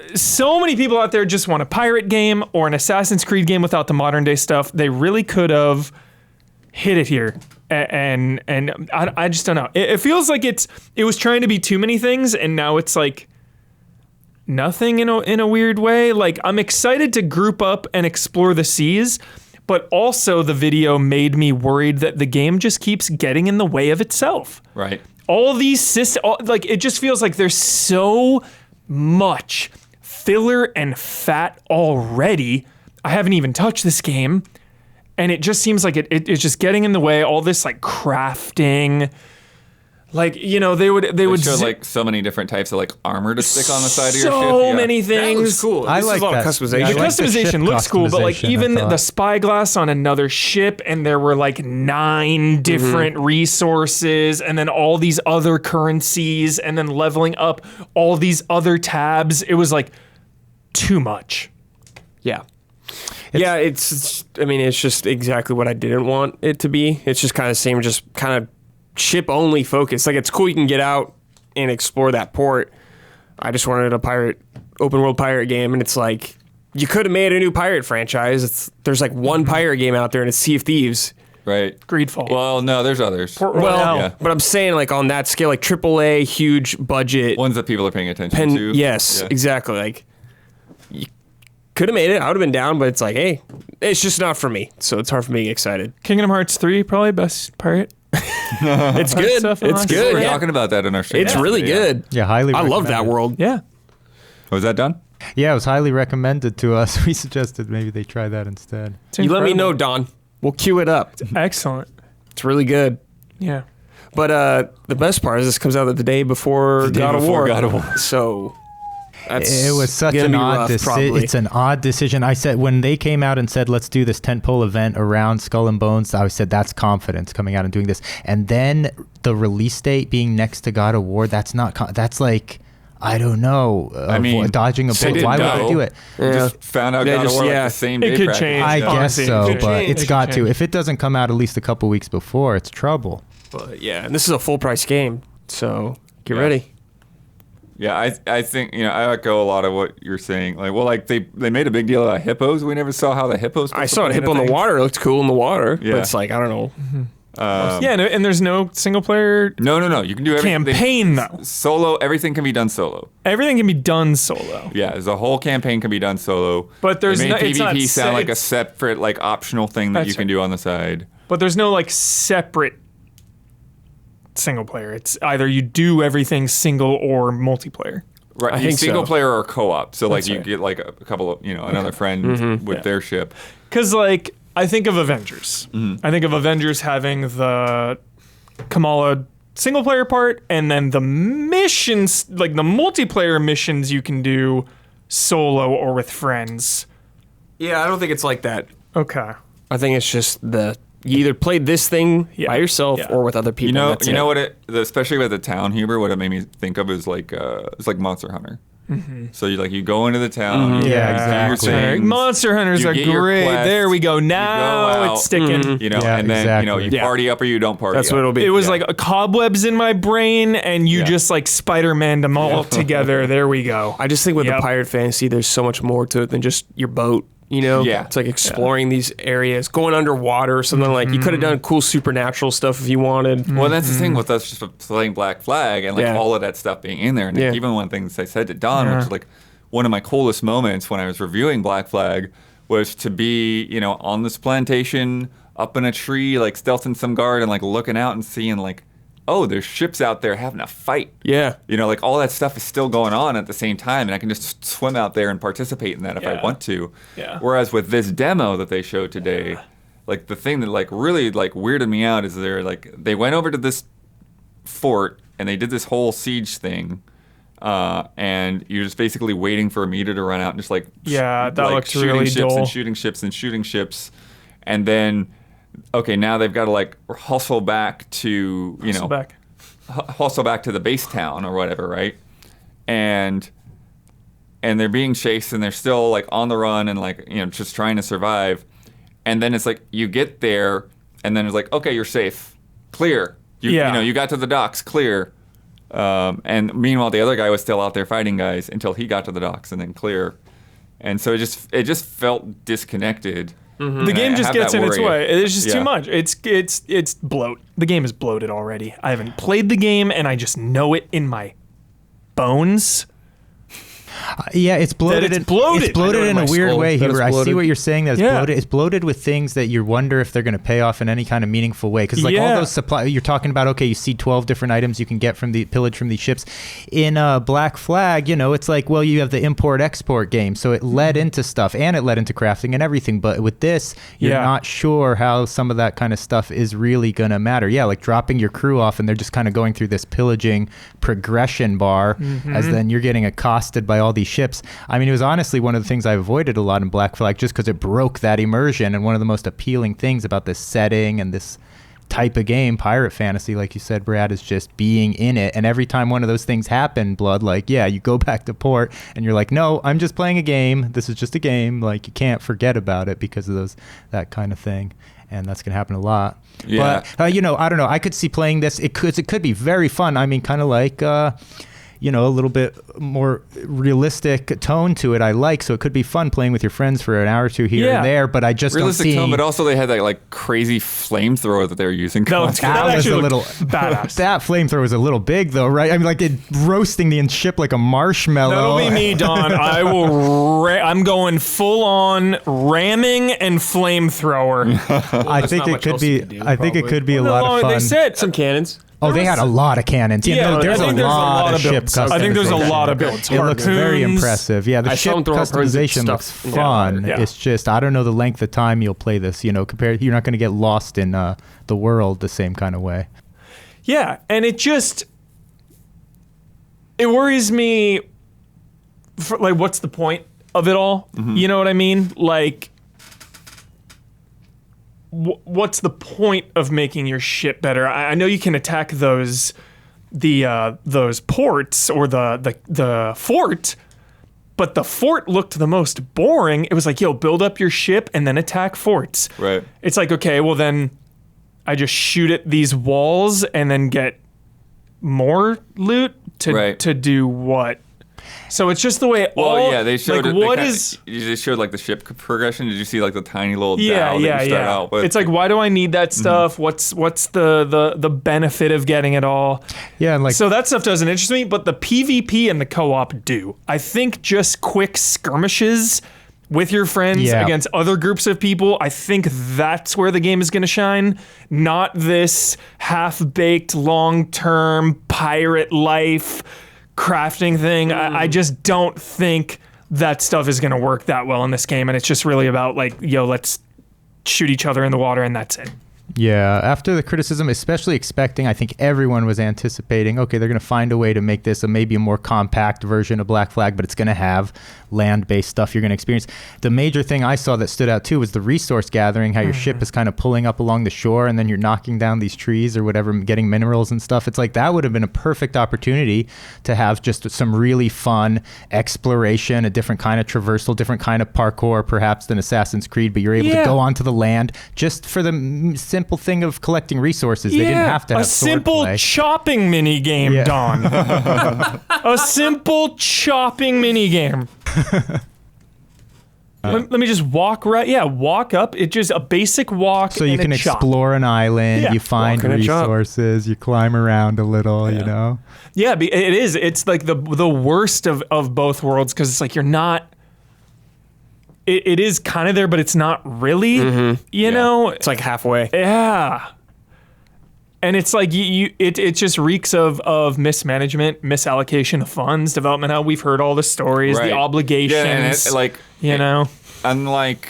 D: people out there just want a pirate game or an Assassin's Creed game without the modern day stuff. They really could have hit it here, and I just don't know. It feels like it was trying to be too many things, and now it's like nothing in a weird way. Like I'm excited to group up and explore the seas, but also the video made me worried that the game just keeps getting in the way of itself.
B: Right.
D: All these systems, like it just feels like there's so much filler and fat already. I haven't even touched this game, and it just seems like it's just getting in the way. All this like crafting, like they would
B: show like so many different types of like armor to stick on the side of your ship.
D: So many things.
C: That looks cool.
A: I
C: This
A: like
C: is a lot of
A: that.
C: customization.
A: Yeah, I
D: The
A: like the
D: customization
A: ship
D: looks cool, but like
A: customization,
D: even
A: I thought.
D: the spyglass on another ship, and there were like 9 different resources, and then all these other currencies, and then leveling up all these other tabs. It was like too much.
C: Yeah. It's just exactly what I didn't want it to be. It's just kind of same, just kind of ship only focus. Like it's cool you can get out and explore that port. I just wanted a open world pirate game, and it's like you could have made a new pirate franchise. There's like one pirate game out there, and it's Sea of Thieves.
B: Right.
D: Greedfall.
B: Well, no, there's others.
C: But I'm saying like on that scale, like AAA, huge budget.
B: Ones that people are paying attention to.
C: Yes, exactly. Like you could have made it. I would have been down, but it's like, hey, it's just not for me. So it's hard for me to get excited.
D: Kingdom Hearts 3, probably best pirate.
C: It's good.
D: stuff
C: It's
D: on
C: good.
B: We're
C: Yeah.
B: talking about that in our show.
C: It's really good.
A: Yeah, highly
C: I love that
A: recommended.
C: world.
D: Yeah.
B: Was that done?
A: Yeah, it was highly recommended to us. We suggested maybe they try that instead.
D: It's
C: You let me know,
D: incredible.
C: Don. We'll queue it up.
D: Excellent.
C: It's really good.
D: Yeah.
C: But the best part is this comes out the day before God of War.
B: God of War.
C: So that's
A: It was such
C: gonna
A: an
C: be
A: odd
C: rough,
A: decision.
C: probably.
A: It's an odd decision. I said when they came out and said, let's do this tentpole event around Skull and Bones, I said, that's confidence coming out and doing this. And then the release date being next to God of War, that's not, that's like, I don't know, dodging a
B: they
A: bullet. Why would
B: didn't
A: they do it?
C: Yeah.
B: Just found out
C: Yeah,
B: God of
C: just-
B: War like
C: yeah.
B: the same
D: It
B: day.
D: could
B: practically.
D: change.
A: I guess
D: Honestly, it
A: so,
D: could
A: but
D: change.
A: it's
D: It
A: got
D: could
A: to.
D: change.
A: If it doesn't come out at least a couple weeks before, it's trouble.
C: But yeah, and this is a full price game, so get ready.
B: Yeah, I think, I echo a lot of what you're saying. Like, they made a big deal about hippos. We never saw how the hippos.
C: I saw a hippo in the water. It looked cool in the water.
B: Yeah.
C: But it's like, I don't know.
D: And there's no single player.
B: No. You can do everything.
D: Campaign though.
B: Solo. Everything can be done solo.
D: Everything can be done solo.
B: Yeah, there's a whole campaign can be done solo.
D: But there's
B: they made
D: it's not
B: PvP sound like a separate, like, optional thing that you can do on the side.
D: But there's no like separate single player. It's either you do everything single or multiplayer.
B: Right,
C: I think
B: single
C: so.
B: player or co-op. So like
D: That's
B: you
D: right.
B: get like a couple of another friend with their ship.
D: Because like I think of Avengers. I think of Avengers having the Kamala single player part, and then the missions, like the multiplayer missions, you can do solo or with friends.
C: Yeah, I don't think it's like that.
D: Okay.
C: I think it's just you either played this thing by yourself or with other people.
B: You know what especially with the town humor, what it made me think of is like it's like Monster Hunter. So you go into the town.
A: Yeah, exactly.
D: Monster Hunters are great. There we go. Now it's sticking.
B: And then you party up or you don't party.
C: That's
B: up.
C: what it'll be.
D: It was like cobwebs in my brain, and you just like Spider-Man them all together. There we go.
C: I just think with the pirate fantasy, there's so much more to it than just your boat.
B: Yeah.
C: It's like exploring these areas, going underwater or something. Like you could have done cool supernatural stuff if you wanted.
B: Well, that's the thing with us just playing Black Flag and like all of that stuff being in there. And even one of the things I said to Don, which is like one of my coolest moments when I was reviewing Black Flag, was to be on this plantation up in a tree, like stealthing some guard and like looking out and seeing like, oh, there's ships out there having a fight.
C: Yeah.
B: Like all that stuff is still going on at the same time, and I can just swim out there and participate in that if I want to.
D: Yeah.
B: Whereas with this demo that they showed today, like the thing that like really like weirded me out is they went over to this fort and they did this whole siege thing, and you're just basically waiting for a meter to run out and just like
D: that looks really
B: ships
D: dull.
B: and shooting ships, and then. Okay, now they've got to like hustle back to hustle back to the base town or whatever, right? And they're being chased and they're still like on the run and like just trying to survive. And then it's like you get there and then it's like, okay, you're safe, clear. You got to the docks, clear. And meanwhile, the other guy was still out there fighting guys until he got to the docks and then clear. And so it just felt disconnected.
D: The game just gets in its way. It's just too much. It's bloat. The game is bloated already. I haven't played the game, and I just know it in my bones.
A: It's bloated.
D: It's bloated.
A: It's bloated in a weird way, Huber. I see what you're saying. That it's bloated. It's bloated with things that you wonder if they're going to pay off in any kind of meaningful way. Because like all those supply, you're talking about. Okay, you see 12 different items you can get from the pillage from these ships. In Black Flag, it's like you have the import-export game, so it led into stuff and it led into crafting and everything. But with this, you're not sure how some of that kind of stuff is really going to matter. Yeah, like dropping your crew off and they're just kind of going through this pillaging progression bar, as then you're getting accosted by all these ships. I mean, it was honestly one of the things I avoided a lot in Black Flag just because it broke that immersion. And one of the most appealing things about this setting and this type of game, pirate fantasy, like you said, Brad, is just being in it. And every time one of those things happen, Blood, you go back to port and you're like, no, I'm just playing a game. This is just a game. Like, you can't forget about it because of that kind of thing. And that's going to happen a lot.
B: Yeah.
A: But, I don't know. I could see playing this. It could be very fun. I mean, kind of like... a little bit more realistic tone to it. I like, so it could be fun playing with your friends for an hour or two here and there. But I just
B: realistic
A: don't see.
B: Tone, but also they had that like crazy flamethrower that they were using.
D: That was a little badass.
A: That flamethrower was a little big, though, right? I mean, like it roasting the ship like a marshmallow.
D: That'll be me, Don. I will. I'm going full on ramming and flamethrower.
A: I think it could be. I think it could be a lot of fun.
D: They said
C: some cannons.
A: Oh, they had a lot of cannons. There's a lot of ship customization.
D: I think there's a lot of builds.
A: It looks very impressive. Yeah, the ship customization looks fun.
D: Yeah.
A: It's just, I don't know the length of time you'll play this, you're not going to get lost in the world the same kind of way.
D: Yeah, and it worries me, what's the point of it all? Mm-hmm. You know what I mean? Like... what's the point of making your ship better? I know you can attack those ports or the fort, but the fort looked the most boring. It was like, build up your ship and then attack forts.
B: Right.
D: It's like, okay, well then I just shoot at these walls and then get more loot to do what? So it's just the way
B: they showed
D: like,
B: they showed like the ship progression. Did you see like the tiny little dial that you start out with?
D: It's like, why do I need that stuff? What's the benefit of getting it all?
A: Yeah, and like,
D: so that stuff doesn't interest me, but the PvP and the co-op do. I think just quick skirmishes with your friends against other groups of people, I think that's where the game is going to shine. Not this half-baked, long-term pirate life crafting thing. I just don't think that stuff is going to work that well in this game, and it's just really about like, let's shoot each other in the water and that's it.
A: Yeah, after the criticism, especially expecting, I think everyone was anticipating, okay, they're going to find a way to make this maybe a more compact version of Black Flag, but it's going to have land-based stuff you're going to experience. The major thing I saw that stood out too was the resource gathering, how your ship is kind of pulling up along the shore and then you're knocking down these trees or whatever, getting minerals and stuff. It's like that would have been a perfect opportunity to have just some really fun exploration, a different kind of traversal, different kind of parkour perhaps than Assassin's Creed, but you're able to go onto the land just for the simple thing of collecting resources. They didn't have to have
D: a simple
A: swordplay.
D: chopping mini game, Don. A simple chopping mini game. Let me just walk walk up. It's just a basic walk.
A: So you can explore an island, you find resources, you climb around a little, you know?
D: Yeah, it is. It's like the worst of both worlds, because it's like you're not. It is kind of there, but it's not really. You know,
C: it's like halfway.
D: Yeah. And it's like it just reeks of mismanagement, misallocation of funds, development hell. We've heard all the stories, the obligations.
B: Yeah, and unlike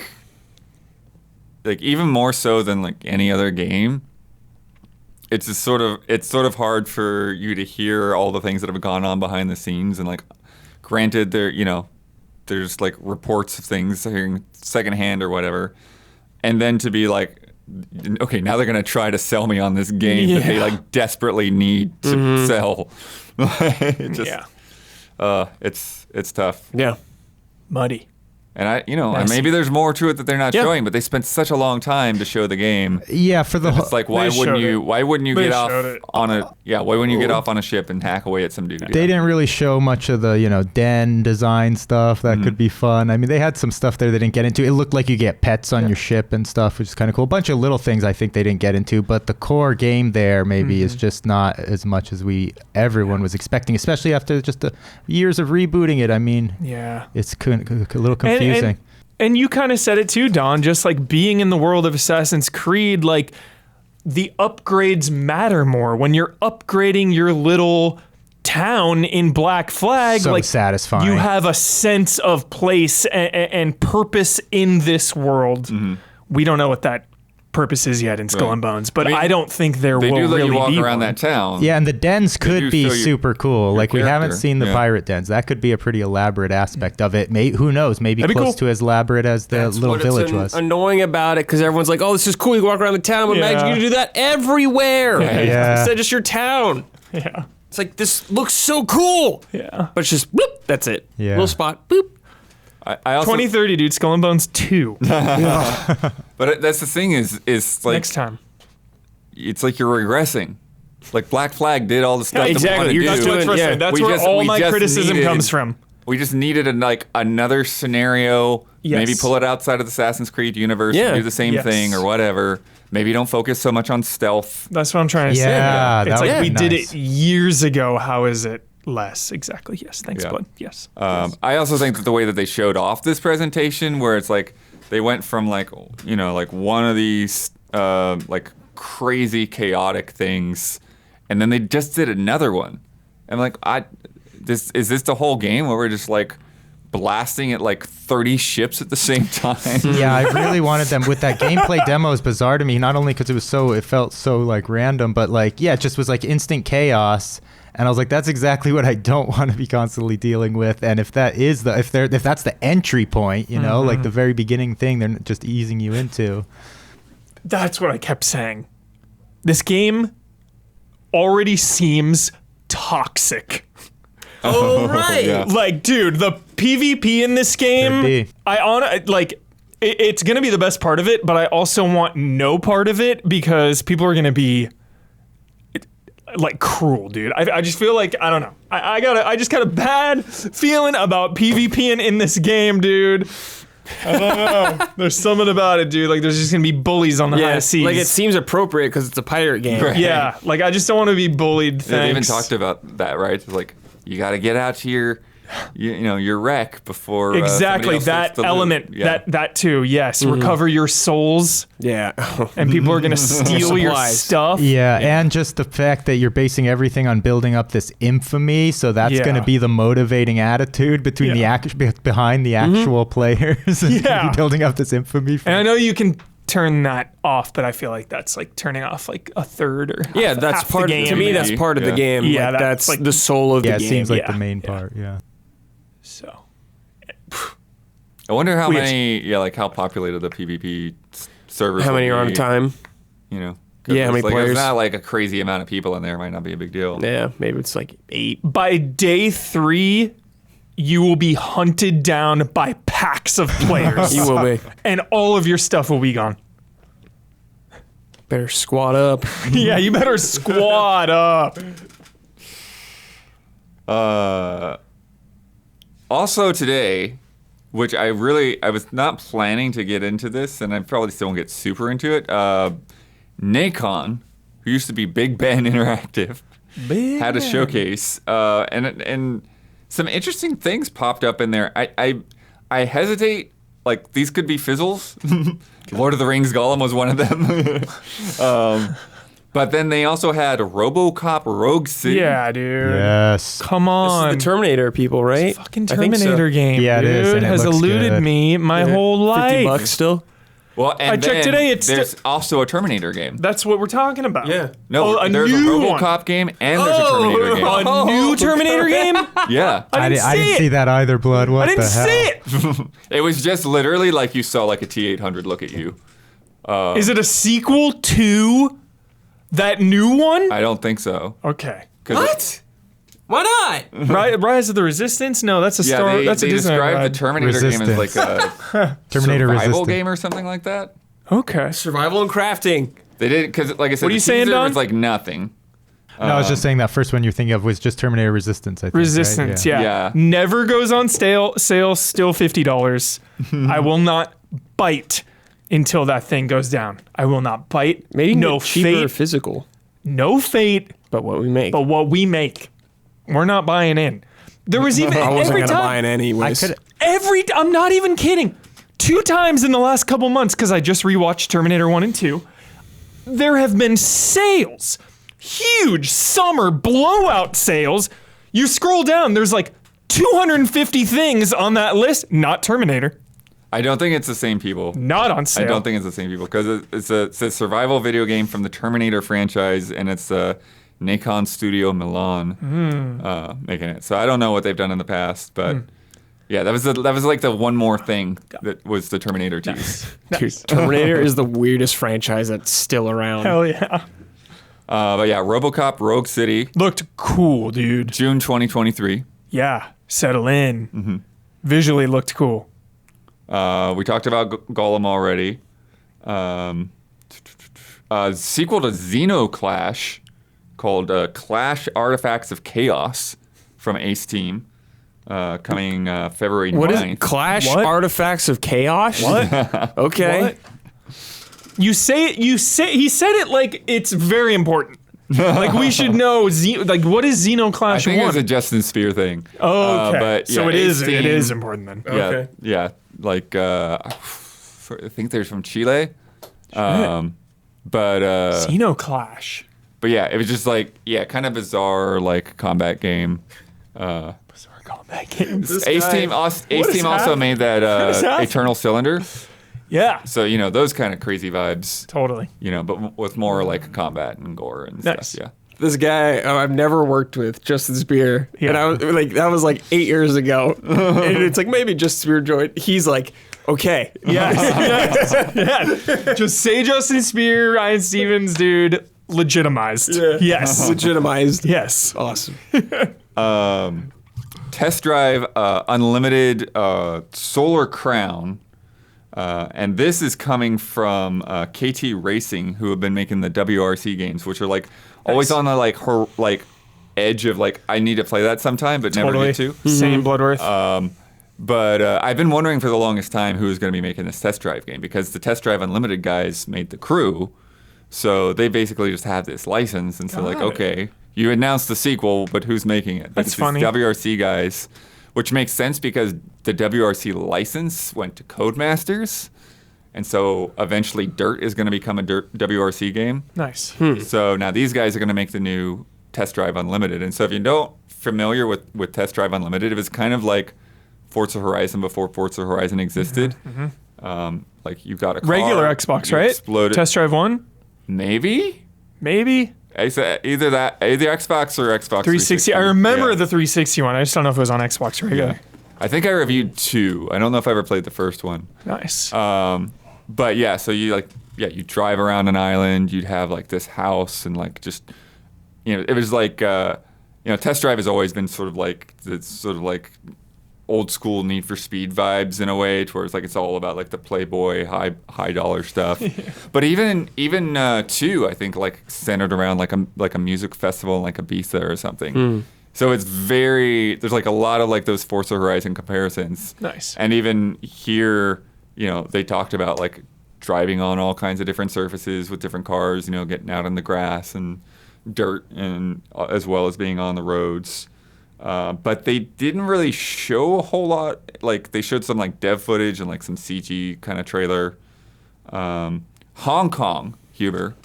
B: even more so than like any other game, it's sort of hard for you to hear all the things that have gone on behind the scenes. And like, granted, there's like reports of things hearing secondhand or whatever, and then to be like, okay, now they're gonna try to sell me on this game that they like desperately need to sell. It's tough.
C: Yeah,
D: muddy.
B: And maybe there's more to it that they're not showing, but they spent such a long time to show the game.
A: Yeah, for the
B: it's like, why wouldn't you get off on a ship and hack away at some dude?
A: They didn't really show much of the, den design stuff that could be fun. I mean, they had some stuff there they didn't get into. It looked like you get pets on your ship and stuff, which is kind of cool. A bunch of little things I think they didn't get into, but the core game there maybe is just not as much as everyone was expecting, especially after just the years of rebooting it. I mean, it's a little confusing.
D: And you kind of said it too, Don, just like being in the world of Assassin's Creed, like the upgrades matter more. When you're upgrading your little town in Black Flag,
A: so
D: like
A: satisfying.
D: You have a sense of place and purpose in this world. We don't know what that purpose is yet in Skull and Bones, but I don't think they will really be. They do let you walk
B: around that town.
A: Yeah, and the dens could be super cool. Like, we haven't seen the pirate dens. That could be a pretty elaborate aspect of it. Who knows? Maybe close to as elaborate as the little village was.
C: Annoying about it, because everyone's like, "Oh, this is cool. You can walk around the town." But imagine you can do that everywhere. Instead of just your town.
D: Yeah.
C: It's like, this looks so cool.
D: Yeah.
C: But it's just boop. That's it.
A: Yeah.
C: Little spot. Boop.
B: I also,
D: 2030, dude. Skull and Bones 2.
B: But that's the thing is like,
D: next time.
B: It's like you're regressing. Like, Black Flag did all the stuff.
C: Exactly.
D: That's where all my criticism comes from.
B: We just needed another scenario.
D: Yes.
B: Maybe pull it outside of the Assassin's Creed universe and do the same thing or whatever. Maybe don't focus so much on stealth.
D: That's what I'm trying to say.
A: Yeah,
D: it's like we did it years ago. How is it less? Exactly. Yes. Thanks, bud. Yes.
B: I also think that the way that they showed off this presentation, where it's like they went from like one of these like crazy chaotic things, and then they just did another one. And like, is this the whole game where we're just like blasting at like 30 ships at the same time?
A: Yeah, I really wanted them with that gameplay demo. Is bizarre to me, not only because it felt so like random, but like, it just was like instant chaos. And I was like, that's exactly what I don't want to be constantly dealing with. And if that is if that's the entry point, like the very beginning thing they're just easing you into.
D: That's what I kept saying. This game already seems toxic.
C: Oh, right.
D: Like, dude, the PvP in this game, it's going to be the best part of it, but I also want no part of it because people are going to be like cruel, dude. I just feel like, I don't know. I just got a bad feeling about PvPing in this game, dude. I don't know. There's something about it, dude. Like, there's just gonna be bullies on the high seas.
C: Like, it seems appropriate because it's a pirate game.
B: Right.
D: Yeah, like I just don't want to be bullied.
B: Yeah, they even talked about that, right? It's like you got to get out to your wreck before
D: exactly that element. That too. Yes, recover your souls.
C: Yeah,
D: and people are gonna steal your stuff.
A: Yeah, and just the fact that you're basing everything on building up this infamy, so that's going to be the motivating attitude between behind the actual players.
D: Yeah,
A: building up this infamy.
D: And I know you can turn that off, but I feel like that's like turning off like a third or
C: that's
D: half
C: part
D: the game.
C: To me, that's part of the game.
D: Yeah,
C: like, that's
D: like
C: the soul of the game.
A: Yeah, it seems like the main part. Yeah.
D: So,
B: I wonder how many, like how populated the PvP servers.
C: How many are on time?
B: You know.
C: Yeah, how many players?
B: There's not like a crazy amount of people in there. It might not be a big deal.
C: Yeah, maybe it's like 8.
D: By day 3, you will be hunted down by packs of players.
C: You will be.
D: And all of your stuff will be gone.
C: Better squat up.
D: Yeah, you better squat up.
B: Also today, which I was not planning to get into this, and I probably still won't get super into it. Nacon, who used to be Big Ben Interactive, had a showcase, and some interesting things popped up in there. I hesitate, like these could be fizzles. Lord of the Rings Gollum was one of them. But then they also had RoboCop Rogue City.
D: Yeah, dude.
A: Yes.
D: Come on.
C: This is the Terminator people, right?
D: It's fucking Terminator game.
A: Yeah, it
D: dude.
A: is, and it
D: has
A: looks
D: eluded
A: good.
D: me my whole life.
C: $50 still.
B: Well, and
D: I checked today, it's
B: there's also a Terminator game.
D: That's what we're talking about.
C: Yeah.
B: No,
D: a
B: there's a
D: new
B: RoboCop
D: one.
B: game and there's a Terminator game.
D: A new Terminator game?
B: Yeah.
D: I didn't
A: didn't see that either, Blood. What
D: I didn't
A: the hell?
D: see it.
B: It was just literally like you saw like a T-800 look at you.
D: Is it a sequel to that new one?
B: I don't think so.
D: Okay.
C: What? Why not?
D: Rise of the Resistance? No, that's a
B: Yeah,
D: Star.
B: they
D: That's a Disney
B: described
D: ride.
B: the Terminator game as like a
A: Terminator
B: survival
A: Resistance.
B: game or something like that.
D: Okay.
C: Survival and crafting.
B: They did because, like I said,
D: What are you
B: the
D: saying,
B: teaser
D: Don?
B: was like nothing.
A: No, I was just saying that first one you're thinking of was just Terminator Resistance, I think.
D: Resistance,
A: right?
D: yeah.
B: Yeah.
D: Never goes on sale, still $50. I will not bite until that thing goes down. I will not bite.
C: Maybe
D: no
C: cheaper
D: fate.
C: physical.
D: No fate,
C: But what we make.
D: but what we make. We're not buying in. There was even
C: I wasn't
D: every
C: gonna
D: time.
C: buy it anyways.
D: I'm not even kidding. 2 times in the last couple months, because I just rewatched Terminator 1 and 2, there have been sales. Huge summer blowout sales. You scroll down, there's like 250 things on that list. Not Terminator.
B: I don't think it's the same people.
D: Not on
B: I
D: sale.
B: don't think it's the same people because it's a survival video game from the Terminator franchise, and it's Nacon Studio Milan making it. So I don't know what they've done in the past, but yeah, that was like the one more thing that was the Terminator tease.
C: Dude, Terminator is the weirdest franchise that's still around.
D: Hell yeah.
B: But yeah, RoboCop Rogue City,
D: Looked cool, dude.
B: June 2023.
D: Yeah. Settle in. Visually looked cool.
B: We talked about Gollum already. Sequel to Xenoclash called Clash Artifacts of Chaos from Ace Team, coming February 9th.
C: What is it? Clash
D: What?
C: Artifacts of Chaos?
D: What?
C: Okay.
D: What? He said it like it's very important. Like we should know what is
B: I
D: Xenoclash
B: think
D: 1?
B: it's a Justin Spear thing.
D: Oh, okay.
B: But
D: So
B: yeah,
D: it is
B: Ace Team,
D: it is important then.
B: Yeah,
D: Okay.
B: yeah. Like I think they're from Chile. But
D: Xenoclash.
B: but yeah, it was just like kind of bizarre like combat game.
D: Bizarre combat games.
B: Ace Team also
D: happening?
B: made that
D: happening?
B: Eternal Cylinder.
D: Yeah.
B: So those kind of crazy vibes.
D: Totally.
B: But with more like combat and gore and
D: Nice.
B: stuff. Yeah.
C: This guy I've never worked with, Justin Spear.
D: Yeah.
C: And I was like, that was like 8 years ago. And it's like maybe Justin Spear joined. He's like, okay.
D: Yes. Yeah. Just say Justin Spear, Ryan Stevens, dude. Legitimized.
C: Yeah.
D: Yes.
C: Legitimized.
D: Yes.
C: Awesome.
B: Test Drive Unlimited Solar Crown And this is coming from KT Racing, who have been making the WRC games, which are like always on the like edge of like I need to play that sometime, but never get to.
D: Same Bloodworth.
B: But I've been wondering for the longest time who is going to be making this Test Drive game, because the Test Drive Unlimited guys made The Crew, so they basically just have this license, and so okay, you announced the sequel, but who's making it?
D: That's funny.
B: WRC guys, which makes sense because the WRC license went to Codemasters, and so eventually Dirt is going to become a WRC game.
D: Nice.
B: So now these guys are going to make the new Test Drive Unlimited, and so if you don't familiar with Test Drive Unlimited, it was kind of like Forza Horizon before Forza Horizon existed. Like you've got a car,
D: regular Xbox, right?
B: Exploded.
D: Test Drive 1?
B: Maybe.
D: Either
B: Xbox or Xbox
D: 360. I remember the 360 one. I just don't know if it was on Xbox regular.
B: Yeah. I think I reviewed 2. I don't know if I ever played the first one.
D: Nice.
B: But yeah, so you you drive around an island. You'd have like this house and like just, it was like, Test Drive has always been sort of like old school Need for Speed vibes in a way, to where it's all about like the Playboy high dollar stuff. But even 2, I think like centered around like a music festival in like Ibiza or something. So it's there's like a lot of like those Forza Horizon comparisons.
D: Nice.
B: And even here, they talked about like driving on all kinds of different surfaces with different cars, getting out in the grass and dirt, and as well as being on the roads. But they didn't really show a whole lot. Like they showed some like dev footage and like some CG kind of trailer. Hong Kong, Huber,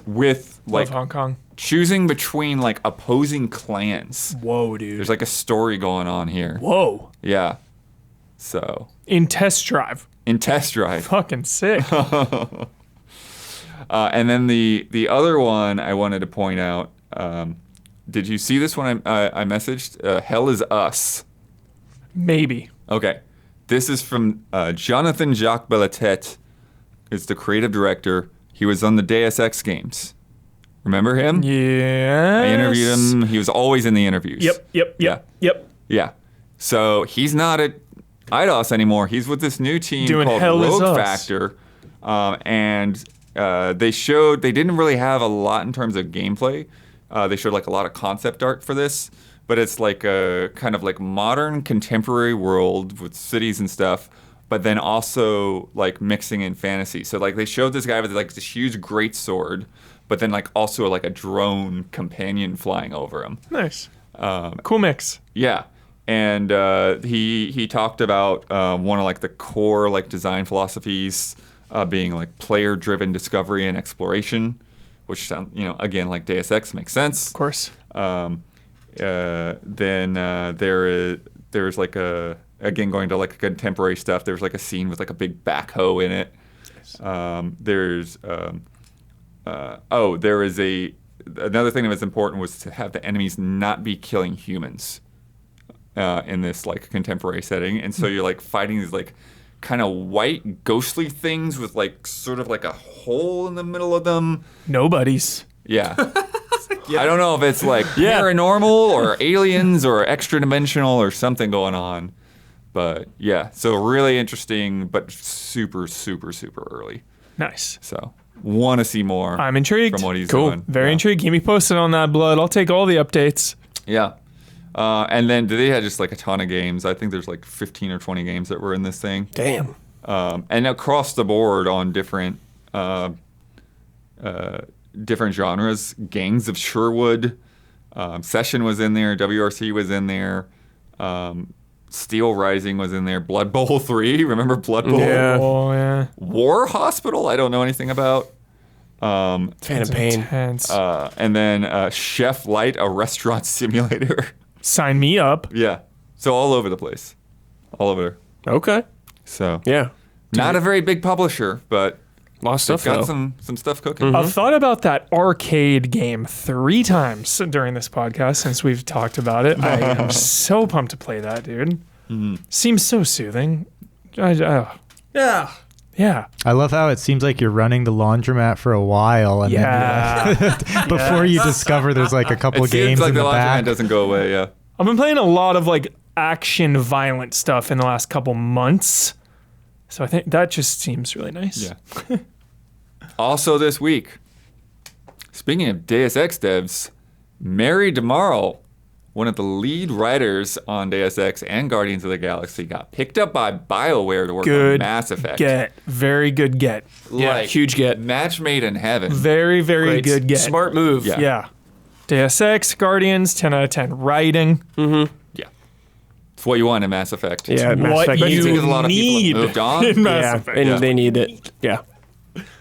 B: with like
D: Love Hong Kong.
B: Choosing between like opposing clans.
D: Whoa, dude.
B: There's like a story going on here.
D: Whoa.
B: Yeah. So.
D: In Test Drive.
B: Fucking
D: sick.
B: And then the other one I wanted to point out. Did you see this one I messaged? Hell is Us.
D: Maybe.
B: Okay. This is from Jonathan Jacques Bellatet. Is the creative director. He was on the Deus Ex games. Remember him?
D: Yeah.
B: I interviewed him. He was always in the interviews.
D: Yep.
B: Yeah. So he's not at Eidos anymore. He's with this new team
D: doing
B: called
D: Hell is
B: Rogue
D: Us.
B: Factor. And they didn't really have a lot in terms of gameplay. They showed like a lot of concept art for this, but it's like a kind of like modern contemporary world with cities and stuff, but then also like mixing in fantasy. So like they showed this guy with like this huge great sword, but then like also like a drone companion flying over him.
D: Nice. Cool mix.
B: Yeah. And he talked about one of like the core like design philosophies being like player-driven discovery and exploration, which sound again like Deus Ex makes sense.
D: Of course.
B: Then there's like again going to like contemporary stuff. There's like a scene with like a big backhoe in it. There is another thing that was important was to have the enemies not be killing humans in this like contemporary setting, and so you're like fighting these like kind of white ghostly things with like sort of like a hole in the middle of them.
D: Nobody's.
B: Yeah. I don't know if it's like paranormal or aliens or extra dimensional or something going on, but yeah. So really interesting, but super super super early.
D: Nice.
B: So want to see more.
D: I'm intrigued.
B: From what he's
D: cool.
B: doing.
D: Very intrigued. Keep me posted on that, Blood. I'll take all the updates.
B: Yeah. And then they had just like a ton of games. I think there's like 15 or 20 games that were in this thing.
C: Damn.
B: And across the board on different genres. Gangs of Sherwood. Session was in there. WRC was in there. Steel Rising was in there. Blood Bowl 3. Remember Blood Bowl?
C: Yeah.
D: Oh, yeah.
B: War Hospital, I don't know anything about.
C: Phantom Pain.
D: Intense.
B: And then Chef Light, a restaurant simulator.
D: Sign me up.
B: Yeah. So all over the place. All over.
C: Okay.
B: So
C: Yeah.
B: not a very big publisher, but
C: Lost
B: they've
C: stuff
B: got
C: though.
B: some stuff cooking.
D: I've thought about that arcade game 3 times during this podcast since we've talked about it. I am so pumped to play that, dude. Seems so soothing.
C: Yeah.
D: Yeah.
A: I love how it seems like you're running the laundromat for a while, and
D: Yeah.
A: then before you discover there's like a couple
B: It
A: games
B: seems like
A: in
B: the
A: the
B: laundromat
A: back.
B: doesn't go away, yeah.
D: I've been playing a lot of like action violent stuff in the last couple months. So I think that just seems really nice.
B: Yeah. Also this week, speaking of Deus Ex devs, Mary DeMarle, one of the lead writers on Deus Ex and Guardians of the Galaxy, got picked up by BioWare to work on Mass Effect.
D: Very good get.
C: Yeah, huge get.
B: Match made in heaven.
D: Very, very good get.
C: Smart move.
D: Yeah. Deus Ex, Guardians, 10 out of 10. Writing.
C: Mm-hmm.
B: Yeah. It's what you want in Mass Effect.
C: Yeah, Mass
D: what
C: Effect.
D: you
B: a lot of people
D: need
B: have moved on.
D: in Mass Effect.
C: And they need it. Yeah.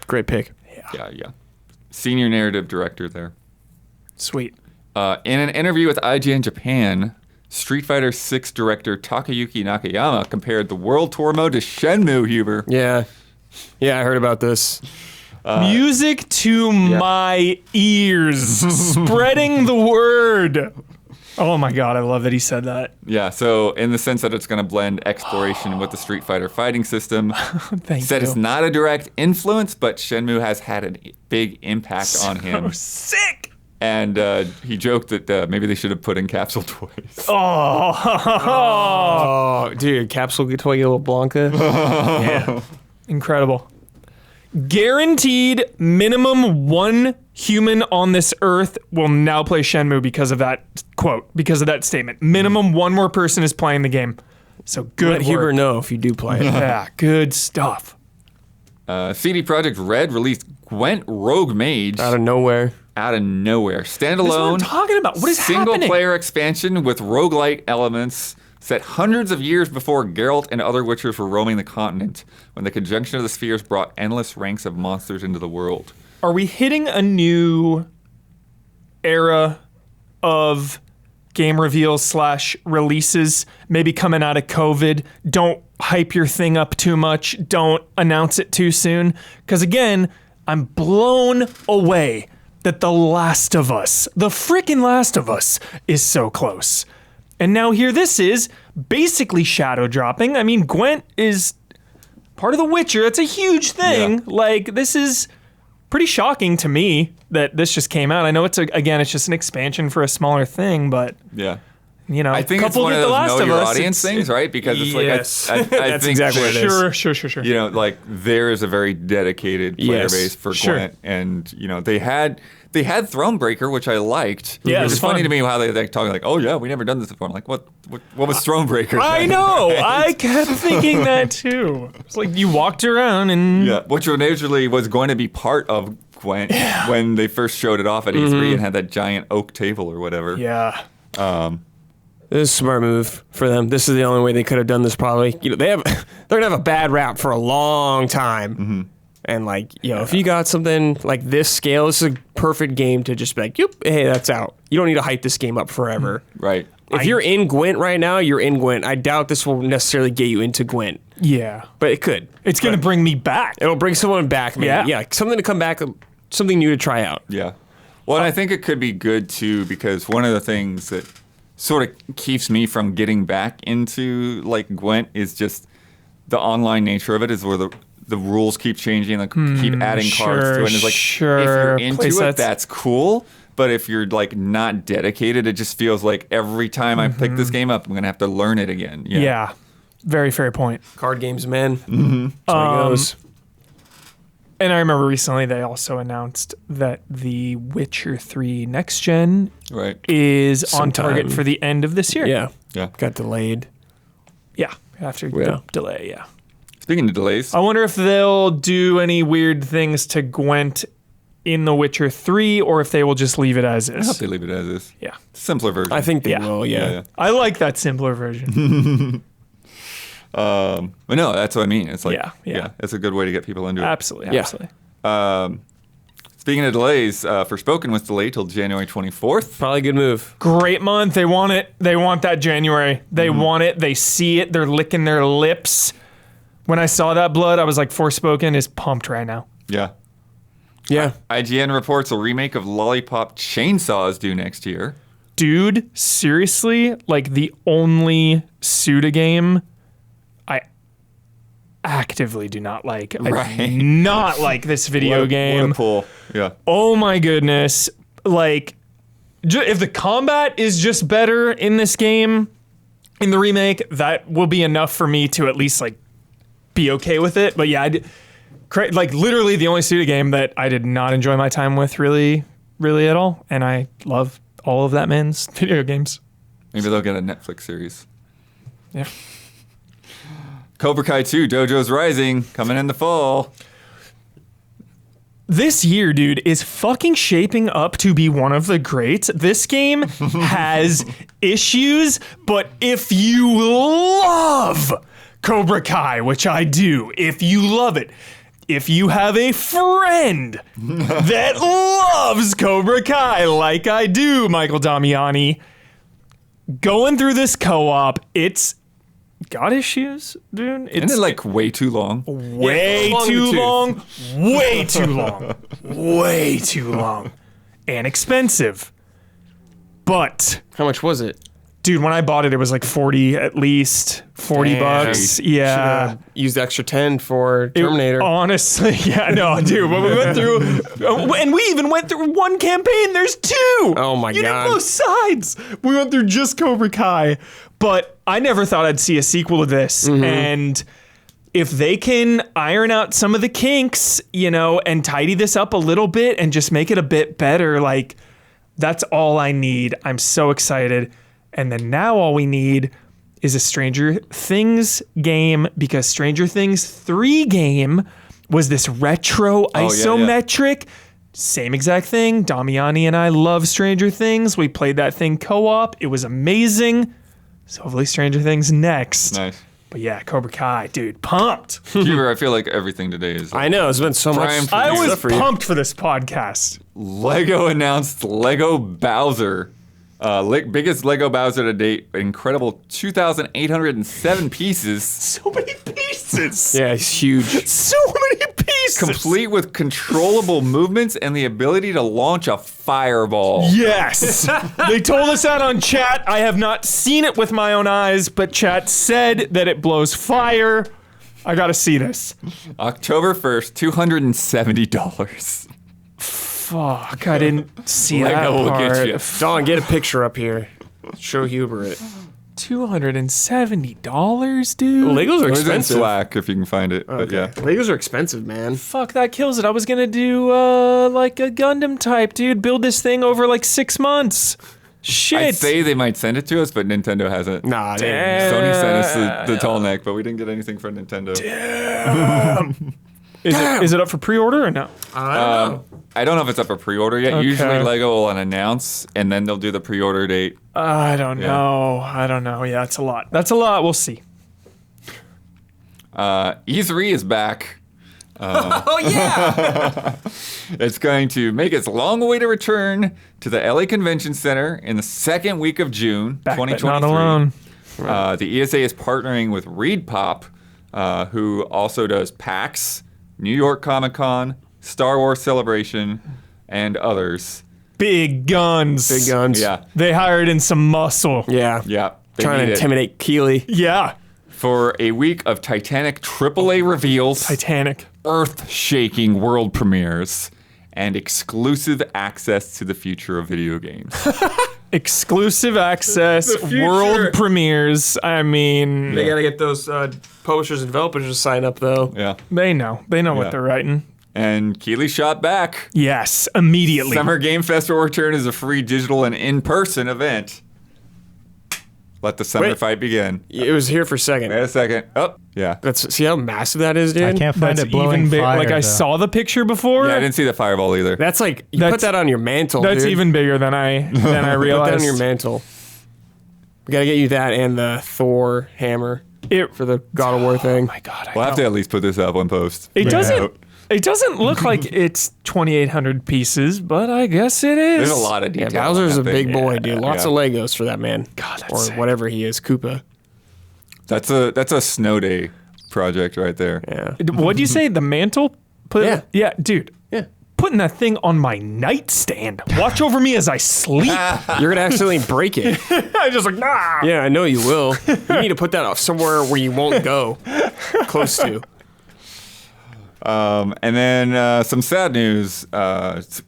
C: Great pick.
B: Yeah. Senior narrative director there.
D: Sweet.
B: In an interview with IGN Japan, Street Fighter VI director Takayuki Nakayama compared the World Tour mode to Shenmue, Huber.
C: Yeah. Yeah, I heard about this.
D: Music to my ears. Spreading the word. Oh my God, I love that he said that.
B: Yeah, so in the sense that it's going to blend exploration with the Street Fighter fighting system.
D: Thank
B: Said
D: you.
B: it's not a direct influence, but Shenmue has had a big impact on him.
D: Sick.
B: And he joked that maybe they should have put in capsule toys.
C: Oh, dude, Capsule Toy Blanca.
D: Yeah. Incredible. Guaranteed minimum one human on this earth will now play Shenmue because of that quote, because of that statement. Minimum one more person is playing the game. So good
C: Let
D: work.
C: Huber know if you do play it.
D: Yeah, good stuff.
B: CD Projekt Red released Gwent Rogue Mage
C: Out of nowhere.
B: Standalone.
D: This is what I'm talking about. What is happening?
B: Single-player expansion with roguelite elements set hundreds of years before Geralt and other Witchers were roaming the continent, when the conjunction of the spheres brought endless ranks of monsters into the world.
D: Are we hitting a new era of game reveals / releases, maybe coming out of COVID? Don't hype your thing up too much. Don't announce it too soon. Because again, I'm blown away that The Last of Us, the freaking Last of Us, is so close. And now here this is basically shadow dropping. I mean, Gwent is part of The Witcher. It's a huge thing.
B: Yeah.
D: Like, this is pretty shocking to me that this just came out. I know it's just an expansion for a smaller thing, but
B: Yeah.
D: you know,
B: I think it's
D: coupled
B: one of
D: with The
B: those
D: Last
B: know
D: of
B: your
D: Us,
B: audience things, right? Because it's
C: Yes.
B: like I
C: That's
B: think
C: exactly what it is.
D: Sure.
B: you know, like there is a very dedicated player
C: Yes.
B: base for
D: Sure.
B: Gwent, and you know they had Thronebreaker, which I liked.
D: Yeah, it
B: it's
D: was
B: funny
D: fun.
B: to me how they talk like, oh yeah, we never done this before. I'm like, what was Thronebreaker?
D: I know. I kept thinking that too. It's like you walked around and
B: Yeah, which originally was going to be part of Gwent when they first showed it off at E3 and had that giant oak table or whatever.
D: yeah.
C: This is a smart move for them. This is the only way they could have done this probably. You know, they're gonna have a bad rap for a long time.
B: Mm-hmm.
C: And like, you know, if you got something like this scale, this is a perfect game to just be like, yep, hey, that's out. You don't need to hype this game up forever.
B: Right.
C: If you're in Gwent right now, you're in Gwent. I doubt this will necessarily get you into Gwent,
D: Yeah.
C: but it could.
D: It's going to bring me back.
C: It'll bring someone back, man.
D: Yeah.
C: Yeah, something to come back, something new to try out.
B: Yeah. Well, and I think it could be good too because one of the things that sort of keeps me from getting back into like Gwent is just the online nature of it is where the rules keep changing, like keep adding cards to it. And it's like if you're into it, that's cool. But if you're like not dedicated, it just feels like every time I pick this game up, I'm gonna have to learn it again.
D: Yeah. Very fair point.
C: Card games, man. Mm-hmm. That's how it goes.
D: And I remember recently they also announced that the Witcher 3 Next Gen
B: Right.
D: is on target
C: Sometime.
D: for the end of this year.
C: Yeah.
B: Yeah.
C: Got delayed.
D: Yeah. After
C: Yeah.
D: the delay, yeah.
B: Speaking of delays,
D: I wonder if they'll do any weird things to Gwent in The Witcher 3 or if they will just leave it as
B: I hope
D: is.
B: they leave it as is.
D: Yeah.
B: Simpler version.
C: I think they
D: Yeah.
C: will, yeah.
B: Yeah.
D: I like that simpler version.
B: But no, that's what I mean. It's like,
D: Yeah.
B: it's a good way to get people into it.
D: Absolutely.
C: Yeah.
D: Absolutely.
B: Speaking of delays, Forspoken was delayed till January 24th.
C: Probably a good move.
D: Great month. They want it. They want that January. They want it. They see it. They're licking their lips. When I saw that blood, I was like, Forspoken is pumped right now.
B: Yeah.
C: Yeah.
B: IGN reports a remake of Lollipop Chainsaw is due next year.
D: Dude, seriously, like the only Suda game I actively do not like. I
B: Right.
D: do not like this video game.
B: What a pull. Yeah.
D: Oh my goodness. Like, if the combat is just better in this game, in the remake, that will be enough for me to at least like be okay with it. But yeah, like literally the only studio game that I did not enjoy my time with really at all. And I love all of that man's video games.
B: Maybe they'll get a Netflix series.
D: Yeah.
B: Cobra Kai 2, Dojo's Rising, coming in the fall.
D: This year, dude, is fucking shaping up to be one of the greats. This game has issues, but if you love Cobra Kai, which I do, if you love it, if you have a friend that loves Cobra Kai like I do, Michael Damiani, going through this co-op, it's got issues, dude.
B: Isn't it like way too long?
D: Way too long. Way too long. Way too long. And expensive. But
C: How much was it?
D: dude, when I bought it, it was like 40 at least. 40 bucks. Yeah.
C: Used the extra 10 for Terminator.
D: Honestly, yeah, no, dude. When we went through, and we even went through one campaign. There's two.
C: Oh my
D: you
C: God.
D: did both sides. We went through just Cobra Kai, but I never thought I'd see a sequel to this. And if they can iron out some of the kinks, and tidy this up a little bit and just make it a bit better, like that's all I need. I'm so excited. And then now all we need is a Stranger Things game, because Stranger Things 3 game was this retro isometric. Same exact thing. Damiani and I love Stranger Things. We played that thing co-op. It was amazing. So hopefully Stranger Things next.
B: Nice.
D: But yeah, Cobra Kai, dude, pumped.
B: Huber, I feel like everything today is...
C: I know, it's been so much.
B: Prime for
D: I
B: you.
D: was pumped for this podcast.
B: Lego announced Lego Bowser. Biggest Lego Bowser to date. Incredible 2,807 pieces.
D: So many pieces.
C: Yeah, it's huge.
D: So many pieces.
B: Complete with controllable movements and the ability to launch a fireball.
D: Yes. They told us that on chat. I have not seen it with my own eyes, but chat said that it blows fire. I gotta see this.
B: October 1st, $270.
D: Fuck, I didn't see
B: Lego
D: that
B: will
D: part.
B: get you.
C: Don, get a picture up here. Show Huber it.
D: $270, dude.
C: Legos are
B: It was in
C: expensive.
B: Slack if you can find it. But yeah.
C: Legos are expensive, man.
D: Fuck, that kills it. I was gonna do like a Gundam type, dude. Build this thing over like 6 months. Shit.
B: I'd say they might send it to us, but Nintendo hasn't.
C: Nah,
D: Damn.
B: Sony sent us the tall neck, but we didn't get anything from Nintendo.
D: Is it up for pre-order or no?
C: I don't know.
B: I don't know if it's up for pre-order yet.
D: Okay.
B: Usually Lego will announce, and then they'll do the pre-order date.
D: I don't
B: Yeah.
D: know. I don't know. Yeah, it's a lot. That's a lot. We'll see.
B: E3 is back.
C: Oh, yeah.
B: It's going to make its long-awaited return to the LA Convention Center in the second week of June,
D: Back, but
B: 2023.
D: not alone.
B: The ESA is partnering with ReedPop, who also does PAX, New York Comic Con, Star Wars Celebration, and others.
D: Big guns.
C: Big guns.
B: Yeah,
D: They hired in some muscle.
C: Yeah.
B: yeah. They
C: Trying
B: need
C: to
B: it.
C: intimidate Keeley.
D: Yeah.
B: For a week of Titanic AAA reveals,
D: Titanic.
B: earth-shaking world premieres, and exclusive access to the future of video games.
D: Exclusive access.
C: future.
D: World premieres. I mean,
C: They got to get those publishers and developers to sign up, though.
B: Yeah.
D: they know. They know
B: Yeah.
D: what they're writing.
B: And Keeley shot back.
D: Yes, immediately.
B: Summer Game Fest will return as a free digital and in-person event. Let the summer
C: Wait.
B: fight begin.
C: It was here for a second.
B: Wait a second. Oh, yeah.
C: See how massive that is, dude?
A: I can't find
D: That's
A: it blowing
D: even bigger.
A: fire.
D: Like I
A: though.
D: saw the picture before.
B: Yeah, I didn't see the fireball either.
C: That's like, you
D: That's-
C: put that on your mantle,
D: That's
C: dude.
D: even bigger than I
C: Put that on
D: realized.
C: your mantle. We got to get you that and the Thor hammer
D: It,
C: for the God of War thing.
D: my God, I
B: We'll have
D: know.
B: to at least put this up on post.
D: It
B: Bring
D: doesn't.
B: out.
D: It doesn't look like it's 2,800 pieces, but I guess it is.
B: There's a lot of
C: Yeah,
B: detail.
C: Bowser's a
B: on that thing.
C: big boy, dude. Lots
B: Yeah.
C: of Legos for that man.
D: God, that's
C: or
D: sick.
C: whatever he is, Koopa.
B: That's a snow day project right there.
C: Yeah.
D: What'd you say? The mantle?
C: Yeah.
D: Dude.
C: Yeah.
D: Putting that thing on my nightstand. Watch over me as I sleep.
C: You're going to accidentally break it.
D: I just like, nah.
C: Yeah, I know you will. You need to put that off somewhere where you won't go close to.
B: And then some sad news.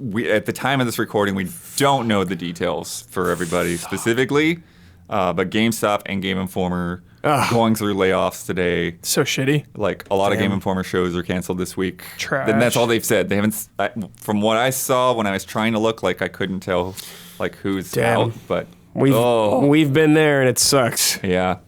B: We at the time of this recording, we don't know the details for everybody specifically, but GameStop and Game Informer going through layoffs today.
D: So shitty.
B: Like a lot of Game Informer shows are canceled this week.
D: Trash.
B: And that's all they've said. They haven't. From what I saw when I was trying to look, like I couldn't tell, like who's out. But
C: we've been there and it sucks.
B: Yeah.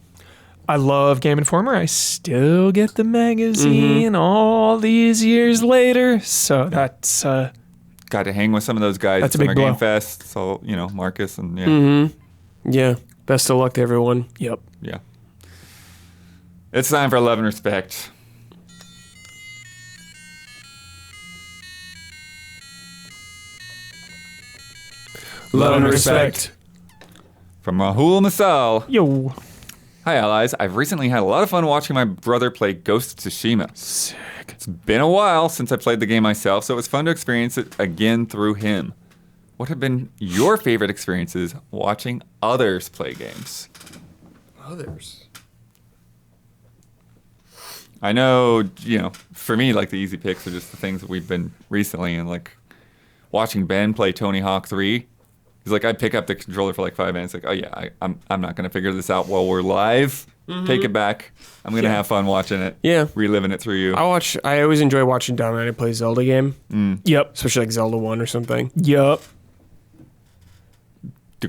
D: I love Game Informer. I still get the magazine all these years later. So that's
B: got to hang with some of those guys
D: That's
B: at
D: a big
B: Summer
D: blow.
B: Game Fest. So Marcus and
C: Yeah. Best of luck to everyone.
D: yep.
B: Yeah. It's time for Love and Respect.
C: Love and respect.
B: From Rahul Masal.
D: Yo.
B: Hi, allies. I've recently had a lot of fun watching my brother play Ghost of Tsushima.
D: Sick.
B: It's been a while since I played the game myself, so it was fun to experience it again through him. What have been your favorite experiences watching others play games?
C: Others.
B: I know, for me, like the easy picks are just the things that we've been recently, and like watching Ben play Tony Hawk 3. He's like, I pick up the controller for like 5 minutes. Like, oh yeah, I'm not gonna figure this out while we're live. Take it back. I'm gonna have fun watching it.
C: Yeah.
B: Reliving it through you.
C: I always enjoy watching Don and I play Zelda game.
D: Yep.
C: Especially like Zelda 1 or something.
D: Yep.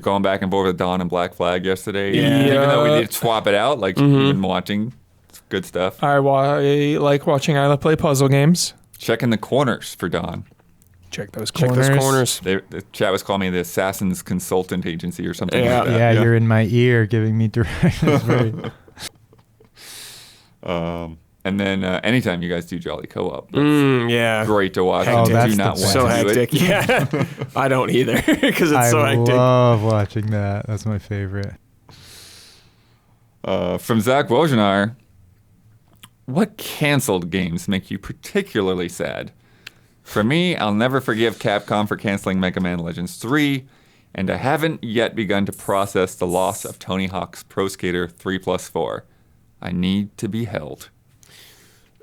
B: Going back and forth with Dawn and Black Flag yesterday.
C: Yeah.
B: Even though we did swap it out, like even watching, it's good stuff.
D: I like watching Isla play puzzle games.
B: Checking the corners for Dawn.
D: Check those
C: Check
D: corners.
C: those corners.
B: The chat was calling me the Assassin's Consultant Agency or something
C: Yeah.
B: like that.
A: Yeah, you're in my ear giving me directions.
B: And then anytime you guys do Jolly Co-op, that's
C: Yeah.
B: great to watch.
A: Oh,
B: I
A: that's
B: do
A: the
B: not want
A: best.
C: So
B: to do
C: hectic.
B: it.
C: Yeah. I don't either because it's
A: I
C: so hectic.
A: love watching that. That's my favorite.
B: From Zach Wojnar, what canceled games make you particularly sad? For me, I'll never forgive Capcom for canceling Mega Man Legends 3, and I haven't yet begun to process the loss of Tony Hawk's Pro Skater 3+4. I need to be held.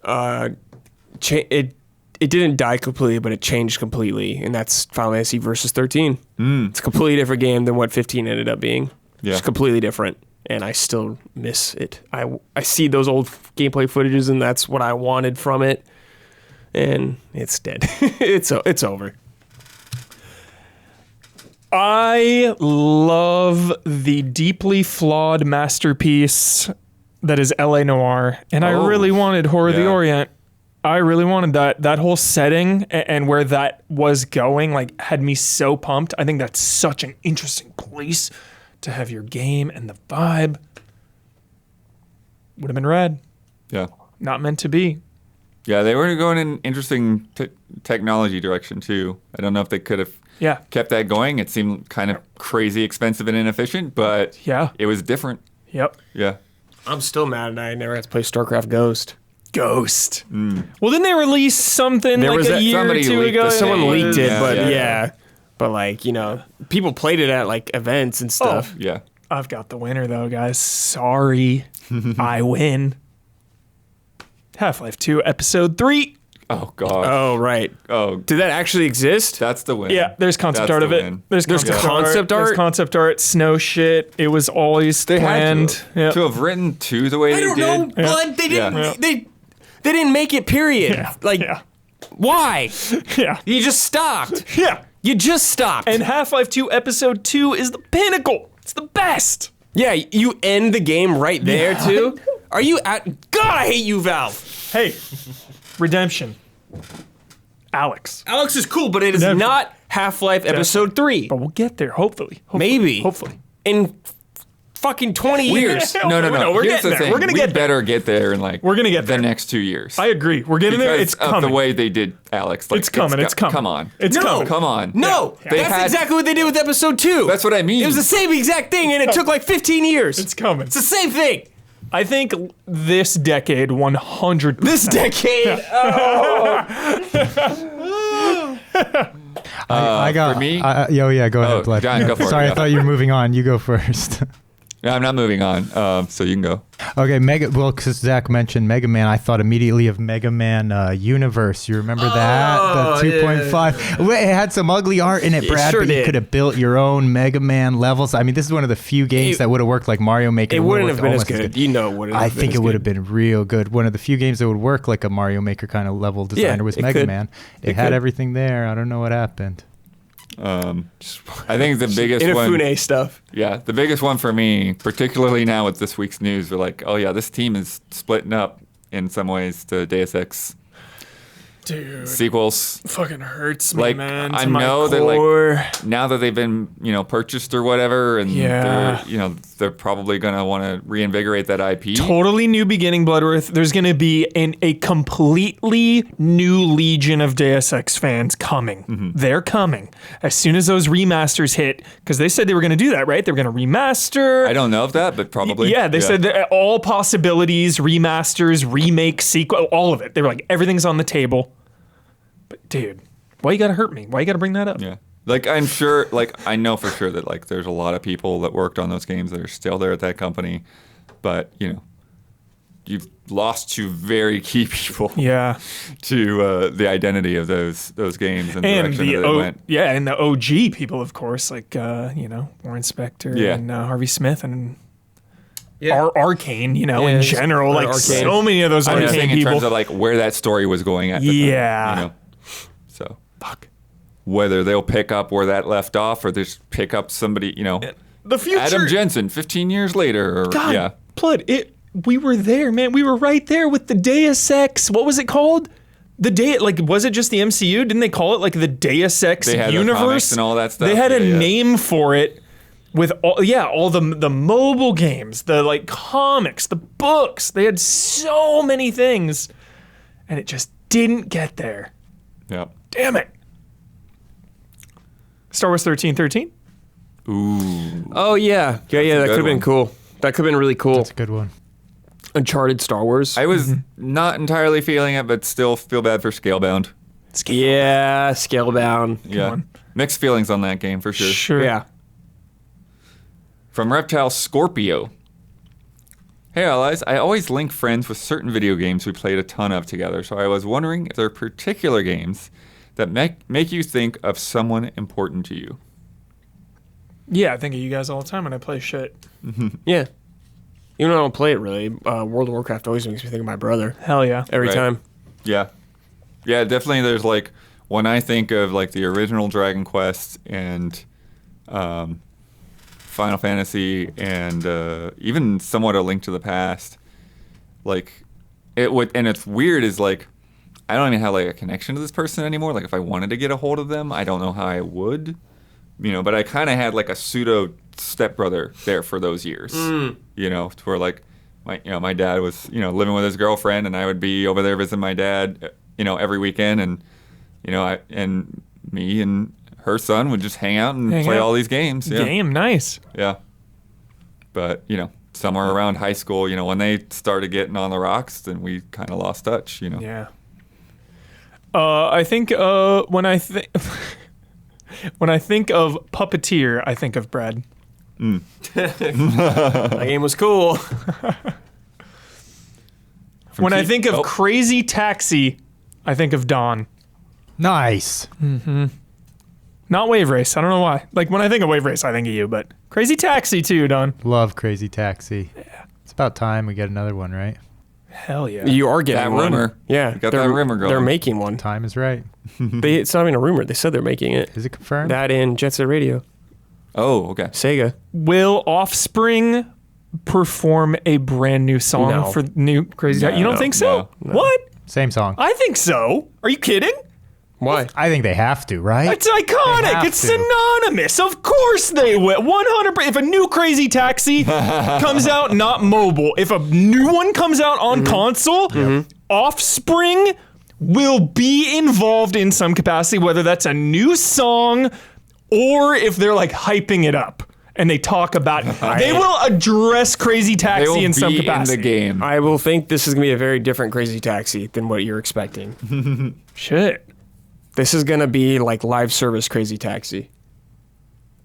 C: It didn't die completely, but it changed completely, and that's Final Fantasy Versus 13. It's a completely different game than what 15 ended up being.
B: Yeah.
C: It's completely different, and I still miss it. I see those old gameplay footages, and that's what I wanted from it, and it's dead. It's over.
D: I love the deeply flawed masterpiece that is LA Noire, and I really wanted Horror of the Orient. I really wanted that whole setting and where that was going, like, had me so pumped. I think that's such an interesting place to have your game, and the vibe would have been rad.
B: Yeah.
D: Not meant to be.
B: Yeah, they were going in an interesting technology direction, too. I don't know if they could have kept that going. It seemed kind of crazy expensive and inefficient, but it was different.
D: Yep.
B: Yeah.
C: I'm still mad that I never got to play StarCraft Ghost.
D: Well, didn't they release something
C: There
D: like
C: was
D: a
C: that-
D: year or
B: somebody
D: two
B: leaked
D: ago?
B: the
C: Someone
B: Yeah.
C: leaked it,
B: Yeah,
C: but
B: yeah.
C: But like, people played it at like events and stuff.
B: Yeah.
D: I've got the winner, though, guys. Sorry. I win. Half-Life 2, Episode 3.
B: Oh, God.
C: Oh, right.
B: Oh,
C: Did that actually exist?
B: that's the win.
D: Yeah, there's concept
B: That's
D: art of
B: the
D: it.
B: win.
D: There's
C: concept art?
D: There's concept art. Snow shit. It was always
B: They
D: planned.
B: had to have written 2 the way
C: I
B: they
C: don't
B: did.
C: know, bud. They didn't.
B: Yeah.
C: They didn't make it. Period.
D: Yeah.
C: Like,
D: Yeah.
C: why?
D: Yeah.
C: You just stopped.
D: Yeah.
C: You just stopped.
D: And Half-Life 2 Episode 2 is the pinnacle. It's the best.
C: yeah, you end the game right there too. Are you at? God, I hate you, Valve.
D: Hey, Redemption. Alex.
C: Alex is cool, but it is
D: Never.
C: not Half-Life Episode 3.
D: But we'll get there, hopefully.
C: Maybe.
D: Hopefully.
C: In fucking 20 years.
B: No.
D: No, we're
B: Here's
D: getting
B: the
D: there.
B: thing.
D: We're gonna
B: we
D: get there.
B: better get there in like
D: We're gonna get
B: the
D: there.
B: next 2 years.
D: I agree. We're getting there. It's
B: Because of
D: coming.
B: the way they did Alex. Like,
D: It's coming. It's coming.
B: Come on.
D: It's
C: No.
D: coming.
B: Come on.
C: No,
B: They
C: that's
B: had-
C: exactly what they did with Episode 2.
B: That's what I mean.
C: It was the same exact thing, and it took like 15 years.
D: It's coming.
C: It's the same thing.
D: I think this decade, 100%.
C: This decade.
A: I got
B: for me?
A: Go ahead, Bled.
B: John, go for it.
A: Sorry, I
B: Yeah.
A: thought you were moving on. You go first.
B: Yeah, I'm not moving on. So you can go.
A: Okay, because Zach mentioned Mega Man, I thought immediately of Mega Man Universe. You remember that? The 2.5. Yeah. It had some ugly art in it, Brad, but you could have built your own Mega Man levels. I mean, this is one of the few games that would have worked like Mario Maker.
C: It wouldn't have been as good. You know,
A: I think it would have been real good. One of the few games that would work like a Mario Maker kind of level designer was Mega Man. It had everything there. I don't know what happened.
B: I think the biggest one.
C: Inafune stuff.
B: Yeah, the biggest one for me, particularly now with this week's news, we're like, oh yeah, this team is splitting up in some ways to Deus Ex.
D: Dude,
B: sequels
D: fucking hurts me, man.
B: I know that like now that they've been purchased or whatever, and they're probably gonna want to reinvigorate that IP.
D: Totally new beginning, Bloodworth. There's gonna be a completely new legion of Deus Ex fans coming. Mm-hmm. They're coming as soon as those remasters hit, because they said they were gonna do that, right? They were gonna remaster.
B: I don't know of that, but probably.
D: Yeah, they said that all possibilities, remasters, remake, sequel, all of it. They were like, everything's on the table. But dude, why you gotta hurt me? Why you gotta bring that up?
B: Yeah, like I'm sure, like I know for sure that like there's a lot of people that worked on those games that are still there at that company, but you've lost two very key people.
D: Yeah.
B: To the identity of those games and the direction that they went.
D: Yeah, and the OG people, of course, like Warren Spector and Harvey Smith and. Yeah. Arcane, in general, like Arcane. So many of those Arcane people.
B: In terms of like where that story was going at the time, So,
D: fuck.
B: Whether they'll pick up where that left off or just pick up somebody,
D: the future.
B: Adam Jensen 15 years later. Or,
D: God, Blood, we were there, man. We were right there with the Deus Ex. What was it called? Was it just the MCU? Didn't they call it like the Deus Ex
B: they had
D: universe?
B: The comics and all that stuff.
D: They had a name for it. With all the mobile games, the like comics, the books, they had so many things, and it just didn't get there.
B: Yep.
D: Damn it. Star Wars 1313?
B: Ooh.
C: Oh yeah, that could have been cool. That could have been really cool.
A: That's a good one.
C: Uncharted Star Wars.
B: I was not entirely feeling it, but still feel bad for Scalebound.
C: Yeah, Scalebound.
B: Yeah. Mixed feelings on that game for sure.
D: Sure.
C: Yeah.
B: From Reptile Scorpio. Hey allies, I always link friends with certain video games we played a ton of together, so I was wondering if there are particular games that make you think of someone important to you.
D: Yeah, I think of you guys all the time when I play shit.
C: Yeah. Even though I don't play it really, World of Warcraft always makes me think of my brother.
D: Hell yeah.
C: Every time.
B: Yeah. Yeah, definitely there's like, when I think of like the original Dragon Quest and Final Fantasy and even somewhat A Link to the Past, like it would, and it's weird is like I don't even have like a connection to this person anymore. Like if I wanted to get a hold of them, I don't know how I would, but I kind of had like a pseudo stepbrother there for those years, to where like my dad was living with his girlfriend and I would be over there visiting my dad, every weekend, and and me and her son would just hang out and play all these games. Yeah.
D: Nice.
B: Yeah. But, somewhere around high school, when they started getting on the rocks, then we kind of lost touch,
D: Yeah. I think when I think of Puppeteer, I think of Brad.
C: That game was cool.
D: When I think of Crazy Taxi, I think of Don.
A: Nice.
D: Mm-hmm. Not Wave Race. I don't know why. Like, when I think of Wave Race, I think of you, but Crazy Taxi too, Don.
A: Love Crazy Taxi. Yeah. It's about time we get another one, right?
D: Hell yeah.
C: You are getting
B: that
C: one.
B: Rumor.
C: Yeah.
B: You got that rumor going.
C: They're making one.
A: Time is right.
C: It's not even a rumor. They said they're making it.
A: Is it confirmed?
C: That and Jet Set Radio.
B: Oh, okay.
C: Sega.
D: Will Offspring perform a brand new song for new Crazy Taxi? You don't think so?
B: No.
D: What?
A: Same song.
D: I think so. Are you kidding?
C: Why?
A: I think they have to, right?
D: It's iconic. It's synonymous. Of course they will. 100%. If a new Crazy Taxi comes out, not mobile, if a new one comes out on console, Offspring will be involved in some capacity, whether that's a new song or if they're like hyping it up and they talk about it. They will address Crazy Taxi in some capacity.
B: In the game.
C: I will think this is going to be a very different Crazy Taxi than what you're expecting.
D: Shit.
C: This is going to be like live service Crazy Taxi.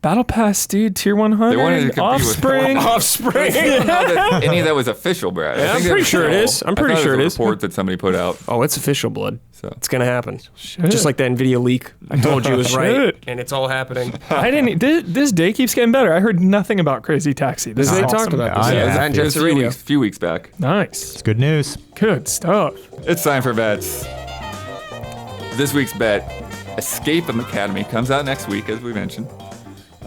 D: Battle Pass, dude. Tier
B: They wanted to
D: 100.
B: compete
D: Offspring.
C: Offspring.
B: I don't know that any of that was official, Brad.
C: Yeah,
B: I think
C: I'm pretty sure it is. I'm pretty sure it is.
B: A report that somebody put out.
C: Oh, it's official, blood.
B: So
C: It's gonna happen.
D: Shit.
C: Just like that Nvidia leak. I told you it was right,
D: Shit.
C: and it's all happening.
D: I didn't. This day keeps getting better. I heard nothing about Crazy Taxi. This is
C: They
D: awesome.
C: talked about this.
A: Oh, yeah.
C: Yeah,
A: Yeah.
C: and
B: just
C: Jets Radio.
B: few weeks back.
D: Nice.
A: It's good news.
D: Good stuff.
B: It's time for bets. This week's bet, Escape Academy, comes out next week, as we mentioned.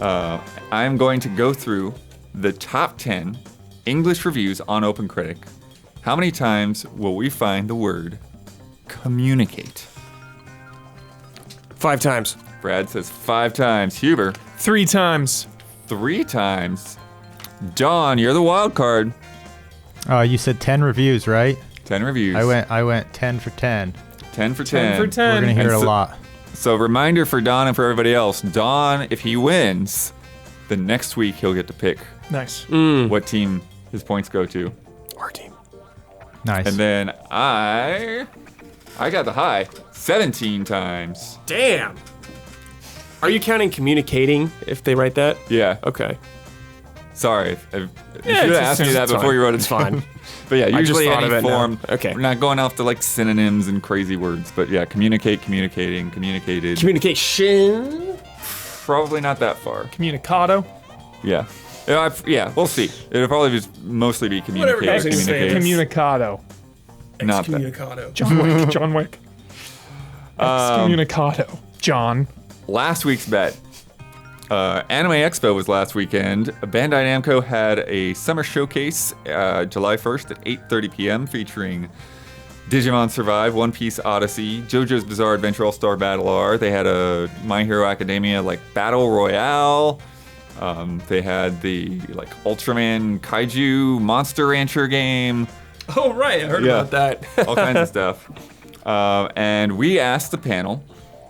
B: I'm going to go through the top 10 English reviews on OpenCritic. How many times will we find the word communicate?
C: 5 times.
B: Brad says 5 times. Huber,
D: 3 times.
B: 3 times. Dawn, you're the wild card.
A: You said 10 reviews, right?
B: 10 reviews.
A: I went 10 for 10.
B: 10 for
D: 10
B: 10.
D: for 10.
A: We're gonna hear
B: And
A: a
B: so-
A: lot.
B: So reminder for Don and for everybody else. Don, if he wins, the next week he'll get to pick
D: Nice.
B: what team his points go to.
C: Our team.
A: Nice.
B: And then I got the high 17 times.
C: Damn. Are you counting communicating if they write that?
B: Yeah.
C: Okay.
B: Sorry. I
D: Yeah,
B: should have
D: it's
B: asked you that
C: it's
B: before
C: fine.
B: you wrote it
C: It's
B: down.
C: fine.
B: But yeah,
C: I just
B: usually
C: thought
B: any
C: of it now.
B: form.
C: Okay.
B: We're not going off to like synonyms and crazy words. But yeah, communicate, communicating, communicated.
C: Communication.
B: Probably not that far.
D: Communicado.
B: Yeah. Yeah, we'll see. It'll probably just mostly be
C: Whatever
B: communicate.
C: goes in his
B: communicate.
D: Communicado.
B: Not that.
C: Excommunicado.
D: John Wick. John Wick. Excommunicado. John.
B: Last week's bet. Anime Expo was last weekend. Bandai Namco had a summer showcase July 1st at 8:30 p.m. featuring Digimon Survive, One Piece Odyssey, JoJo's Bizarre Adventure All-Star Battle R. They had a My Hero Academia like Battle Royale. They had the like Ultraman Kaiju Monster Rancher game.
C: Oh, right. I heard
B: Yeah.
C: about that.
B: All kinds of stuff. And we asked the panel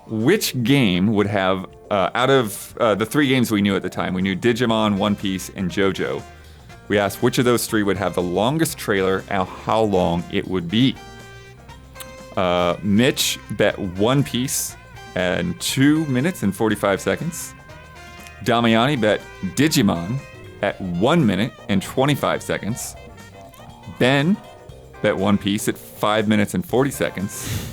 B: which game would have, out of the 3 games we knew at the time, we knew Digimon, One Piece, and JoJo. We asked which of those 3 would have the longest trailer and how long it would be. Mitch bet One Piece and 2 minutes and 45 seconds. Damiani bet Digimon at 1 minute and 25 seconds. Ben bet One Piece at 5 minutes and 40 seconds.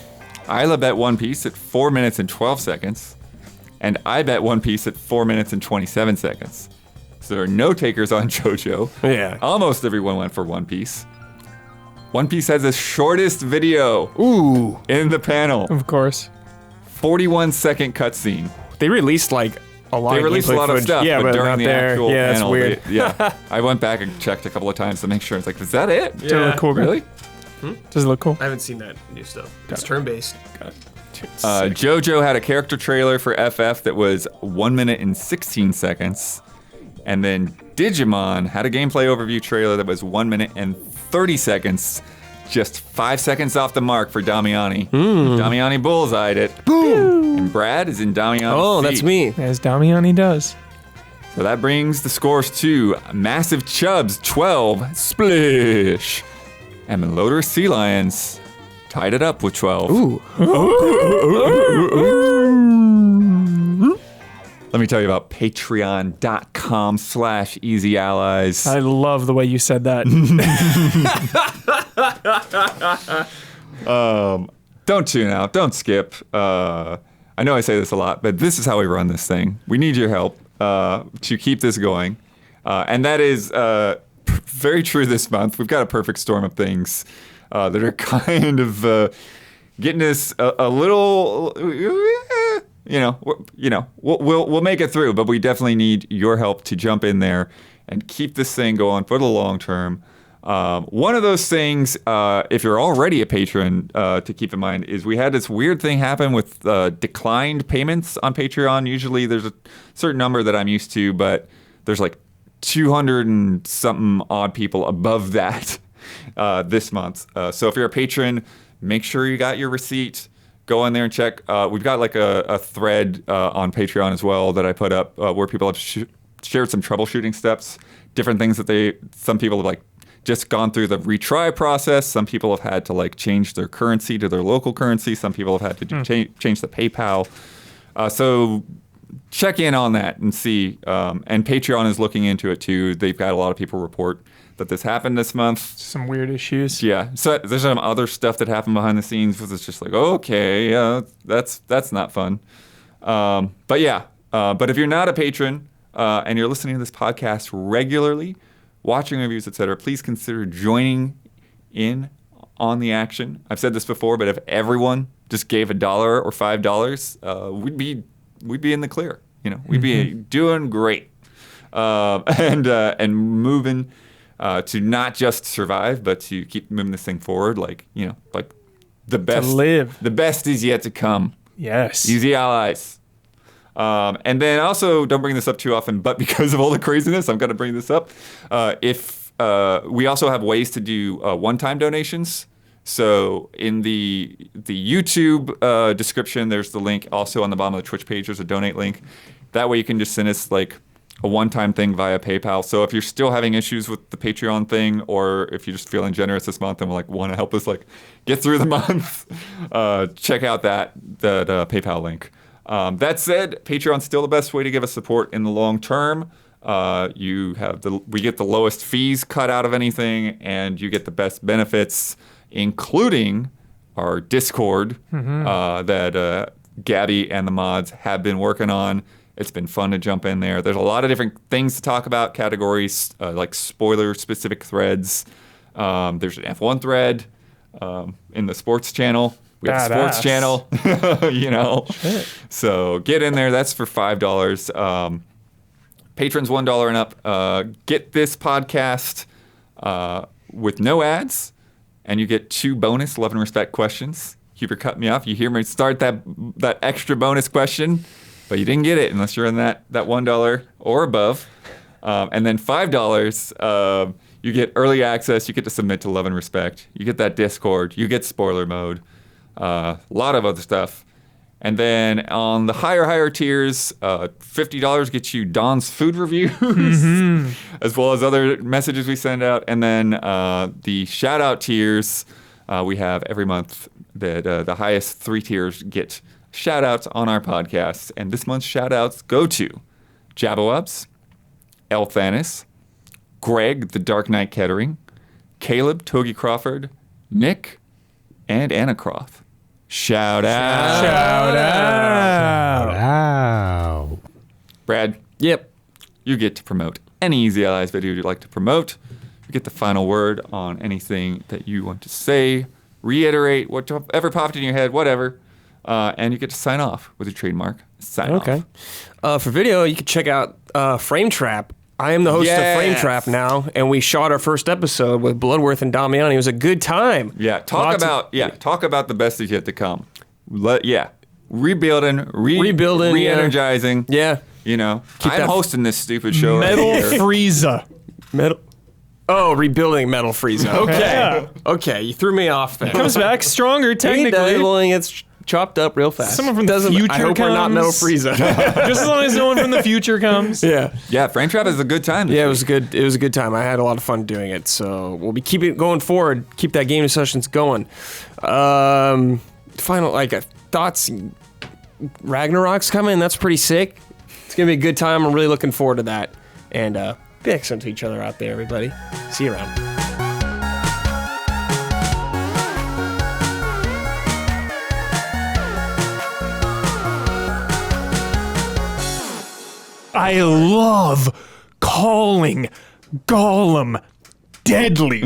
B: Isla bet One Piece at 4 minutes and 12 seconds. And I bet One Piece at 4 minutes and 27 seconds. So there are no takers on JoJo.
C: Yeah.
B: Almost everyone went for One Piece. One Piece has the shortest video
C: Ooh.
B: in the panel.
D: Of course.
B: 41-second cutscene.
C: They released like a lot
B: They
C: of
B: released a
C: gameplay
B: lot of
C: footage.
B: stuff,
C: Yeah,
B: but during
C: not
B: the
C: there.
B: actual
C: Yeah,
B: panel,
C: that's weird.
B: yeah. I went back and checked a couple of times to make sure. It's like, is that it?
D: Does it look cool, guys?
B: Really?
D: Does it look cool?
C: I haven't seen that new stuff. It's turn-based.
B: JoJo had a character trailer for FF that was 1 minute and 16 seconds. And then Digimon had a gameplay overview trailer that was 1 minute and 30 seconds. Just 5 seconds off the mark for Damiani. Damiani bullseyed it. Boom! And Brad is in Damiani's
C: Oh, that's
B: seat.
C: me.
D: As Damiani does.
B: So that brings the scores to Massive Chubs 12, Splish. And Melodorous Sea Lions tied it up with 12.
C: Ooh.
B: Let me tell you about patreon.com/easyallies.
D: I love the way you said that.
B: Don't tune out. Don't skip. I know I say this a lot, but this is how we run this thing. We need your help to keep this going. And that is very true this month. We've got a perfect storm of things that are kind of getting us a little, we'll make it through, but we definitely need your help to jump in there and keep this thing going for the long term. One of those things, if you're already a patron, to keep in mind is we had this weird thing happen with declined payments on Patreon. Usually there's a certain number that I'm used to, but there's like 200 and something odd people above that this month. So if you're a patron, make sure you got your receipt. Go in there and check. We've got like a thread on Patreon as well that I put up where people have shared some troubleshooting steps, different things that some people have like just gone through the retry process. Some people have had to like change their currency to their local currency. Some people have had to change the PayPal. So check in on that and see. And Patreon is looking into it too. They've got a lot of people report that this happened this month.
D: Some weird issues.
B: Yeah. So there's some other stuff that happened behind the scenes was it's just like, okay, yeah, that's not fun. But yeah. But if you're not a patron and you're listening to this podcast regularly, watching reviews, etc., please consider joining in on the action. I've said this before, but if everyone just gave $1 or $5, we'd be in the clear. We'd be doing great, and moving to not just survive, but to keep moving this thing forward. Like the best,
D: to live.
B: The best is yet to come.
D: Yes.
B: Easy allies. And then also, don't bring this up too often, but because of all the craziness, I'm going to bring this up. If we also have ways to do one-time donations. So in the YouTube description, there's the link. Also on the bottom of the Twitch page, there's a donate link. That way you can just send us like a one-time thing via PayPal. So if you're still having issues with the Patreon thing, or if you're just feeling generous this month and want to help us like get through the month, check out that PayPal link. That said, Patreon's still the best way to give us support in the long term. We get the lowest fees cut out of anything, and you get the best benefits, including our Discord that Gabby and the mods have been working on. It's been fun to jump in there. There's a lot of different things to talk about, categories like spoiler-specific threads. There's an F1 thread in the sports channel. We have a sports channel,
D: Shit.
B: So get in there. That's for $5. Patrons $1 and up. Get this podcast with no ads, and you get 2 bonus Love and Respect questions. Huber cut me off. You hear me start that extra bonus question, but you didn't get it unless you're in that $1 or above. And then $5, you get early access. You get to submit to Love and Respect. You get that Discord. You get spoiler mode. A lot of other stuff. And then on the higher tiers, $50 gets you Don's food reviews, as well as other messages we send out. And then the shout-out tiers we have every month. The highest 3 tiers get shout-outs on our podcast. And this month's shout-outs go to Jabawabs, El Thanis, Greg, the Dark Knight Kettering, Caleb, Togi Crawford, Nick, and Anna Croft. Shout out.
D: Shout out.
A: Wow.
B: Brad.
C: Yep.
B: You get to promote any Easy Allies video you'd like to promote. You get the final word on anything that you want to say, reiterate, whatever popped in your head, whatever. And you get to sign off with your trademark sign off.
C: Okay. For video, you can check out Frame Trap. I am the host of Frame Trap now, and we shot our first episode with Bloodworth and Damiani. It was a good time.
B: Yeah, talk about the best is yet to come. Rebuilding, re-energizing.
C: Yeah.
B: I'm hosting this stupid show
D: Metal
B: right here.
D: Frieza.
C: Rebuilding Metal Frieza. Okay.
D: Yeah.
C: Okay, you threw me off there.
D: Comes back stronger, technically.
C: He gets chopped up real fast.
D: Someone from the future
C: I hope we're not Metal Frieza.
D: Just as long as no one from the future comes.
C: Yeah.
B: Yeah, Frame Trap is a good time.
C: Yeah, it was good. It was a good time. I had a lot of fun doing it. So we'll be keeping it going forward. Keep that gaming sessions going. Final thoughts. Ragnarok's coming. That's pretty sick. It's gonna be a good time. I'm really looking forward to that. And be excellent to each other out there, everybody. See you around.
D: I love calling Gollum deadly.